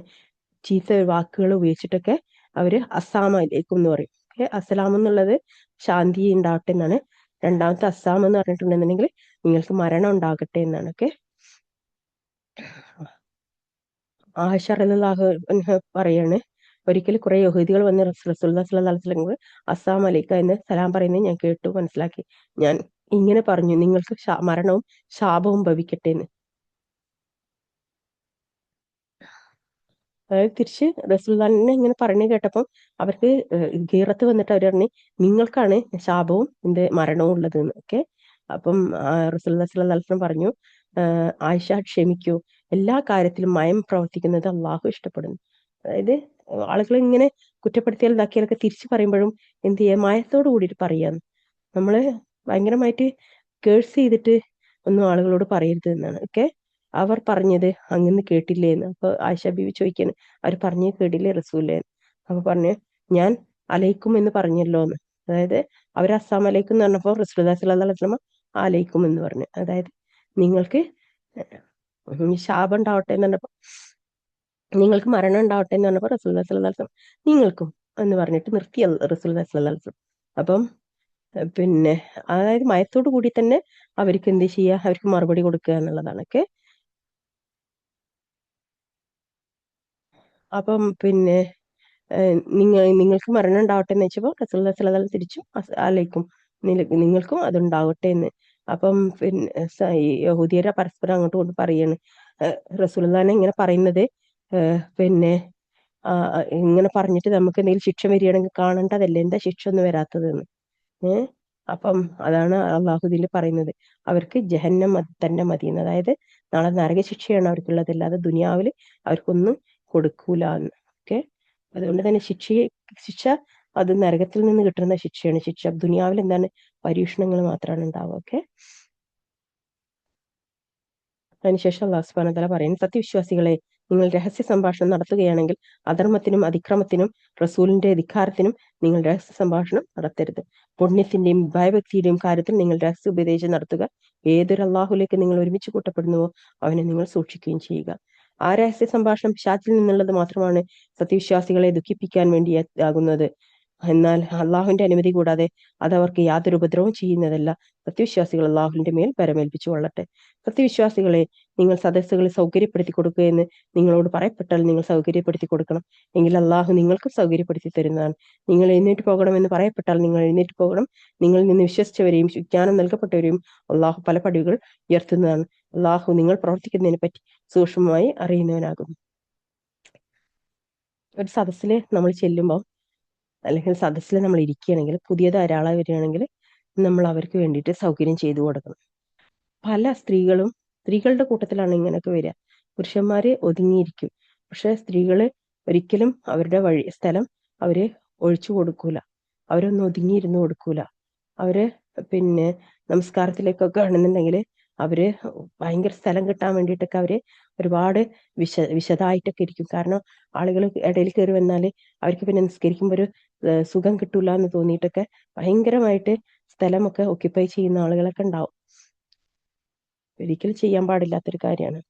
ചീത്ത വാക്കുകൾ ഉപയോഗിച്ചിട്ടൊക്കെ അവര് അസ്സാമ അലൈക്കും എന്ന് പറയും. ഓക്കെ, അസ്സലാം എന്നുള്ളത് ശാന്തി ഉണ്ടാവട്ടെ എന്നാണ്. രണ്ടാമത്തെ അസ്സാം എന്ന് പറഞ്ഞിട്ടുണ്ടെന്നുണ്ടെങ്കിൽ നിങ്ങൾക്ക് മരണം ഉണ്ടാകട്ടെ എന്നാണ്. ഓക്കെ, ആയിഷ റളിയല്ലാഹു അൻഹ പറയാണ്, ഒരിക്കൽ കുറെ യഹൂദികൾ വന്ന് റസൂലുള്ളാഹി സ്വല്ലല്ലാഹു അലൈഹി വസല്ലം അസ്സലാമു അലൈക്ക എന്ന് സലാം പറയുന്നത് ഞാൻ കേട്ടു, മനസ്സിലാക്കി. ഞാൻ ഇങ്ങനെ പറഞ്ഞു, നിങ്ങൾക്ക് മരണവും ശാപവും ഭവിക്കട്ടെ എന്ന്. അതായത് തിരിച്ച് റസൂലുള്ളാഹിനെ ഇങ്ങനെ പറയുന്നത് കേട്ടപ്പം അവർക്ക് ഗീറത്ത് വന്നിട്ട് അവർ പറഞ്ഞു, നിങ്ങൾക്കാണ് ശാപവും മരണവും ഉള്ളത് എന്ന്. ഓക്കെ, അപ്പം റസൂലുള്ളാഹി സ്വല്ലല്ലാഹു അലൈഹി വസല്ലം പറഞ്ഞു, ആയിഷ ക്ഷമിക്കൂ, എല്ലാ കാര്യത്തിലും മയം പ്രവർത്തിക്കുന്നത് അള്ളാഹു ഇഷ്ടപ്പെടുന്നു. അതായത് ആളുകൾ ഇങ്ങനെ കുറ്റപ്പെടുത്തിയാൽ ഇതാക്കിയാലൊക്കെ തിരിച്ചു പറയുമ്പോഴും എന്ത് ചെയ്യാ, മയത്തോട് കൂടിയിട്ട് പറയാന്ന്. നമ്മള് ഭയങ്കരമായിട്ട് കേഴ്സ് ചെയ്തിട്ട് ഒന്നും ആളുകളോട് പറയരുത് എന്നാണ്. അവർ പറഞ്ഞത് അങ്ങനെ കേട്ടില്ലേ എന്ന്. അപ്പൊ ആയിഷ ബീവി ചോദിക്കാണ്, അവർ പറഞ്ഞേ കേട്ടില്ലേ റസൂലേ? അപ്പൊ പറഞ്ഞു, ഞാൻ അലൈക്കും എന്ന് പറഞ്ഞല്ലോ എന്ന്. അതായത് അവർ അസ്സാം അലൈക്കും എന്ന് പറഞ്ഞപ്പോ റസൂലുള്ളാഹി സ്വല്ലല്ലാഹു അലൈഹി വസല്ലം അലൈക്കും എന്ന് പറഞ്ഞു. അതായത് നിങ്ങൾക്ക് ശാപം ഉണ്ടാവട്ടെ എന്ന് പറഞ്ഞപ്പോ, നിങ്ങൾക്ക് മരണം ഉണ്ടാവട്ടെ എന്ന് പറഞ്ഞപ്പോ റസൂലുള്ളാഹി സ്വല്ലല്ലാഹു അലൈഹി വസല്ലം നിങ്ങൾക്കും എന്ന് പറഞ്ഞിട്ട് നിർത്തി റസൂലുള്ളാഹി സ്വല്ലല്ലാഹു അലൈഹി വസല്ലം. അപ്പം പിന്നെ അതായത് മയത്തോടു കൂടി തന്നെ അവർക്ക് എന്ത് ചെയ്യുക, അവർക്ക് മറുപടി കൊടുക്കുക എന്നുള്ളതാണ്. അപ്പം പിന്നെ നിങ്ങൾക്ക് മരണം ഉണ്ടാവട്ടെ എന്ന് വെച്ചപ്പോൾ റസൂലുള്ളാഹി സ്വല്ലല്ലാഹു അലൈഹി വസല്ലം തിരിച്ചു അലൈക്കും, നിങ്ങൾക്കും അതുണ്ടാവട്ടെ എന്ന്. അപ്പം പിന്നെ ഈ യഹൂദിയരെ പരസ്പരം അങ്ങോട്ടും ഇങ്ങോട്ടും പറയാണ്, റസൂലുള്ളാഹിനെ ഇങ്ങനെ പറയുന്നത് പിന്നെ ഇങ്ങനെ പറഞ്ഞിട്ട് നമുക്ക് എന്തെങ്കിലും ശിക്ഷ വരികയാണെങ്കിൽ കാണേണ്ടതല്ലേ, എന്താ ശിക്ഷ ഒന്നും വരാത്തതെന്ന്. അപ്പം അതാണ് അള്ളാഹു ഇതിൽ പറയുന്നത്, അവർക്ക് ജഹന്നം തന്നെ മതിയെന്ന്. അതായത് നാളെ നരക ശിക്ഷയാണ് അവർക്കുള്ളത്, അല്ലാതെ ദുനിയാവിൽ അവർക്കൊന്നും കൊടുക്കൂല എന്ന്. അതുകൊണ്ട് തന്നെ ശിക്ഷ അത് നരകത്തിൽ നിന്ന് കിട്ടുന്ന ശിക്ഷയാണ്. ശിക്ഷ ദുനിയാവിൽ എന്താണ്, പരീക്ഷണങ്ങൾ മാത്രമാണ് ഉണ്ടാവുക. അതിനുശേഷം അല്ലാഹു സുബ്ഹാനഹു വ തആല പറയുന്നു, സത്യവിശ്വാസികളെ, നിങ്ങൾ രഹസ്യ സംഭാഷണം നടത്തുകയാണെങ്കിൽ അധർമ്മത്തിനും അതിക്രമത്തിനും റസൂലിന്റെ ധിക്കാരത്തിനും നിങ്ങൾ രഹസ്യ സംഭാഷണം നടത്തരുത്. പുണ്യത്തിന്റെയും ഭയഭക്തിയുടെയും കാര്യത്തിൽ നിങ്ങൾ രഹസ്യ ഉപദേശം നടത്തുക. ഏതൊരു അള്ളാഹുലേക്ക് നിങ്ങൾ ഒരുമിച്ച് കൂട്ടപ്പെടുന്നുവോ അവനെ നിങ്ങൾ സൂക്ഷിക്കുകയും ചെയ്യുക. ആ രഹസ്യ സംഭാഷണം പിശാചിൽ നിന്നുള്ളത് മാത്രമാണ് സത്യവിശ്വാസികളെ ദുഃഖിപ്പിക്കാൻ വേണ്ടിയാകുന്നത്. എന്നാൽ അള്ളാഹുവിന്റെ അനുമതി കൂടാതെ അത് അവർക്ക് യാതൊരു ഉപദ്രവവും ചെയ്യുന്നതല്ല. സത്യവിശ്വാസികൾ അള്ളാഹുവിന്റെ മേൽ പരമേൽപ്പിച്ചു കൊള്ളട്ടെ. സത്യവിശ്വാസികളെ, നിങ്ങൾ സദസ്സുകളെ സൗകര്യപ്പെടുത്തി കൊടുക്കുകയെന്ന് നിങ്ങളോട് പറയപ്പെട്ടാൽ നിങ്ങൾ സൗകര്യപ്പെടുത്തി കൊടുക്കണം. എങ്കിൽ അള്ളാഹു നിങ്ങൾക്കും സൗകര്യപ്പെടുത്തി തരുന്നതാണ്. നിങ്ങൾ എഴുന്നേറ്റ് പോകണമെന്ന് പറയപ്പെട്ടാൽ നിങ്ങൾ എഴുന്നേറ്റ് പോകണം. നിങ്ങളിൽ നിന്ന് വിശ്വസിച്ചവരെയും വിജ്ഞാനം നൽകപ്പെട്ടവരെയും അള്ളാഹു പല പടികൾ ഉയർത്തുന്നതാണ്. അള്ളാഹു നിങ്ങൾ പ്രവർത്തിക്കുന്നതിനെ പറ്റി സൂക്ഷ്മമായി അറിയുന്നവനാകുന്നു. ഒരു സദസ്സിൽ നമ്മൾ ചെല്ലുമ്പോൾ, അല്ലെങ്കിൽ സദസ്സിൽ നമ്മൾ ഇരിക്കുകയാണെങ്കിൽ, പുതിയത് ഒരാളെ വരികയാണെങ്കിൽ നമ്മൾ അവർക്ക് വേണ്ടിയിട്ട് സൗകര്യം ചെയ്തു കൊടുക്കണം. പല സ്ത്രീകളുടെ കൂട്ടത്തിലാണ് ഇങ്ങനെയൊക്കെ വരിക. പുരുഷന്മാര് ഒതുങ്ങിയിരിക്കും, പക്ഷെ സ്ത്രീകള് ഒരിക്കലും അവരുടെ സ്ഥലം അവര് ഒഴിച്ചു കൊടുക്കൂല. അവരൊന്നും ഒതുങ്ങിയിരുന്ന് കൊടുക്കൂല. അവര് പിന്നെ നമസ്കാരത്തിലേക്കൊക്കെ ആണെന്നുണ്ടെങ്കിൽ അവര് ഭയങ്കര സ്ഥലം കിട്ടാൻ വേണ്ടിയിട്ടൊക്കെ അവര് ഒരുപാട് വിശദമായിട്ടൊക്കെ ഇരിക്കും. കാരണം ആളുകൾ ഇടയിൽ കയറി വന്നാല് അവർക്ക് പിന്നെ നിസ്കരിക്കുമ്പോൾ ഒരു സുഖം കിട്ടൂല എന്ന് തോന്നിയിട്ടൊക്കെ ഭയങ്കരമായിട്ട് സ്ഥലമൊക്കെ ഒക്യുപ്പൈ ചെയ്യുന്ന ആളുകളൊക്കെ ഉണ്ടാവും. ഒരിക്കലും ചെയ്യാൻ പാടില്ലാത്തൊരു കാര്യമാണ്.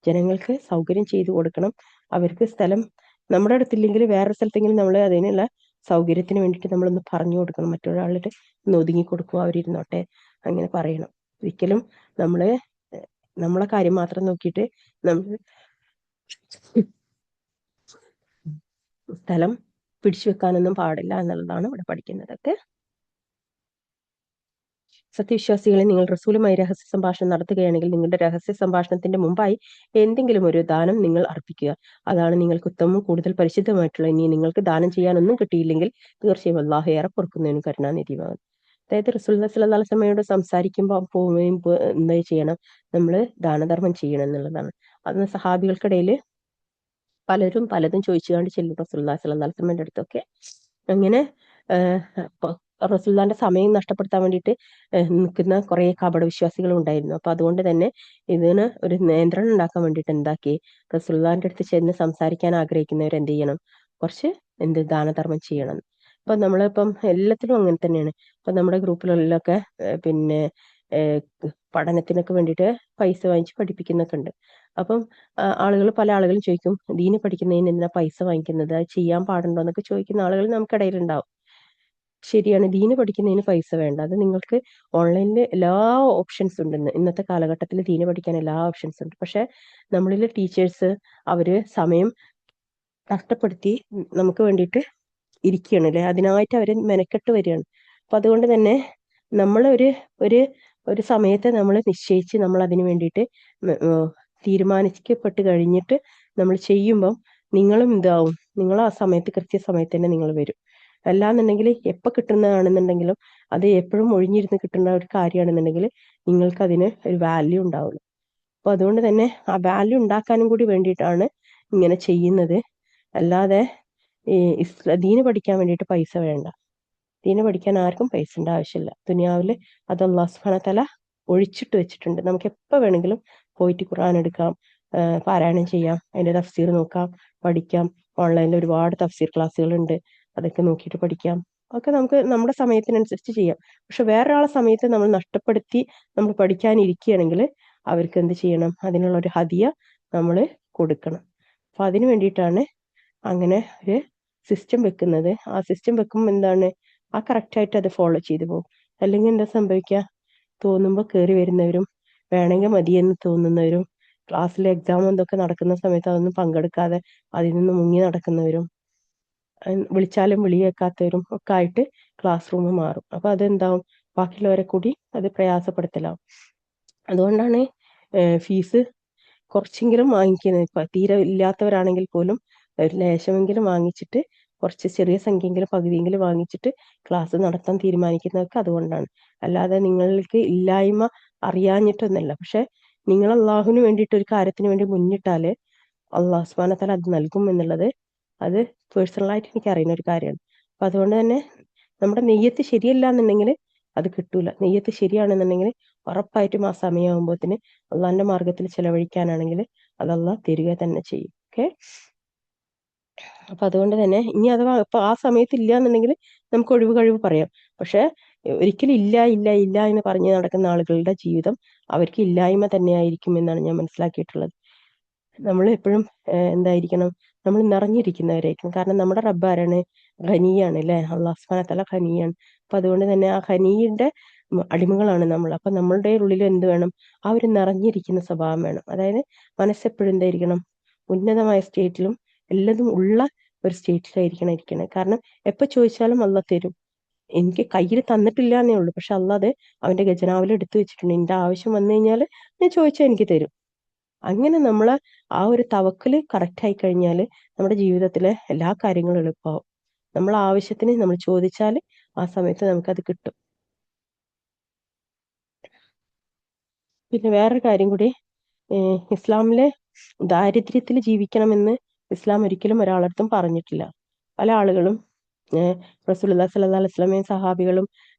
ജനങ്ങൾക്ക് സൗകര്യം ചെയ്തു കൊടുക്കണം. അവർക്ക് സ്ഥലം നമ്മുടെ അടുത്തില്ലെങ്കിൽ വേറെ സ്ഥലത്തെങ്കിലും നമ്മൾ അതിനുള്ള സൗകര്യത്തിന് വേണ്ടിയിട്ട് നമ്മളൊന്ന് പറഞ്ഞു കൊടുക്കണം. മറ്റൊരാളുടെ ഒന്ന് ഒതുങ്ങി കൊടുക്കുക, അവരിരുന്നോട്ടെ, അങ്ങനെ പറയണം. ഒരിക്കലും നമ്മളെ കാര്യം മാത്രം നോക്കിയിട്ട് നമ്മൾ സ്ഥലം പിടിച്ചു വെക്കാനൊന്നും പാടില്ല എന്നുള്ളതാണ് ഇവിടെ പഠിക്കുന്നതൊക്കെ. സത്യവിശ്വാസികളെ, നിങ്ങൾ റസൂലുമായി രഹസ്യ സംഭാഷണം നടത്തുകയാണെങ്കിൽ നിങ്ങളുടെ രഹസ്യ സംഭാഷണത്തിന്റെ മുമ്പായി എന്തെങ്കിലും ഒരു ദാനം നിങ്ങൾ അർപ്പിക്കുക. അതാണ് നിങ്ങൾക്ക് ഉത്തമവും കൂടുതൽ പരിശുദ്ധമായിട്ടുള്ള. ഇനി നിങ്ങൾക്ക് ദാനം ചെയ്യാനൊന്നും കിട്ടിയില്ലെങ്കിൽ തീർച്ചയായും അല്ലാഹു ഏറെ പൊറുക്കുന്നതിനും കരുണാനിധിയാകും. അതായത് റസൂലുള്ളാഹി സ്വല്ലല്ലാഹു അലൈഹി വസല്ലമയോട് സംസാരിക്കുമ്പോൾ പോവുകയും എന്താ ചെയ്യണം, നമ്മൾ ദാനധർമ്മം ചെയ്യണം എന്നുള്ളതാണ്. അന്ന് സഹാബികൾക്കിടയിൽ പലരും പലതും ചോദിച്ചുകൊണ്ട് ചെല്ലും റസൂലുള്ളാഹി സ്വല്ലല്ലാഹു അലൈഹി വസല്ലമയുടെ അടുത്തൊക്കെ. അങ്ങനെ റസൂലുള്ളാഹിന്റെ സമയം നഷ്ടപ്പെടുത്താൻ വേണ്ടിയിട്ട് നിൽക്കുന്ന കുറെ കപടവിശ്വാസികളും ഉണ്ടായിരുന്നു. അപ്പൊ അതുകൊണ്ട് തന്നെ ഇതിന് ഒരു നിയന്ത്രണം ഉണ്ടാക്കാൻ വേണ്ടിയിട്ട് എന്താക്കി, റസൂലുള്ളാഹിന്റെ അടുത്ത് ചെന്ന് സംസാരിക്കാൻ ആഗ്രഹിക്കുന്നവർ എന്ത് ചെയ്യണം, കുറച്ച് ദാനധർമ്മം ചെയ്യണം. അപ്പൊ നമ്മളിപ്പം എല്ലാത്തിലും അങ്ങനെ തന്നെയാണ്. ഇപ്പൊ നമ്മുടെ ഗ്രൂപ്പിലെല്ലാം പിന്നെ പഠനത്തിനൊക്കെ വേണ്ടിയിട്ട് പൈസ വാങ്ങിച്ച് പഠിപ്പിക്കുന്നൊക്കെ ഉണ്ട്. അപ്പം പല ആളുകളും ചോദിക്കും, ദീന് പഠിക്കുന്നതിന് എന്തിനാ പൈസ വാങ്ങിക്കുന്നത്, അത് ചെയ്യാൻ പാടുണ്ടോ എന്നൊക്കെ ചോദിക്കുന്ന ആളുകൾ നമുക്കിടയിൽ ഉണ്ടാവും. ശരിയാണ്, ദീന് പഠിക്കുന്നതിന് പൈസ വേണ്ട. അത് നിങ്ങൾക്ക് ഓൺലൈനിൽ എല്ലാ ഓപ്ഷൻസ് ഉണ്ടെന്ന്. ഇന്നത്തെ കാലഘട്ടത്തിൽ ദീന് പഠിക്കാൻ എല്ലാ ഓപ്ഷൻസ് ഉണ്ട്. പക്ഷെ നമ്മളിലെ ടീച്ചേഴ്സ് അവര് സമയം നഷ്ടപ്പെടുത്തി നമുക്ക് വേണ്ടിയിട്ട് ഇരിക്കുകയാണ് അല്ലെ, അതിനായിട്ട് അവര് മെനക്കെട്ട് വരികയാണ്. അപ്പൊ അതുകൊണ്ട് തന്നെ നമ്മൾ ഒരു ഒരു സമയത്തെ നമ്മൾ നിശ്ചയിച്ച് നമ്മൾ അതിന് വേണ്ടിയിട്ട് തീരുമാനിക്കപ്പെട്ട് കഴിഞ്ഞിട്ട് നമ്മൾ ചെയ്യുമ്പം നിങ്ങളും ഇതാവും, നിങ്ങൾ ആ സമയത്ത് കൃത്യസമയത്ത് തന്നെ നിങ്ങൾ വരും. അല്ലാന്നുണ്ടെങ്കിൽ എപ്പോൾ കിട്ടുന്നതാണെന്നുണ്ടെങ്കിലും അത് എപ്പോഴും ഒഴിഞ്ഞിരുന്ന് കിട്ടുന്ന ഒരു കാര്യമാണെന്നുണ്ടെങ്കിൽ നിങ്ങൾക്ക് അതിന് ഒരു വാല്യൂ ഉണ്ടാവില്ല. അപ്പൊ അതുകൊണ്ട് തന്നെ ആ വാല്യൂ ഉണ്ടാക്കാനും കൂടി വേണ്ടിയിട്ടാണ് ഇങ്ങനെ ചെയ്യുന്നത്. അല്ലാതെ ഈ ദീന് പഠിക്കാൻ വേണ്ടിയിട്ട് പൈസ വേണ്ട. ദീന് പഠിക്കാൻ ആർക്കും പൈസന്റെ ആവശ്യമില്ല. ദുനിയാവില് അത് അല്ലാഹു സുബ്ഹാനഹു വ തആല ഒഴിച്ചിട്ട് വെച്ചിട്ടുണ്ട്. നമുക്ക് എപ്പോ വേണമെങ്കിലും പോയിട്ട് ഖുർആൻ എടുക്കാം, പാരായണം ചെയ്യാം, അതിന്റെ തഫ്സീർ നോക്കാം, പഠിക്കാം. ഓൺലൈനിൽ ഒരുപാട് തഫ്സീർ ക്ലാസ്സുകളുണ്ട്, അതൊക്കെ നോക്കിയിട്ട് പഠിക്കാം. ഒക്കെ നമുക്ക് നമ്മുടെ സമയത്തിനനുസരിച്ച് ചെയ്യാം. പക്ഷെ വേറൊരാളെ സമയത്ത് നമ്മൾ നഷ്ടപ്പെടുത്തി നമ്മൾ പഠിക്കാനിരിക്കുകയാണെങ്കിൽ അവർക്ക് എന്ത് ചെയ്യണം? അതിനുള്ള ഒരു ഹദിയ നമ്മൾ കൊടുക്കണം. അപ്പൊ അതിന് വേണ്ടിയിട്ടാണ് അങ്ങനെ ഒരു സിസ്റ്റം വെക്കുന്നത്. ആ സിസ്റ്റം വെക്കുമ്പോൾ എന്താണ്, ആ കറക്റ്റായിട്ട് അത് ഫോളോ ചെയ്തു പോകും. അല്ലെങ്കിൽ എന്താ സംഭവിക്കുക? തോന്നുമ്പോൾ കയറി വരുന്നവരും വേണമെങ്കിൽ മതിയെന്ന് തോന്നുന്നവരും ക്ലാസ്സിലെ എക്സാം എന്തൊക്കെ നടക്കുന്ന സമയത്ത് അതൊന്നും പങ്കെടുക്കാതെ അതിൽ നിന്ന് മുങ്ങി നടക്കുന്നവരും വിളിച്ചാലും വിളി കേൾക്കാത്തവരും ഒക്കെ ആയിട്ട് ക്ലാസ് റൂം മാറും. അപ്പൊ അതെന്താവും? ബാക്കിയുള്ളവരെ കൂടി അത് പ്രയാസപ്പെടുത്തലാവും. അതുകൊണ്ടാണ് ഫീസ് കുറച്ചെങ്കിലും വാങ്ങിക്കുന്നത്. ഇപ്പൊ തീരെ ഇല്ലാത്തവരാണെങ്കിൽ പോലും ഒരു ലേശമെങ്കിലും വാങ്ങിച്ചിട്ട്, കുറച്ച് ചെറിയ സംഖ്യയെങ്കിലും പകുതിയെങ്കിലും വാങ്ങിച്ചിട്ട് ക്ലാസ് നടത്താൻ തീരുമാനിക്കുന്നതൊക്കെ അതുകൊണ്ടാണ്. അല്ലാതെ നിങ്ങൾക്ക് ഇല്ലായ്മ അറിയാഞ്ഞിട്ടൊന്നല്ല. പക്ഷെ നിങ്ങൾ അള്ളാഹുവിന് വേണ്ടിയിട്ട് ഒരു കാര്യത്തിന് വേണ്ടി മുന്നിട്ടാല് അള്ളാഹു സുബ്ഹാനഹു വ തആല അത് നൽകും എന്നുള്ളത് അത് പേഴ്സണലായിട്ട് എനിക്ക് അറിയുന്ന ഒരു കാര്യമാണ്. അപ്പൊ അതുകൊണ്ട് തന്നെ നമ്മുടെ നെയ്യത്ത് ശരിയല്ല എന്നുണ്ടെങ്കിൽ അത് കിട്ടൂല. നെയ്യത്ത് ശരിയാണെന്നുണ്ടെങ്കിൽ ഉറപ്പായിട്ടും ആ സമയമാകുമ്പോത്തിന് അള്ളാഹിന്റെ മാർഗത്തിൽ ചെലവഴിക്കാനാണെങ്കിൽ അത് അള്ളാഹ് തരിക തന്നെ ചെയ്യും. ഓക്കെ. അപ്പൊ അതുകൊണ്ട് തന്നെ ഇനി അഥവാ ഇപ്പൊ ആ സമയത്ത് ഇല്ല എന്നുണ്ടെങ്കിൽ നമുക്ക് ഒഴിവ് കഴിവ് പറയാം. പക്ഷെ ഒരിക്കലും ഇല്ല ഇല്ല ഇല്ല എന്ന് പറഞ്ഞ് നടക്കുന്ന ആളുകളുടെ ജീവിതം അവർക്ക് ഇല്ലായ്മ തന്നെയായിരിക്കും എന്നാണ് ഞാൻ മനസ്സിലാക്കിയിട്ടുള്ളത്. നമ്മൾ എപ്പോഴും എന്തായിരിക്കണം? നമ്മൾ നിറഞ്ഞിരിക്കുന്നവരായിരിക്കും. കാരണം നമ്മുടെ റബ്ബ് ആരാണ്? ഖനിയാണ് അല്ലെ? അള്ളാഹു സുബ്ഹാനഹു വ തആല ഖനിയാണ്. അപ്പൊ അതുകൊണ്ട് തന്നെ ആ ഖനിയുടെ അടിമകളാണ് നമ്മൾ. അപ്പൊ നമ്മളുടെ ഉള്ളിൽ എന്ത് വേണം? ആ ഒരു നിറഞ്ഞിരിക്കുന്ന സ്വഭാവം വേണം. അതായത് മനസ്സെപ്പോഴും എന്തായിരിക്കണം? ഉന്നതമായ സ്റ്റേറ്റിലും എല്ലതും ഉള്ള ഒരു സ്റ്റേറ്റിലായിരിക്കണം ഇരിക്കണേ. കാരണം എപ്പോ ചോദിച്ചാലും അള്ളാഹ് തരും. എനിക്ക് കയ്യിൽ തന്നിട്ടില്ല എന്നേ ഉള്ളൂ, പക്ഷെ അള്ളാഹ് അത് അവന്റെ ഖജനാവിൽ എടുത്തു വെച്ചിട്ടുണ്ട്. എന്റെ ആവശ്യം വന്നു കഴിഞ്ഞാൽ ഞാൻ ചോദിച്ചാൽ എനിക്ക് തരും. അങ്ങനെ നമ്മള് ആ ഒരു തവക്കല് കറക്റ്റ് ആയി കഴിഞ്ഞാൽ നമ്മുടെ ജീവിതത്തിലെ എല്ലാ കാര്യങ്ങളും എളുപ്പമാവും. നമ്മൾ ആവശ്യത്തിന് നമ്മൾ ചോദിച്ചാൽ ആ സമയത്ത് നമുക്കത് കിട്ടും. പിന്നെ വേറൊരു കാര്യം കൂടി, ഇസ്ലാമിലെ ദാരിദ്ര്യത്തിൽ ജീവിക്കണമെന്ന് ഇസ്ലാം ഒരിക്കലും ഒരാളടുത്തും പറഞ്ഞിട്ടില്ല. പല ആളുകളും റസൂലുള്ളാഹി സ്വല്ലല്ലാഹു അലൈഹി വസല്ലമയും സഹാബികളും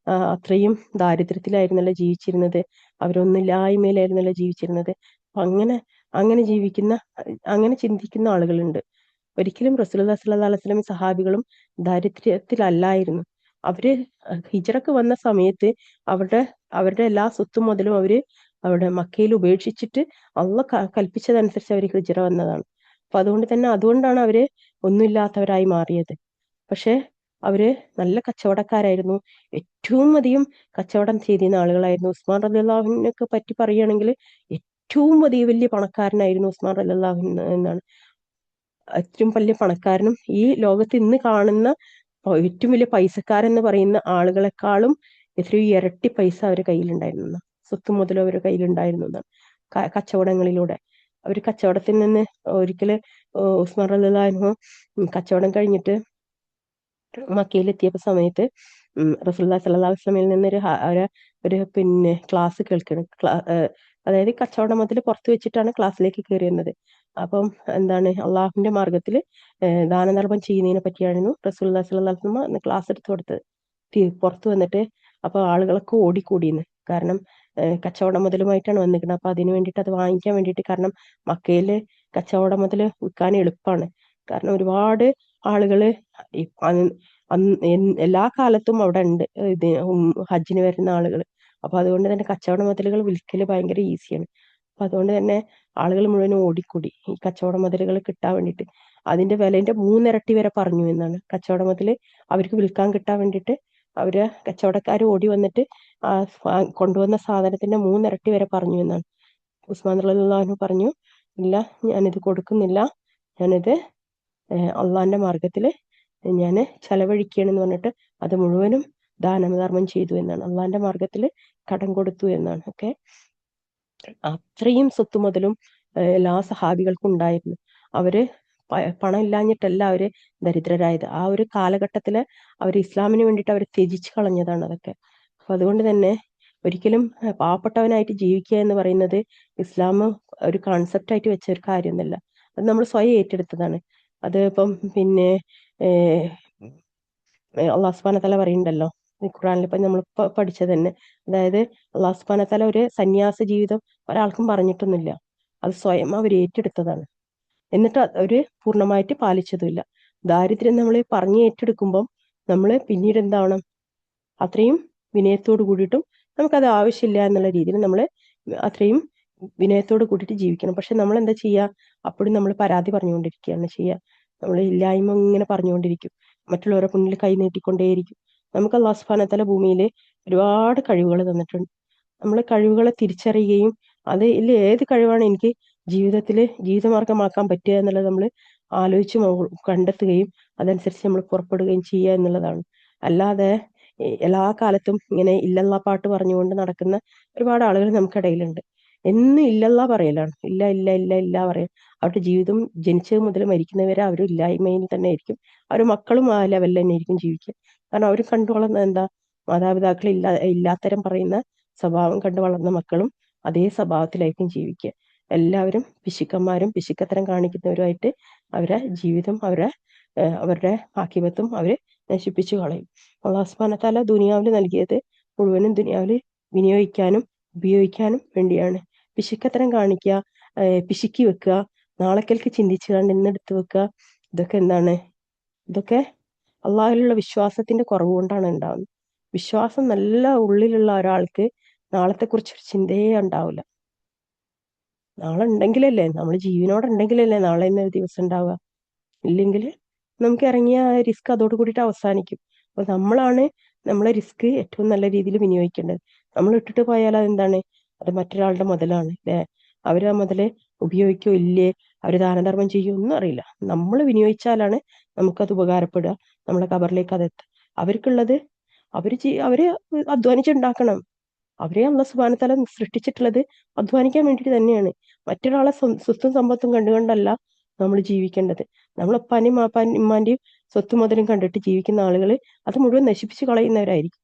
അത്രയും ദാരിദ്ര്യത്തിലായിരുന്നല്ലോ ജീവിച്ചിരുന്നത്, അവരൊന്നില്ലായ്മയിലായിരുന്നല്ലോ ജീവിച്ചിരുന്നത്. അങ്ങനെ അങ്ങനെ ജീവിക്കുന്ന അങ്ങനെ ചിന്തിക്കുന്ന ആളുകളുണ്ട്. ഒരിക്കലും റസൂലുള്ളാഹി സ്വല്ലല്ലാഹു അലൈഹി വസല്ലമയും സഹാബികളും ദാരിദ്ര്യത്തിലല്ലായിരുന്നു. അവര് ഹിജ്റക്ക് വന്ന സമയത്ത് അവരുടെ അവരുടെ എല്ലാ സ്വത്തും മുതലും അവര് അവിടെ മക്കയിൽ ഉപേക്ഷിച്ചിട്ട് അള്ളാഹ് കൽപ്പിച്ചതനുസരിച്ച് അവർ ഹിജ്റ വന്നതാണ്. അപ്പൊ അതുകൊണ്ട് തന്നെ അതുകൊണ്ടാണ് അവര് ഒന്നുമില്ലാത്തവരായി മാറിയത്. പക്ഷെ അവര് നല്ല കച്ചവടക്കാരായിരുന്നു. ഏറ്റവും അധികം കച്ചവടം ചെയ്തിരുന്ന ആളുകളായിരുന്നു. ഉസ്മാൻ റളിയല്ലാഹുവിനൊക്കെ പറ്റി പറയുകയാണെങ്കിൽ ഏറ്റവും വലിയ പണക്കാരനായിരുന്നു ഉസ്മാൻ റളിയല്ലാഹു എന്നാണ്. ഏറ്റവും വലിയ പണക്കാരനും ഈ ലോകത്ത് ഇന്ന് കാണുന്ന ഏറ്റവും വലിയ പൈസക്കാരെന്ന് പറയുന്ന ആളുകളെക്കാളും എത്രയോ ഇരട്ടി പൈസ അവരുടെ കയ്യിലുണ്ടായിരുന്നു. സ്വത്ത് മുതലും അവരുടെ കയ്യിലുണ്ടായിരുന്നു എന്നാണ്. കച്ചവടങ്ങളിലൂടെ അവർ കച്ചവടത്തിൽ നിന്ന് ഒരിക്കല് ഉസ്മാൻ റളിയല്ലാഹു അൻഹു കച്ചവടം കഴിഞ്ഞിട്ട് മക്കയിലെത്തിയപ്പോ സമയത്ത് റസൂലുള്ളാഹി സ്വല്ലല്ലാഹു അലൈഹി വസല്ലമയിൽ നിന്ന് ഒരു പിന്നെ ക്ലാസ് കേൾക്കണം. അതായത് കച്ചവട മുതൽ പുറത്തു വെച്ചിട്ടാണ് ക്ലാസ്സിലേക്ക് കയറി വന്നത്. അപ്പം എന്താണ്, അള്ളാഹുവിന്റെ മാർഗത്തിൽ ദാനധർമ്മം ചെയ്യുന്നതിനെ പറ്റിയായിരുന്നു റസൂലുള്ളാഹി സ്വല്ലല്ലാഹു അലൈഹി വസല്ലമ ക്ലാസ് എടുത്തു കൊടുത്തത്. പുറത്തു വന്നിട്ട് അപ്പൊ ആളുകളൊക്കെ ഓടിക്കൂടിന്ന്. കാരണം കച്ചവട മുതലുമായിട്ടാണ് വന്നിരിക്കുന്നത്. അപ്പൊ അതിന് വേണ്ടിയിട്ട് അത് വാങ്ങിക്കാൻ വേണ്ടിയിട്ട്, കാരണം മക്കയില് കച്ചവട മുതൽ വിൽക്കാൻ എളുപ്പമാണ്. കാരണം ഒരുപാട് ആളുകള് എല്ലാ കാലത്തും അവിടെ ഉണ്ട് ഇത് ഹജ്ജിന് വരുന്ന ആളുകൾ. അപ്പൊ അതുകൊണ്ട് തന്നെ കച്ചവട മുതലുകൾ വിൽക്കല് ഭയങ്കര ഈസിയാണ്. അപ്പൊ അതുകൊണ്ട് തന്നെ ആളുകൾ മുഴുവനും ഓടിക്കൂടി ഈ കച്ചവട മുതലുകൾ കിട്ടാൻ വേണ്ടിയിട്ട്. അതിന്റെ വിലന്റെ 3 ഇരട്ടി വരെ പറഞ്ഞു എന്നാണ്. കച്ചവട മുതല് അവർക്ക് വിൽക്കാൻ കിട്ടാൻ വേണ്ടിയിട്ട് അവര് കച്ചവടക്കാർ ഓടി വന്നിട്ട് ആ കൊണ്ടുവന്ന സാധനത്തിന്റെ 3 ഇരട്ടി വരെ പറഞ്ഞു എന്നാണ്. ഉസ്മാൻ റളിയല്ലാഹു അൻഹു പറഞ്ഞു, ഇല്ല, ഞാനിത് കൊടുക്കുന്നില്ല, ഞാനിത് അള്ളാന്റെ മാർഗത്തില് ഞാൻ ചെലവഴിക്കുകയാണെന്ന് പറഞ്ഞിട്ട് അത് മുഴുവനും ദാനധർമ്മം ചെയ്തു എന്നാണ്. അള്ളാന്റെ മാർഗത്തില് കടം കൊടുത്തു എന്നാണ്. ഓക്കെ. അത്രയും സ്വത്ത് മുതലും എല്ലാ സഹാബികൾക്കും ഉണ്ടായിരുന്നു. അവര് പണം ഇല്ലാഞ്ഞിട്ടല്ല അവര് ദരിദ്രരായത്. ആ ഒരു കാലഘട്ടത്തില് അവർ ഇസ്ലാമിന് വേണ്ടിയിട്ട് അവർ ത്യജിച്ചു കളഞ്ഞതാണ് അതൊക്കെ. അപ്പൊ അതുകൊണ്ട് തന്നെ ഒരിക്കലും പാവപ്പെട്ടവനായിട്ട് ജീവിക്കുക എന്ന് പറയുന്നത് ഇസ്ലാം ഒരു കോൺസെപ്റ്റായിട്ട് വെച്ച ഒരു കാര്യമൊന്നുമല്ല. അത് നമ്മൾ സ്വയം ഏറ്റെടുത്തതാണ്. അത് ഇപ്പം പിന്നെ അള്ളാഹു സുബ്ഹാനഹു വ തആല പറയുന്നുണ്ടല്ലോ ഖുർആനിൽ, ഇപ്പം നമ്മൾ പഠിച്ചത് തന്നെ. അതായത് അള്ളാഹു സുബ്ഹാനഹു വ തആല ഒരു സന്യാസ ജീവിതം ഒരാൾക്കും പറഞ്ഞിട്ടൊന്നുമില്ല. അത് സ്വയം അവർ ഏറ്റെടുത്തതാണ്. എന്നിട്ട് അവര് പൂർണ്ണമായിട്ട് പാലിച്ചതുമില്ല. ദാരിദ്ര്യം നമ്മൾ പറഞ്ഞ് ഏറ്റെടുക്കുമ്പം നമ്മൾ പിന്നീട് എന്താവണം, അത്രയും വിനയത്തോട് കൂടിയിട്ടും നമുക്കത് ആവശ്യമില്ല എന്നുള്ള രീതിയിൽ നമ്മൾ അത്രയും വിനയത്തോട് കൂടിയിട്ട് ജീവിക്കണം. പക്ഷെ നമ്മൾ എന്താ ചെയ്യുക, അപ്പോഴും നമ്മൾ പരാതി പറഞ്ഞുകൊണ്ടിരിക്കുകയാണ് ചെയ്യുക. നമ്മൾ ഇല്ലായ്മ ഇങ്ങനെ പറഞ്ഞുകൊണ്ടിരിക്കും, മറ്റുള്ളവരെ മുന്നിൽ കൈ നീട്ടിക്കൊണ്ടേയിരിക്കും. നമുക്ക് അല്ലാഹു സുബ്ഹാനഹു വ തആല ഭൂമിയിൽ ഒരുപാട് കഴിവുകൾ തന്നിട്ടുണ്ട്. നമ്മൾ കഴിവുകളെ തിരിച്ചറിയുകയും അത് ഇല്ല ഏത് കഴിവാണ് എനിക്ക് ജീവിതത്തിൽ ജീവിതമാർഗമാക്കാൻ പറ്റുക എന്നുള്ളത് നമ്മൾ ആലോചിച്ച് കണ്ടെത്തുകയും അതനുസരിച്ച് നമ്മൾ പുറപ്പെടുകയും ചെയ്യുക എന്നുള്ളതാണ്. അല്ലാതെ എല്ലാ കാലത്തും ഇങ്ങനെ ഇല്ലല്ലാ പാട്ട് പറഞ്ഞുകൊണ്ട് നടക്കുന്ന ഒരുപാട് ആളുകൾ നമുക്കിടയിലുണ്ട്. എന്നും ഇല്ലല്ലാ പറയലാണ്, ഇല്ല ഇല്ല ഇല്ല ഇല്ല പറയാം. അവരുടെ ജീവിതം ജനിച്ചത് മുതൽ മരിക്കുന്നവരെ അവർ ഇല്ലായ്മയിൽ തന്നെ ആയിരിക്കും. അവരുടെ മക്കളും ആ ലെവലിൽ തന്നെ ആയിരിക്കും ജീവിക്കുക. കാരണം അവർ കണ്ടു വളർന്ന എന്താ, മാതാപിതാക്കൾ ഇല്ലാത്തരം പറയുന്ന സ്വഭാവം കണ്ടു വളർന്ന മക്കളും അതേ സ്വഭാവത്തിലായിരിക്കും ജീവിക്കുക. എല്ലാവരും പിശുക്കന്മാരും പിശുക്കത്തരം കാണിക്കുന്നവരുമായിട്ട് അവരുടെ ജീവിതം അവരുടെ ആക്കിപത്തും അവര് നശിപ്പിച്ചു കളയും. അല്ലാഹു സുബ്ഹാനഹു വ തആല ദുനിയാവിൽ നൽകിയത് മുഴുവനും ദുനിയാവിൽ വിനിയോഗിക്കാനും ഉപയോഗിക്കാനും വേണ്ടിയാണ്. പിശുക്കത്തരം കാണിക്കുക, പിശുക്കി വെക്കുക, നാളേക്കൽക്ക് ചിന്തിച്ചു കണ്ട് ഇന്നെടുത്ത് വെക്കുക, ഇതൊക്കെ എന്താണ്? ഇതൊക്കെ അള്ളാഹിലുള്ള വിശ്വാസത്തിന്റെ കുറവ് കൊണ്ടാണ് ഉണ്ടാവുന്നത്. വിശ്വാസം നല്ല ഉള്ളിലുള്ള ഒരാൾക്ക് നാളത്തെ കുറിച്ചൊരു ചിന്തയേ ഉണ്ടാവില്ല. നാളെ ഉണ്ടെങ്കിലല്ലേ, നമ്മൾ ജീവനോടെ ഉണ്ടെങ്കിലല്ലേ നാളെ എന്നൊരു ദിവസം ഉണ്ടാവുക. ഇല്ലെങ്കിൽ നമുക്ക് ഇറങ്ങിയ റിസ്ക് അതോട് കൂടിയിട്ട് അവസാനിക്കും. അപ്പൊ നമ്മളാണ് നമ്മളെ റിസ്ക് ഏറ്റവും നല്ല രീതിയിൽ വിനിയോഗിക്കേണ്ടത്. നമ്മൾ ഇട്ടിട്ട് പോയാൽ അതെന്താണ്, അത് മറ്റൊരാളുടെ മുതലാണ് അല്ലേ. അവര് ആ മുതല് ഉപയോഗിക്കോ ഇല്ലേ, അവര് ദാനധർമ്മം ചെയ്യോ ഒന്നും അറിയില്ല. നമ്മൾ വിനിയോഗിച്ചാലാണ് നമുക്കത് ഉപകാരപ്പെടുക, നമ്മളെ കബറിലേക്ക് അത് എത്തുക. അവർക്കുള്ളത് അവര് അധ്വാനിച്ചുണ്ടാക്കണം. അവരെ അല്ലാഹു സുബ്ഹാനഹു വ തആല സൃഷ്ടിച്ചിട്ടുള്ളത് അധ്വാനിക്കാൻ വേണ്ടിയിട്ട് തന്നെയാണ്. മറ്റൊരാളെ സ്വത്തും സമ്പത്തും കണ്ടുകൊണ്ടല്ല നമ്മൾ ജീവിക്കേണ്ടത്. നമ്മൾ ഉപ്പാന്റെയും ഉമ്മാന്റെയും സ്വത്തും മുതലും കണ്ടിട്ട് ജീവിക്കുന്ന ആളുകൾ അത് മുഴുവൻ നശിപ്പിച്ച് കളയുന്നവരായിരിക്കും.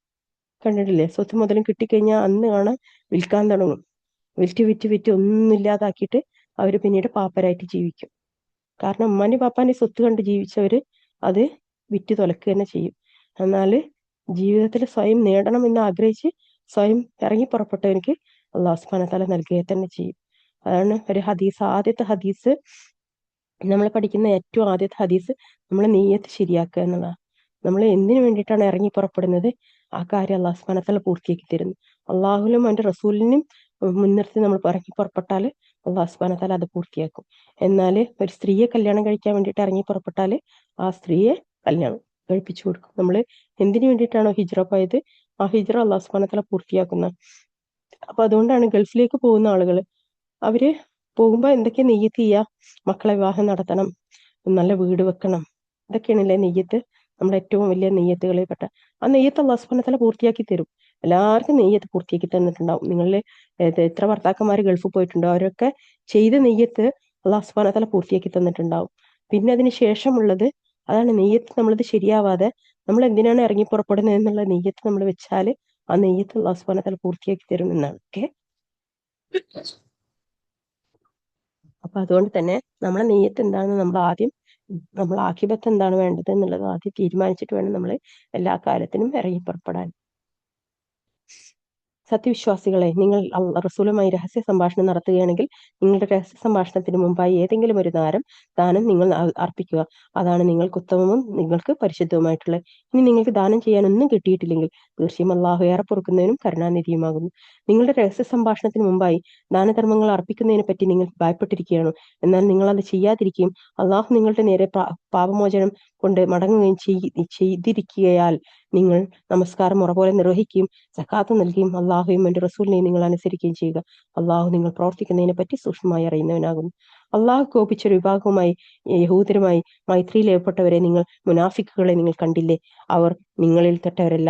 കണ്ടിട്ടില്ലേ, സ്വത്തും മുതലും കിട്ടിക്കഴിഞ്ഞാൽ അന്ന് കാണാൻ വിൽക്കാൻ തുടങ്ങും. വിറ്റ് വിറ്റ് വിറ്റ് ഒന്നുമില്ലാതാക്കിയിട്ട് അവർ പിന്നീട് പാപ്പരായിട്ട് ജീവിക്കും. കാരണം ഉമ്മാന്റെയും പാപ്പാന്റെയും സ്വത്ത് കണ്ട് ജീവിച്ചവര് അത് വിറ്റ് തുലക്കുക തന്നെ ചെയ്യും. എന്നാൽ ജീവിതത്തിൽ സ്വയം നേടണം എന്ന് ആഗ്രഹിച്ച് സ്വയം ഇറങ്ങി പുറപ്പെട്ടവർക്ക് അല്ലാഹു സുബ്ഹാനഹു വ തആല നൽകുക തന്നെ ചെയ്യും. അതാണ് ഒരു ഹദീസ്, ആദ്യത്തെ ഹദീസ് നമ്മൾ പഠിക്കുന്ന ഏറ്റവും ആദ്യത്തെ ഹദീസ് നമ്മൾ നീയത്ത് ശരിയാക്കുക എന്നുള്ളതാണ്. നമ്മൾ എന്തിനു വേണ്ടിയിട്ടാണ് ഇറങ്ങി പുറപ്പെടുന്നത്, ആ കാര്യം അല്ലാഹു സുബ്ഹാനഹു വ തആല പൂർത്തിയാക്കി തരുന്നു. അള്ളാഹുലും അവന്റെ റസൂലിനും മുൻനിർത്തി നമ്മൾ ഇറങ്ങി പുറപ്പെട്ടാൽ അല്ലാഹു സുബ്ഹാനഹു വ തആല അത് പൂർത്തിയാക്കും. എന്നാൽ ഒരു സ്ത്രീയെ കല്യാണം കഴിക്കാൻ വേണ്ടിയിട്ട് ഇറങ്ങി പുറപ്പെട്ടാൽ ആ സ്ത്രീയെ കല്യാണം കഴിപ്പിച്ചു കൊടുക്കും. നമ്മൾ എന്തിനു വേണ്ടിയിട്ടാണോ ഹിജ്റ പോയത്, ആ ഹിജ്റ അല്ലാഹു സുബ്ഹാനഹു വ തആല പൂർത്തിയാക്കുന്ന. അപ്പൊ അതുകൊണ്ടാണ് ഗൾഫിലേക്ക് പോകുന്ന ആളുകൾ അവര് പോകുമ്പോ എന്തൊക്കെ നെയ്യത്ത് ചെയ്യുക, മക്കളെ വിവാഹം നടത്തണം, നല്ല വീട് വെക്കണം, ഇതൊക്കെയാണല്ലേ നെയ്യത്ത്. നമ്മുടെ ഏറ്റവും വലിയ നെയ്യത്തുകളിൽ പെട്ട ആ നെയ്യത്ത് അല്ലാഹു സുബ്ഹാനഹു വ തആല പൂർത്തിയാക്കി തരും. എല്ലാവർക്കും നെയ്യത്ത് പൂർത്തിയാക്കി തന്നിട്ടുണ്ടാവും. നിങ്ങളിൽ എത്ര ഭർത്താക്കന്മാർ ഗൾഫിൽ പോയിട്ടുണ്ടോ അവരൊക്കെ ചെയ്ത നെയ്യത്ത് അല്ലാഹു സുബ്ഹാനഹു വ തആല പൂർത്തിയാക്കി തന്നിട്ടുണ്ടാവും. പിന്നെ അതിന് ശേഷമുള്ളത് അതാണ് നെയ്യത്ത്. നമ്മളിത് ശരിയാവാതെ നമ്മൾ എന്തിനാണ് ഇറങ്ങി പുറപ്പെടുന്നത് എന്നുള്ള നെയ്യത്ത് നമ്മൾ വെച്ചാൽ ആ നെയ്യത്ത് അല്ലാഹു സുബ്ഹാനഹു വ തആല പൂർത്തിയാക്കി തരും എന്നാണ്. ഓക്കെ, അപ്പൊ അതുകൊണ്ട് തന്നെ നമ്മളെ നെയ്യത്ത് എന്താണെന്ന് നമ്മൾ ആഖിബത്ത് എന്താണ് വേണ്ടത് എന്നുള്ളത് ആദ്യം തീരുമാനിച്ചിട്ട് വേണം നമ്മൾ എല്ലാ കാര്യത്തിനും ഇറങ്ങി പുറപ്പെടാൻ. സത്യവിശ്വാസികളെ, നിങ്ങൾ റസൂലുമായി രഹസ്യ സംഭാഷണം നടത്തുകയാണെങ്കിൽ നിങ്ങളുടെ രഹസ്യ സംഭാഷണത്തിന് മുമ്പായി ഏതെങ്കിലും ഒരു ദാനം നിങ്ങൾ അർപ്പിക്കുക. അതാണ് നിങ്ങൾക്ക് ഉത്തമവും നിങ്ങൾക്ക് പരിശുദ്ധവുമായിട്ടുള്ളത്. ഇനി നിങ്ങൾക്ക് ദാനം ചെയ്യാൻ ഒന്നും കിട്ടിയിട്ടില്ലെങ്കിൽ തീർച്ചയായും അള്ളാഹു ഏറെ പൊറുക്കുന്നതിനും കരുണാനിധിയുമാകുന്നു. നിങ്ങളുടെ രഹസ്യ സംഭാഷണത്തിന് മുമ്പായി ദാനധർമ്മങ്ങൾ അർപ്പിക്കുന്നതിനെ പറ്റി നിങ്ങൾ ഭയപ്പെട്ടിരിക്കുകയാണോ? എന്നാൽ നിങ്ങൾ അത് ചെയ്യാതിരിക്കുകയും അള്ളാഹു നിങ്ങളുടെ നേരെ പാപമോചനം കൊണ്ട് മടങ്ങുകയും ചെയ്തിരിക്കുകയാൽ നിങ്ങൾ നമസ്കാരം മുറ പോലെ നിർവഹിക്കുകയും സക്കാത്ത് നൽകുകയും അള്ളാഹുയും എന്റെ റസൂലിനെയും നിങ്ങൾ അനുസരിക്കുകയും ചെയ്യുക. അള്ളാഹു നിങ്ങൾ പ്രവർത്തിക്കുന്നതിനെ പറ്റി സൂക്ഷ്മമായി അറിയുന്നവനാകുന്നു. അള്ളാഹു കോപിച്ച ഒരു വിഭാഗവുമായി യഹൂദരുമായി മൈത്രിയിൽ ഏർപ്പെട്ടവരെ നിങ്ങൾ മുനാഫിക്കുകളെ നിങ്ങൾ കണ്ടില്ലേ? അവർ നിങ്ങളിൽ തൊട്ടവരല്ല,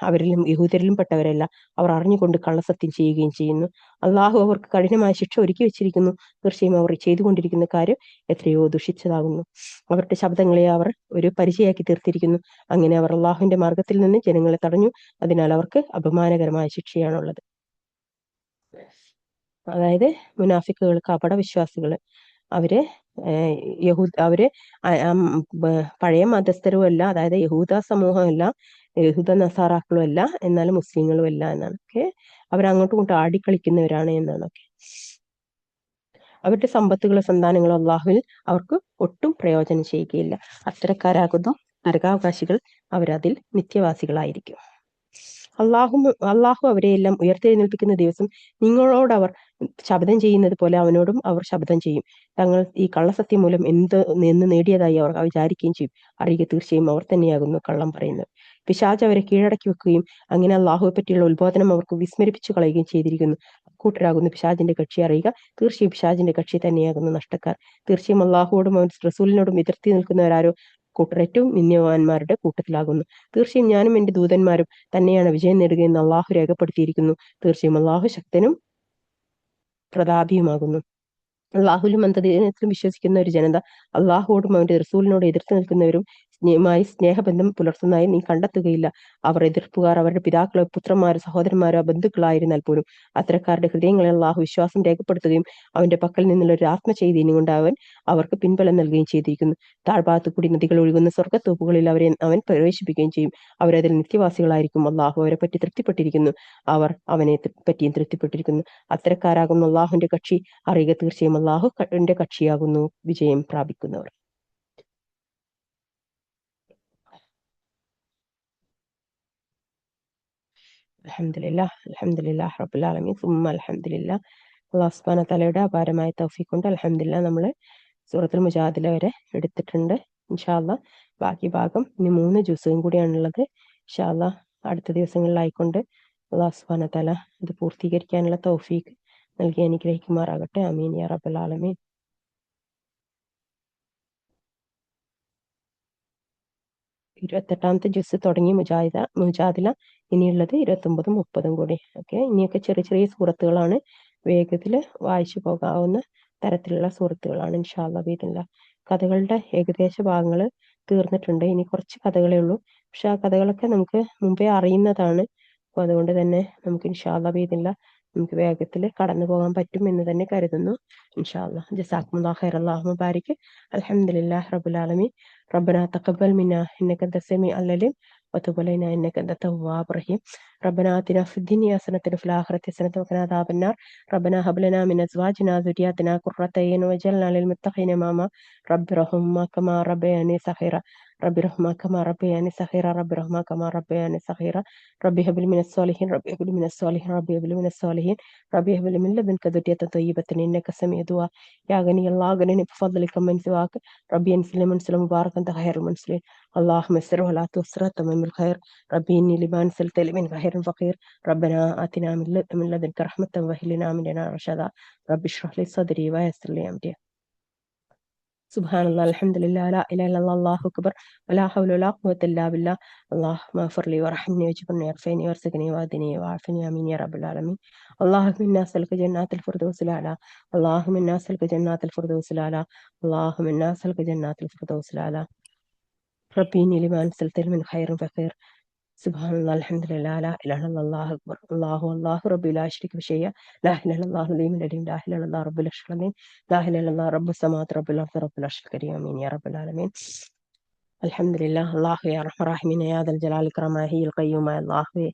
അവരിലും യഹൂദരിലും പെട്ടവരല്ല. അവർ അറിഞ്ഞുകൊണ്ട് കള്ളസത്യം ചെയ്യുകയും ചെയ്യുന്നു. അള്ളാഹു അവർക്ക് കഠിനമായ ശിക്ഷ ഒരുക്കി വെച്ചിരിക്കുന്നു. തീർച്ചയായും അവർ ചെയ്തുകൊണ്ടിരിക്കുന്ന കാര്യം എത്രയോ ദുഷിച്ചതാകുന്നു. അവരുടെ ശബ്ദങ്ങളെ അവർ ഒരു പരിചയാക്കി തീർത്തിരിക്കുന്നു. അങ്ങനെ അവർ അള്ളാഹുവിന്റെ മാർഗത്തിൽ നിന്ന് ജനങ്ങളെ തടഞ്ഞു. അതിനാൽ അവർക്ക് അപമാനകരമായ ശിക്ഷയാണുള്ളത്. അതായത് മുനാഫിക്കുകൾ, കപടവിശ്വാസികള്, അവര് അവര് പഴയ മതസ്ഥരുമല്ല, അതായത് യഹൂദ സമൂഹമല്ല, യഹൂദ നസാറാക്കളും അല്ല, എന്നാലും മുസ്ലിങ്ങളും അല്ല എന്നാണ്. അവരങ്ങോട്ടും ഇങ്ങോട്ടും ആടിക്കളിക്കുന്നവരാണ് എന്നാണൊക്കെ. അവരുടെ സമ്പത്തുകളോ സന്താനങ്ങളോ അള്ളാഹുവിൽ അവർക്ക് ഒട്ടും പ്രയോജനം ചെയ്യുകയില്ല. അത്തരക്കാരാകുന്നു നരകാവകാശികൾ. അവരതിൽ നിത്യവാസികളായിരിക്കും. അള്ളാഹു അവരെയെല്ലാം ഉയർത്തെഴുന്നേൽപ്പിക്കുന്ന ദിവസം നിങ്ങളോട് അവർ ശബ്ദം ചെയ്യുന്നത് പോലെ അവനോടും അവർ ശബ്ദം ചെയ്യും. തങ്ങൾ ഈ കള്ളസത്യം മൂലം എന്ന് നേടിയതായി അവർ വിചാരിക്കുകയും ചെയ്യും. അറിയുക, തീർച്ചയായും അവർ തന്നെയാകുന്നു കള്ളം പറയുന്നത്. പിശാച് അവരെ കീഴടക്കി വെക്കുകയും അങ്ങനെ അള്ളാഹുവെ പറ്റിയുള്ള ഉത്ബോധനം അവർക്ക് വിസ്മരിപ്പിച്ചു കളയുകയും ചെയ്തിരിക്കുന്നു. കൂട്ടരാകുന്നു പിശാചിന്റെ കക്ഷി. അറിയുക, തീർച്ചയായും പിശാചിന്റെ കക്ഷി തന്നെയാകുന്നു നഷ്ടക്കാർ. തീർച്ചയായും അള്ളാഹുവോടും അവൻ റസൂലിനോടും എതിർത്തി നിൽക്കുന്നവരാരോ കൂട്ടർ ഏറ്റവും നിന്ദ്യവാന്മാരുടെ കൂട്ടത്തിലാകുന്നു. തീർച്ചയായും ഞാനും എന്റെ ദൂതന്മാരും തന്നെയാണ് വിജയം നേടുകയെന്ന് അള്ളാഹു രേഖപ്പെടുത്തിയിരിക്കുന്നു. തീർച്ചയായും അള്ളാഹു ശക്തനും പ്രതാപിയുമാകുന്നു. അള്ളാഹുലും അന്ത്യദിനത്തിലും വിശ്വസിക്കുന്ന ഒരു ജനത അള്ളാഹുവോടും അവന്റെ റസൂലിനോട് എതിർത്ത് നിൽക്കുന്നവരും സ്നേഹബന്ധം പുലർത്തുന്നതായി നീ കണ്ടെത്തുകയില്ല. അവർ എതിർപ്പുകാർ അവരുടെ പിതാക്കളോ പുത്രന്മാരോ സഹോദരന്മാരോ ബന്ധുക്കളായിരുന്നാൽ പോലും അത്തരക്കാരുടെ ഹൃദയങ്ങളിൽ അള്ളാഹു വിശ്വാസം രേഖപ്പെടുത്തുകയും അവന്റെ പക്കൽ നിന്നുള്ള ഒരു ആത്മചൈതന്യം കൊണ്ട് അവർക്ക് പിൻബലം നൽകുകയും ചെയ്തിരിക്കുന്നു. താഴ്ഭാഗത്തു കൂടി നദികൾ ഒഴുകുന്ന സ്വർഗ്ഗത്തോപ്പുകളിൽ അവൻ പ്രവേശിപ്പിക്കുകയും ചെയ്യും. അവരതിൽ നിത്യവാസികളായിരിക്കും. അള്ളാഹു അവരെ പറ്റി തൃപ്തിപ്പെട്ടിരിക്കുന്നു. അവർ അവനെ പറ്റിയും തൃപ്തിപ്പെട്ടിരിക്കുന്നു. അത്തരക്കാരാകുന്നു അള്ളാഹുവിന്റെ കക്ഷി. അറിയുക, തീർച്ചയായും അള്ളാഹുവിന്റെ കക്ഷിയാകുന്നു വിജയം പ്രാപിക്കുന്നവർ. അൽഹംദുലില്ലാഹ് റബ്ബിൽ ആലമീൻ സുമ്മ അൽഹംദുലില്ലാഹ്. അല്ലാഹു സുബ്ഹാനഹു വ തആലയുടെ അപാരമായ തൗഫീഖ് കൊണ്ട് അൽഹംദുലില്ലാഹ് നമ്മൾ സൂറത്തുൽ മുജാദില വരെ എടുത്തിട്ടുണ്ട്. ഇൻഷാ അല്ലാഹ് ബാക്കി ഭാഗം ഇനി 3 ജുസും കൂടിയാണുള്ളത്. ഇൻഷാ അല്ലാഹ് അടുത്ത ദിവസങ്ങളിലായിക്കൊണ്ട് അല്ലാഹു സുബ്ഹാനഹു വ തആല ഇത് പൂർത്തീകരിക്കാനുള്ള തൗഫീഖ് നൽകി അനുഗ്രഹിക്കുമാറാകട്ടെ. ആമീൻ യാ റബ്ബൽ ആലമീൻ. 28ാമത്തെ ജുസ് തുടങ്ങി മുജാദില. ഇനിയുള്ളത് 29ഉം 30ഉം കൂടി. ഇനിയൊക്കെ ചെറിയ ചെറിയ സൂറത്തുകളാണ്. വേഗത്തിൽ വായിച്ചു പോകാവുന്ന തരത്തിലുള്ള സൂറത്തുകളാണ് ഇൻഷാ അല്ലാഹ് ബിഇദ്നില്ലാഹ്. കഥകളുടെ ഏകദേശ ഭാഗങ്ങൾ തീർന്നിട്ടുണ്ട്. ഇനി കുറച്ച് കഥകളേ ഉള്ളൂ. പക്ഷെ ആ കഥകളൊക്കെ നമുക്ക് മുമ്പേ അറിയുന്നതാണ്. അപ്പോൾ അതുകൊണ്ട് തന്നെ നമുക്ക് ഇൻഷാ അല്ലാഹ് ബിഇദ്നില്ലാഹ് നമുക്ക് വേഗത്തിൽ കടന്നു പോകാൻ പറ്റും എന്ന് തന്നെ കരുതുന്നു. ഇൻഷാ അല്ലാഹ്. ജസാക്കുമുല്ലാഹു ഖൈറൻ. അല്ലാഹുമ്മ ബാരിക്. അൽഹംദുലില്ലാഹി റബ്ബിൽ ആലമീൻ. ربنا تقبل منا إنك أنت السميع العليم وتب علينا إنك أنت التواب الرحيم. ربنا آتنا في الدنيا حسنة وفي الآخرة حسنة وقنا عذاب النار. ربنا هب لنا من أزواجنا وذرياتنا قرة أعين واجعلنا للمتقين إماما. رب ارحمهما كما ربياني صغيرا. رب ارحمهما كما ربياني صغيرا. رب ارحمهما كما ربياني صغيرا. رب هب لي من الصالحين. رب هب لي من الصالحين. رب هب لي من الصالحين. رب هب لي من لدنك ذرية طيبة إنك سميع دعاء. يا غني الله غنني بفضلك من سواك. ربي انزل منزل مبارك أنت خير المنزلين. اللهم يسر ولا تعسر تمام الخير. ربي إني لما أنزلت لي من خير فقير. ربنا آتنا من لدنك رحمة وهب لنا من لدنك رشدا. رب اشرح لي صدري ويسر لي أمري. سبحان الله الحمد لله لا إله إلا الله الله أكبر ولا حول ولا قوة إلا بالله. اللهم اغفر لي وارحمني واجبرني وارفعني وارزقني وادني وعافني آمين يا رب العالمين. اللهم إنا نسألك جنات الفردوس الأعلى. اللهم إنا نسألك جنات الفردوس الأعلى. اللهم إنا نسألك جنات الفردوس الأعلى. ربي إني لما أنزلت من خير فقير. سبحان الله الحمد لله لا إله إلا الله أكبر الله ربي لا أشرك بشيء. لا إله إلا الله العلي العليم. لا إله إلا الله رب العرش العظيم. لا إله إلا الله رب السماوات رب الأرض رب العرش الكريم. آمين يا رب العالمين. الحمد لله. الله يا رحمن الرحيم يا ذا الجلال الإكرام هي القيوم അല്ലാഹുവേ,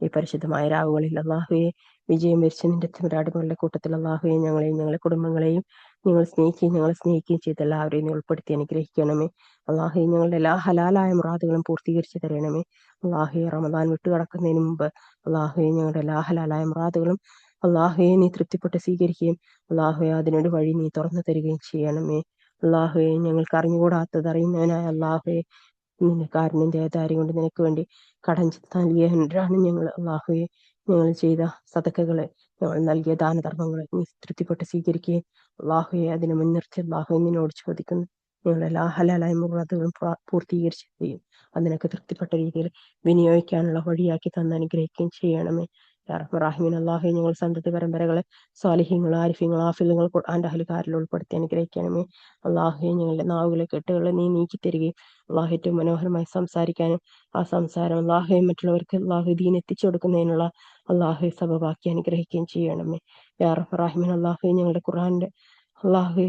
ഈ പരിശുദ്ധമായ രാവുകളിൽ അല്ലാഹുവേ വിജയം വരിച്ച നിന്റെ തിരുനാടുകളുടെ കൂട്ടത്തിൽ അല്ലാഹുവേ ഞങ്ങളെയും ഞങ്ങളുടെ കുടുംബങ്ങളെയും ഞങ്ങളെ സ്നേഹിക്കുകയും ചെയ്ത എല്ലാവരെയും നീ ഉൾപ്പെടുത്തി അനുഗ്രഹിക്കണമേ. അല്ലാഹുവേ, ഞങ്ങളുടെ എല്ലാ ഹലാലായ മുറാദുകളും പൂർത്തീകരിച്ചു തരണമേ. അല്ലാഹുവേ, റമദാൻ വിട്ടുകടക്കുന്നതിന് മുമ്പ് അല്ലാഹുവേ ഞങ്ങളുടെ എല്ലാ ഹലാലായ മുറാദുകളും അല്ലാഹുവേ നീ തൃപ്തിപ്പെട്ട് സ്വീകരിക്കുകയും അല്ലാഹുവേ അതിനൊരു വഴി നീ തുറന്നു തരികയും ചെയ്യണമേ. അല്ലാഹുവേ, ഞങ്ങൾക്ക് അറിഞ്ഞുകൂടാത്തത് അറിയുന്നവനായ അല്ലാഹുവേ, നിന്റെ കാരുണ്യം ദയധാരം കൊണ്ട് നിനക്ക് വേണ്ടി കടം നൽകിയവരാണ് ഞങ്ങൾ. അല്ലാഹുവേ, ഞങ്ങൾ ചെയ്ത സദഖകളെ, ഞങ്ങൾ നൽകിയ ദാനധർമ്മങ്ങളെ നീ തൃപ്തിപ്പെട്ട് സ്വീകരിക്കുകയും അല്ലാഹുവേ അതിനെ മുൻനിർത്തി അല്ലാഹുവേ നിന്നോട് ചോദിക്കുന്നു, ഞങ്ങളുടെ എല്ലാ ഹലാലായ മുറാദുകളും പൂർത്തീകരിക്കുകയും അതിനൊക്കെ തൃപ്തിപ്പെട്ട രീതിയിൽ വിനിയോഗിക്കാനുള്ള വഴിയാക്കി തന്ന് അനുഗ്രഹിക്കുകയും ചെയ്യണമേ. യാ റഹ്മാൻ അള്ളാഹു ഞങ്ങൾ സന്തതി പരമ്പരകളെ സ്വാലിഹ്യങ്ങൾ, ആരിഫ്യങ്ങൾ, ആഫിലുകൾ ഖുർആന്റെ അഹ്ലുകാരിൽ ഉൾപ്പെടുത്തി അനുഗ്രഹിക്കണമേ. അള്ളാഹു ഞങ്ങളുടെ നാവുകളെ കെട്ടുകളെ നീ നീക്കി തരികയും അള്ളാഹു ഏറ്റവും മനോഹരമായി സംസാരിക്കാനും ആ സംസാരം അള്ളാഹു മറ്റുള്ളവർക്ക് അള്ളാഹു ദീൻ എത്തിച്ചു കൊടുക്കുന്നതിനുള്ള അള്ളാഹു സബബാക്കി അനുഗ്രഹിക്കുകയും ചെയ്യണമേ. യാ റഹ്മാൻ അള്ളാഹു ഞങ്ങളുടെ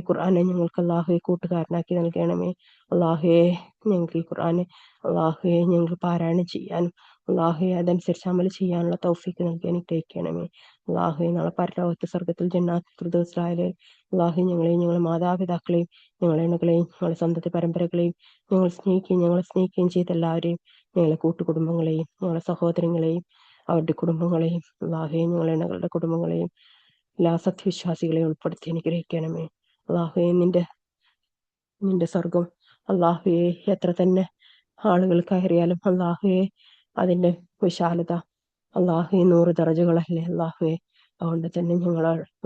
ഖുർആനെ ഞങ്ങൾക്ക് അള്ളാഹുവെ കൂട്ടുകാരനാക്കി നൽകണമേ. അള്ളാഹുവെ ഞങ്ങൾക്ക് ഈ ഖുർആനെ അള്ളാഹുവെ ഞങ്ങൾ പാരായണം ചെയ്യാനും അള്ളാഹുവെ അതനുസരിച്ച് അമൽ ചെയ്യാനുള്ള തൗഫീക്ക് നൽകി അനുഗ്രഹിക്കണമേ. അള്ളാഹുവെ നാളെ പരലോകത്തെ സ്വർഗത്തിൽ ജന്നാത്തുൽ ഫിർദൗസിലായാലും അള്ളാഹു ഞങ്ങളെയും ഞങ്ങളുടെ മാതാപിതാക്കളെയും ഞങ്ങളുടെ ഇണകളെയും ഞങ്ങളുടെ സന്തതി പരമ്പരകളെയും ഞങ്ങളെ സ്നേഹിക്കുകയും ചെയ്ത എല്ലാവരെയും ഞങ്ങളുടെ കൂട്ടുകുടുംബങ്ങളെയും ഞങ്ങളുടെ സഹോദരങ്ങളെയും അവരുടെ കുടുംബങ്ങളെയും അള്ളാഹുവെ ഞങ്ങളുടെ ഇണകളുടെ കുടുംബങ്ങളെയും എല്ലാ സത്യവിശ്വാസികളെയും ഉൾപ്പെടുത്തി അനുഗ്രഹിക്കണമേ. അള്ളാഹുവെ നിന്റെ സ്വർഗം അള്ളാഹുവെ എത്ര തന്നെ ആളുകൾ കയറിയാലും അള്ളാഹുവെ അതിന്റെ വിശാലത അള്ളാഹുവെ 100 ദറജകളല്ലേ അള്ളാഹുവെ. അതുകൊണ്ട് തന്നെ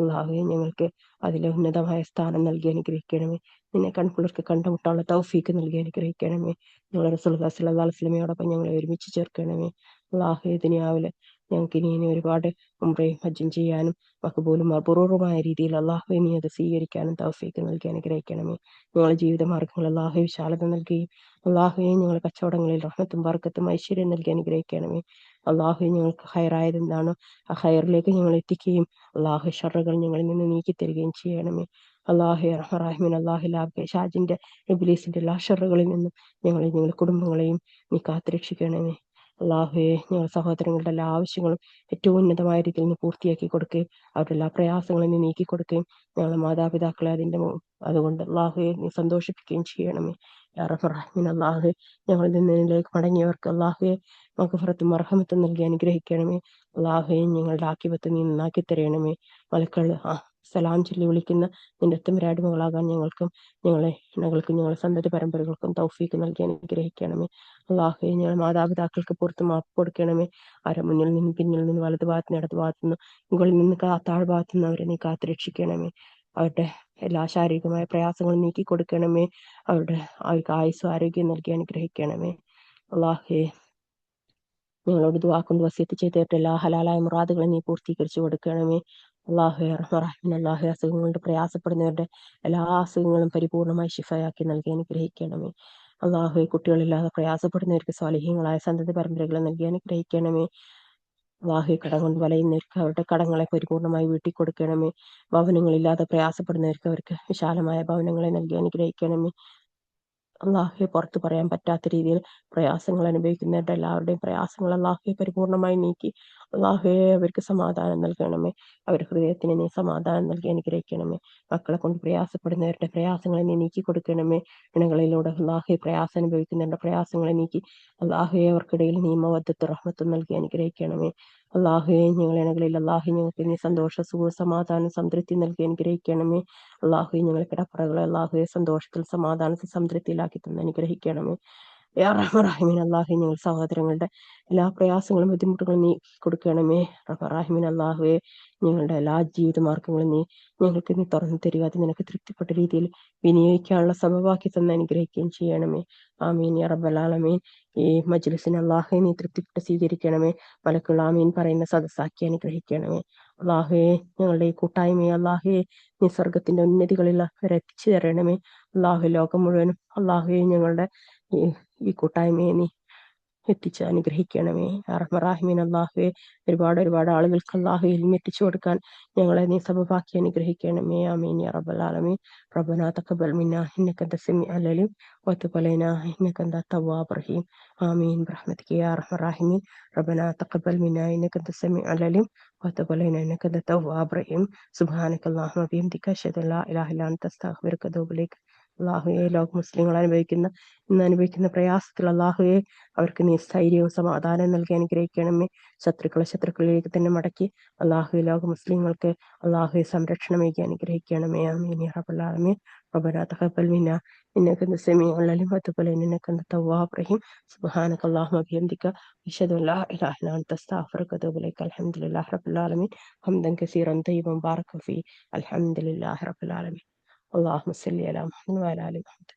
അള്ളാഹുവെ ഞങ്ങൾക്ക് അതിലെ ഉന്നതമായ സ്ഥാനം നൽകി അനുഗ്രഹിക്കണമേ. നിന്നെ കൺകുളിർക്ക് കണ്ടുമുട്ടാനുള്ള തൗഫീക്ക് നൽകി അനുഗ്രഹിക്കണമേ. ഞങ്ങളുടെ റസൂലുള്ളാഹി സ്വല്ലല്ലാഹു അലൈഹി വസല്ലമയോടൊപ്പം ഞങ്ങളെ ഒരുമിച്ച് ചേർക്കണമേ. അള്ളാഹുവെ ദുനിയാവിലെ ഞങ്ങൾക്ക് ഇനി ഒരുപാട് ഉംറയും ഹജ്ജും ചെയ്യാനും മഖബൂലും മബ്റൂറുമായ രീതിയിൽ അള്ളാഹുവെ നീ അത് സ്വീകരിക്കാനും തൗഫീക്ക് നൽകി അനുഗ്രഹിക്കണമേ. ഞങ്ങളുടെ ജീവിതമാർഗ്ഗങ്ങൾ അള്ളാഹുവെ വിശാലത നൽകുകയും അള്ളാഹുവെ ഞങ്ങളുടെ കച്ചവടങ്ങളിൽ റഹ്മത്തും ബർക്കത്തും ഐശ്വര്യം നൽകി അനുഗ്രഹിക്കണമേ. അള്ളാഹുവെ ഞങ്ങൾക്ക് ഹൈറായത് എന്താണോ ആ ഹൈറിലേക്ക് ഞങ്ങൾ എത്തിക്കുകയും അള്ളാഹു ഷറുകൾ ഞങ്ങളിൽ നിന്ന് നീക്കി തരികയും ചെയ്യണമേ. അള്ളാഹു റഹ്മാൻ അള്ളാഹു ഷാജിന്റെ ഇബ്ലീസിന്റെ എല്ലാ ഷറുകളിൽ നിന്നും ഞങ്ങളുടെ കുടുംബങ്ങളെയും നീ കാത്തുരക്ഷിക്കണമേ. അള്ളാഹുവെ ഞങ്ങളുടെ സഹോദരങ്ങളുടെ എല്ലാ ആവശ്യങ്ങളും ഏറ്റവും ഉന്നതമായ രീതിയിൽ നീ പൂർത്തിയാക്കി കൊടുക്കുകയും അവരുടെ എല്ലാ പ്രയാസങ്ങളും നീ നീക്കി കൊടുക്കുകയും ഞങ്ങളുടെ മാതാപിതാക്കളെ അതുകൊണ്ട് അള്ളാഹുവെ നീ സന്തോഷിപ്പിക്കുകയും ചെയ്യണമേ. യാ റഹ്മാൻ അള്ളാഹുവെ ഞങ്ങളിൽ നിന്നിലേക്ക് മടങ്ങിയവർക്ക് അള്ളാഹുവെ മഗ്ഫിറത്തും മർഹമത്തും നൽകി അനുഗ്രഹിക്കണമേ. അള്ളാഹുവെ ഞങ്ങളുടെ ആക്കിബത്ത് നീ നന്നാക്കി തരണമേ. മലക്കൾ സലാം ചൊല്ലി വിളിക്കുന്ന നിന്റെ അടിമകളാകാൻ ഞങ്ങൾക്കും ഞങ്ങളെ ഞങ്ങളുടെ സന്തതി പരമ്പരകൾക്കും തൗഫീക്ക് നൽകി അനുഗ്രഹിക്കണമേ. അള്ളാഹുവെ ഞങ്ങളുടെ മാതാപിതാക്കൾക്ക് പുറത്ത് മാപ്പ് കൊടുക്കണമേ. ആരെ മുന്നിൽ നിന്നും പിന്നിൽ നിന്ന് വലതു ഭാഗത്തുനിന്ന് ഇടതു ഭാഗത്തുനിന്ന് മുകളിൽ നിന്ന് താഴ്ഭാഗത്തുനിന്ന് അവരെ നീ കാത്തുരക്ഷിക്കണമേ. അവരുടെ എല്ലാ ശാരീരികമായ പ്രയാസങ്ങളും നീക്കി കൊടുക്കണമേ. അവർക്ക് ആയുസ്സും ആരോഗ്യം നൽകി അനുഗ്രഹിക്കണമേ. അള്ളാഹുവെ ഞങ്ങളോട് ദുആ കൊണ്ട് വസിയത്ത് ചെയ്തിട്ട് എല്ലാ ഹലാലായ മുറാദുകളും നീ പൂർത്തീകരിച്ചു കൊടുക്കണമേ. അള്ളാഹുവെ റഹ്മാൻ അള്ളാഹു അസുഖങ്ങളുടെ പ്രയാസപ്പെടുന്നവരുടെ എല്ലാ അസുഖങ്ങളും പരിപൂർണമായി ശിഫയാക്കി നൽകി അനുഗ്രഹിക്കണമേ. അള്ളാഹുവെ കുട്ടികളില്ലാതെ പ്രയാസപ്പെടുന്നവർക്ക് സ്വാലിഹ്യങ്ങളായ സന്തതി പരമ്പരകൾ നൽകി അനുഗ്രഹിക്കണമേ. അള്ളാഹുവെ കടം കൊണ്ട് വലയുന്നവർക്ക് അവരുടെ കടങ്ങളെ പരിപൂർണമായി വീട്ടി കൊടുക്കണമേ. ഭവനങ്ങളില്ലാതെ പ്രയാസപ്പെടുന്നവർക്ക് അവർക്ക് വിശാലമായ ഭവനങ്ങളെ നൽകി അനുഗ്രഹിക്കണമേ. അള്ളാഹുവെ പുറത്തു പറയാൻ പറ്റാത്ത രീതിയിൽ പ്രയാസങ്ങൾ അനുഭവിക്കുന്നവരുടെ എല്ലാവരുടെയും പ്രയാസങ്ങൾ അള്ളാഹുവെ പരിപൂർണമായി നീക്കി അള്ളാഹുവെ അവർക്ക് സമാധാനം നൽകണമേ. അവരുടെ ഹൃദയത്തിന് നീ സമാധാനം നൽകി അനുഗ്രഹിക്കണമേ. മക്കളെ കൊണ്ട് പ്രയാസപ്പെടുന്നവരുടെ പ്രയാസങ്ങളെ നീ നീക്കി കൊടുക്കണമേ. ഇണകളിലൂടെ അള്ളാഹുവെ പ്രയാസം അനുഭവിക്കുന്നവരുടെ പ്രയാസങ്ങളെ നീക്കി അള്ളാഹുവെ അവർക്കിടയിൽ നീ മവദ്ദത്തും റഹ്മത്തും നൽകി അനുഗ്രഹിക്കണമേ. അള്ളാഹുവെ ഞങ്ങൾ ഇണകളിൽ അള്ളാഹു ഞങ്ങൾക്ക് നീ സന്തോഷ സുഖവും സമാധാനം സംതൃപ്തി നൽകി അനുഗ്രഹിക്കണമേ. അള്ളാഹുവെ ഞങ്ങളുടെ കിടപ്പറകളെ അള്ളാഹുവെ സന്തോഷത്തിൽ സമാധാനത്തിൽ സംതൃപ്തിയിലാക്കി തന്ന് അനുഗ്രഹിക്കണമേ. യാ റഹ്മാൻ അള്ളാഹു ഞങ്ങൾ സഹോദരങ്ങളുടെ എല്ലാ പ്രയാസങ്ങളും ബുദ്ധിമുട്ടുകളും നീ കൊടുക്കണമേ. റഹ്മാൻ അള്ളാഹുവെ ഞങ്ങളുടെ എല്ലാ ജീവിതമാർഗങ്ങളും ഞങ്ങൾക്ക് നീ തുറന്നു തരിക. അത് നിനക്ക് തൃപ്തിപ്പെട്ട രീതിയിൽ വിനിയോഗിക്കാനുള്ള സബബാക്കി തന്ന് അനുഗ്രഹിക്കുകയും ചെയ്യണമേ. ആമീൻ യാ റബ്ബൽ ആലമീൻ. ഈ മജ്ലിസിനെ അള്ളാഹുവെ നീ തൃപ്തിപ്പെട്ട് സ്വീകരിക്കണമേ. മലക്കുൽ ആമീൻ പറയുന്ന സദസ്സാക്കി അനുഗ്രഹിക്കണമേ. അള്ളാഹുവെ ഞങ്ങളുടെ ഈ കൂട്ടായ്മയെ അള്ളാഹുവെ നീ സ്വർഗത്തിന്റെ ഉന്നതികളിൽ വരെ എത്തിച്ചു തരണമേ. അള്ളാഹു ലോകം മുഴുവനും അള്ളാഹുവെ ഞങ്ങളുടെ ഈ കൂട്ടായ്മയെ നീ എത്തിച്ച് അനുഗ്രഹിക്കണമേ. റഹ്മാൻ അള്ളാഹുവെ ഒരുപാട് ആളുകൾക്ക് അള്ളാഹു ഇൽമ എത്തിച്ചു കൊടുക്കാൻ ഞങ്ങളെ നീ സബബാക്കി അനുഗ്രഹിക്കണമേ. ആമീൻ യാ റബ്ബൽ ആലമീൻ. റബ്ബനാ തഖബ്ബൽ മിന്നാ ഇന്നക അൻത സമീഉൽ അലീം വതുബ് അലൈനാ ഇന്നക അൻത തവ്വാബുർ റഹീം. ആമീൻ ബിറഹ്മതിക യാ അർഹമർ റഹീമീൻ. റബ്ബനാ തഖബ്ബൽ മിന്നാ ഇന്നക അൻത സമീഉൽ അലീം വതുബ് അലൈനാ ഇന്നക അൻത തവ്വാബുർ റഹീം. സുബ്ഹാനക അല്ലാഹുമ്മ വബിഹംദിക അശ്ഹദു അല്ലാ ഇലാഹ ഇല്ലാ അൻത അസ്തഗ്ഫിറുക വഅതൂബു ഇലൈക്. അള്ളാഹുവെ ലോക മുസ്ലിങ്ങൾ ഇന്ന് അനുഭവിക്കുന്ന പ്രയാസത്തിൽ അള്ളാഹുവെ അവർക്ക് നീ സ്ഥൈര്യവും സമാധാനം നൽകി അനുഗ്രഹിക്കണമേ. ശത്രുക്കളിലേക്ക് തന്നെ മടക്കി അള്ളാഹുവെ ലോക മുസ്ലിങ്ങൾക്ക് അള്ളാഹുവെ സംരക്ഷണമേകി അനുഗ്രഹിക്കണമേ. ആമീൻ യാ റബ്ബൽ ആലമീൻ. റബ്ബനാ തഖബ്ബൽ മിന്നാ ഇന്നക അൻത സമീഉൽ അലീം വതുബ് അലൈനാ ഇന്നക അൻത തവ്വാബുർ റഹീം. സുബ്ഹാനക അല്ലാഹുമ്മ വബിഹംദിക അശ്ഹദു അല്ലാ ഇലാഹ ഇല്ലാ അൻത അസ്തഗ്ഫിറുക വഅതൂബു ഇലൈക്. അൽഹംദുലില്ലാഹി റബ്ബിൽ ആലമീൻ. ഹംദൻ കസീറൻ തയ്യിബൻ ബാറക ഫീ. അൽഹംദുലില്ലാഹി റബ്ബിൽ ആലമീൻ. اللهم صل على محمد وعلى ال محمد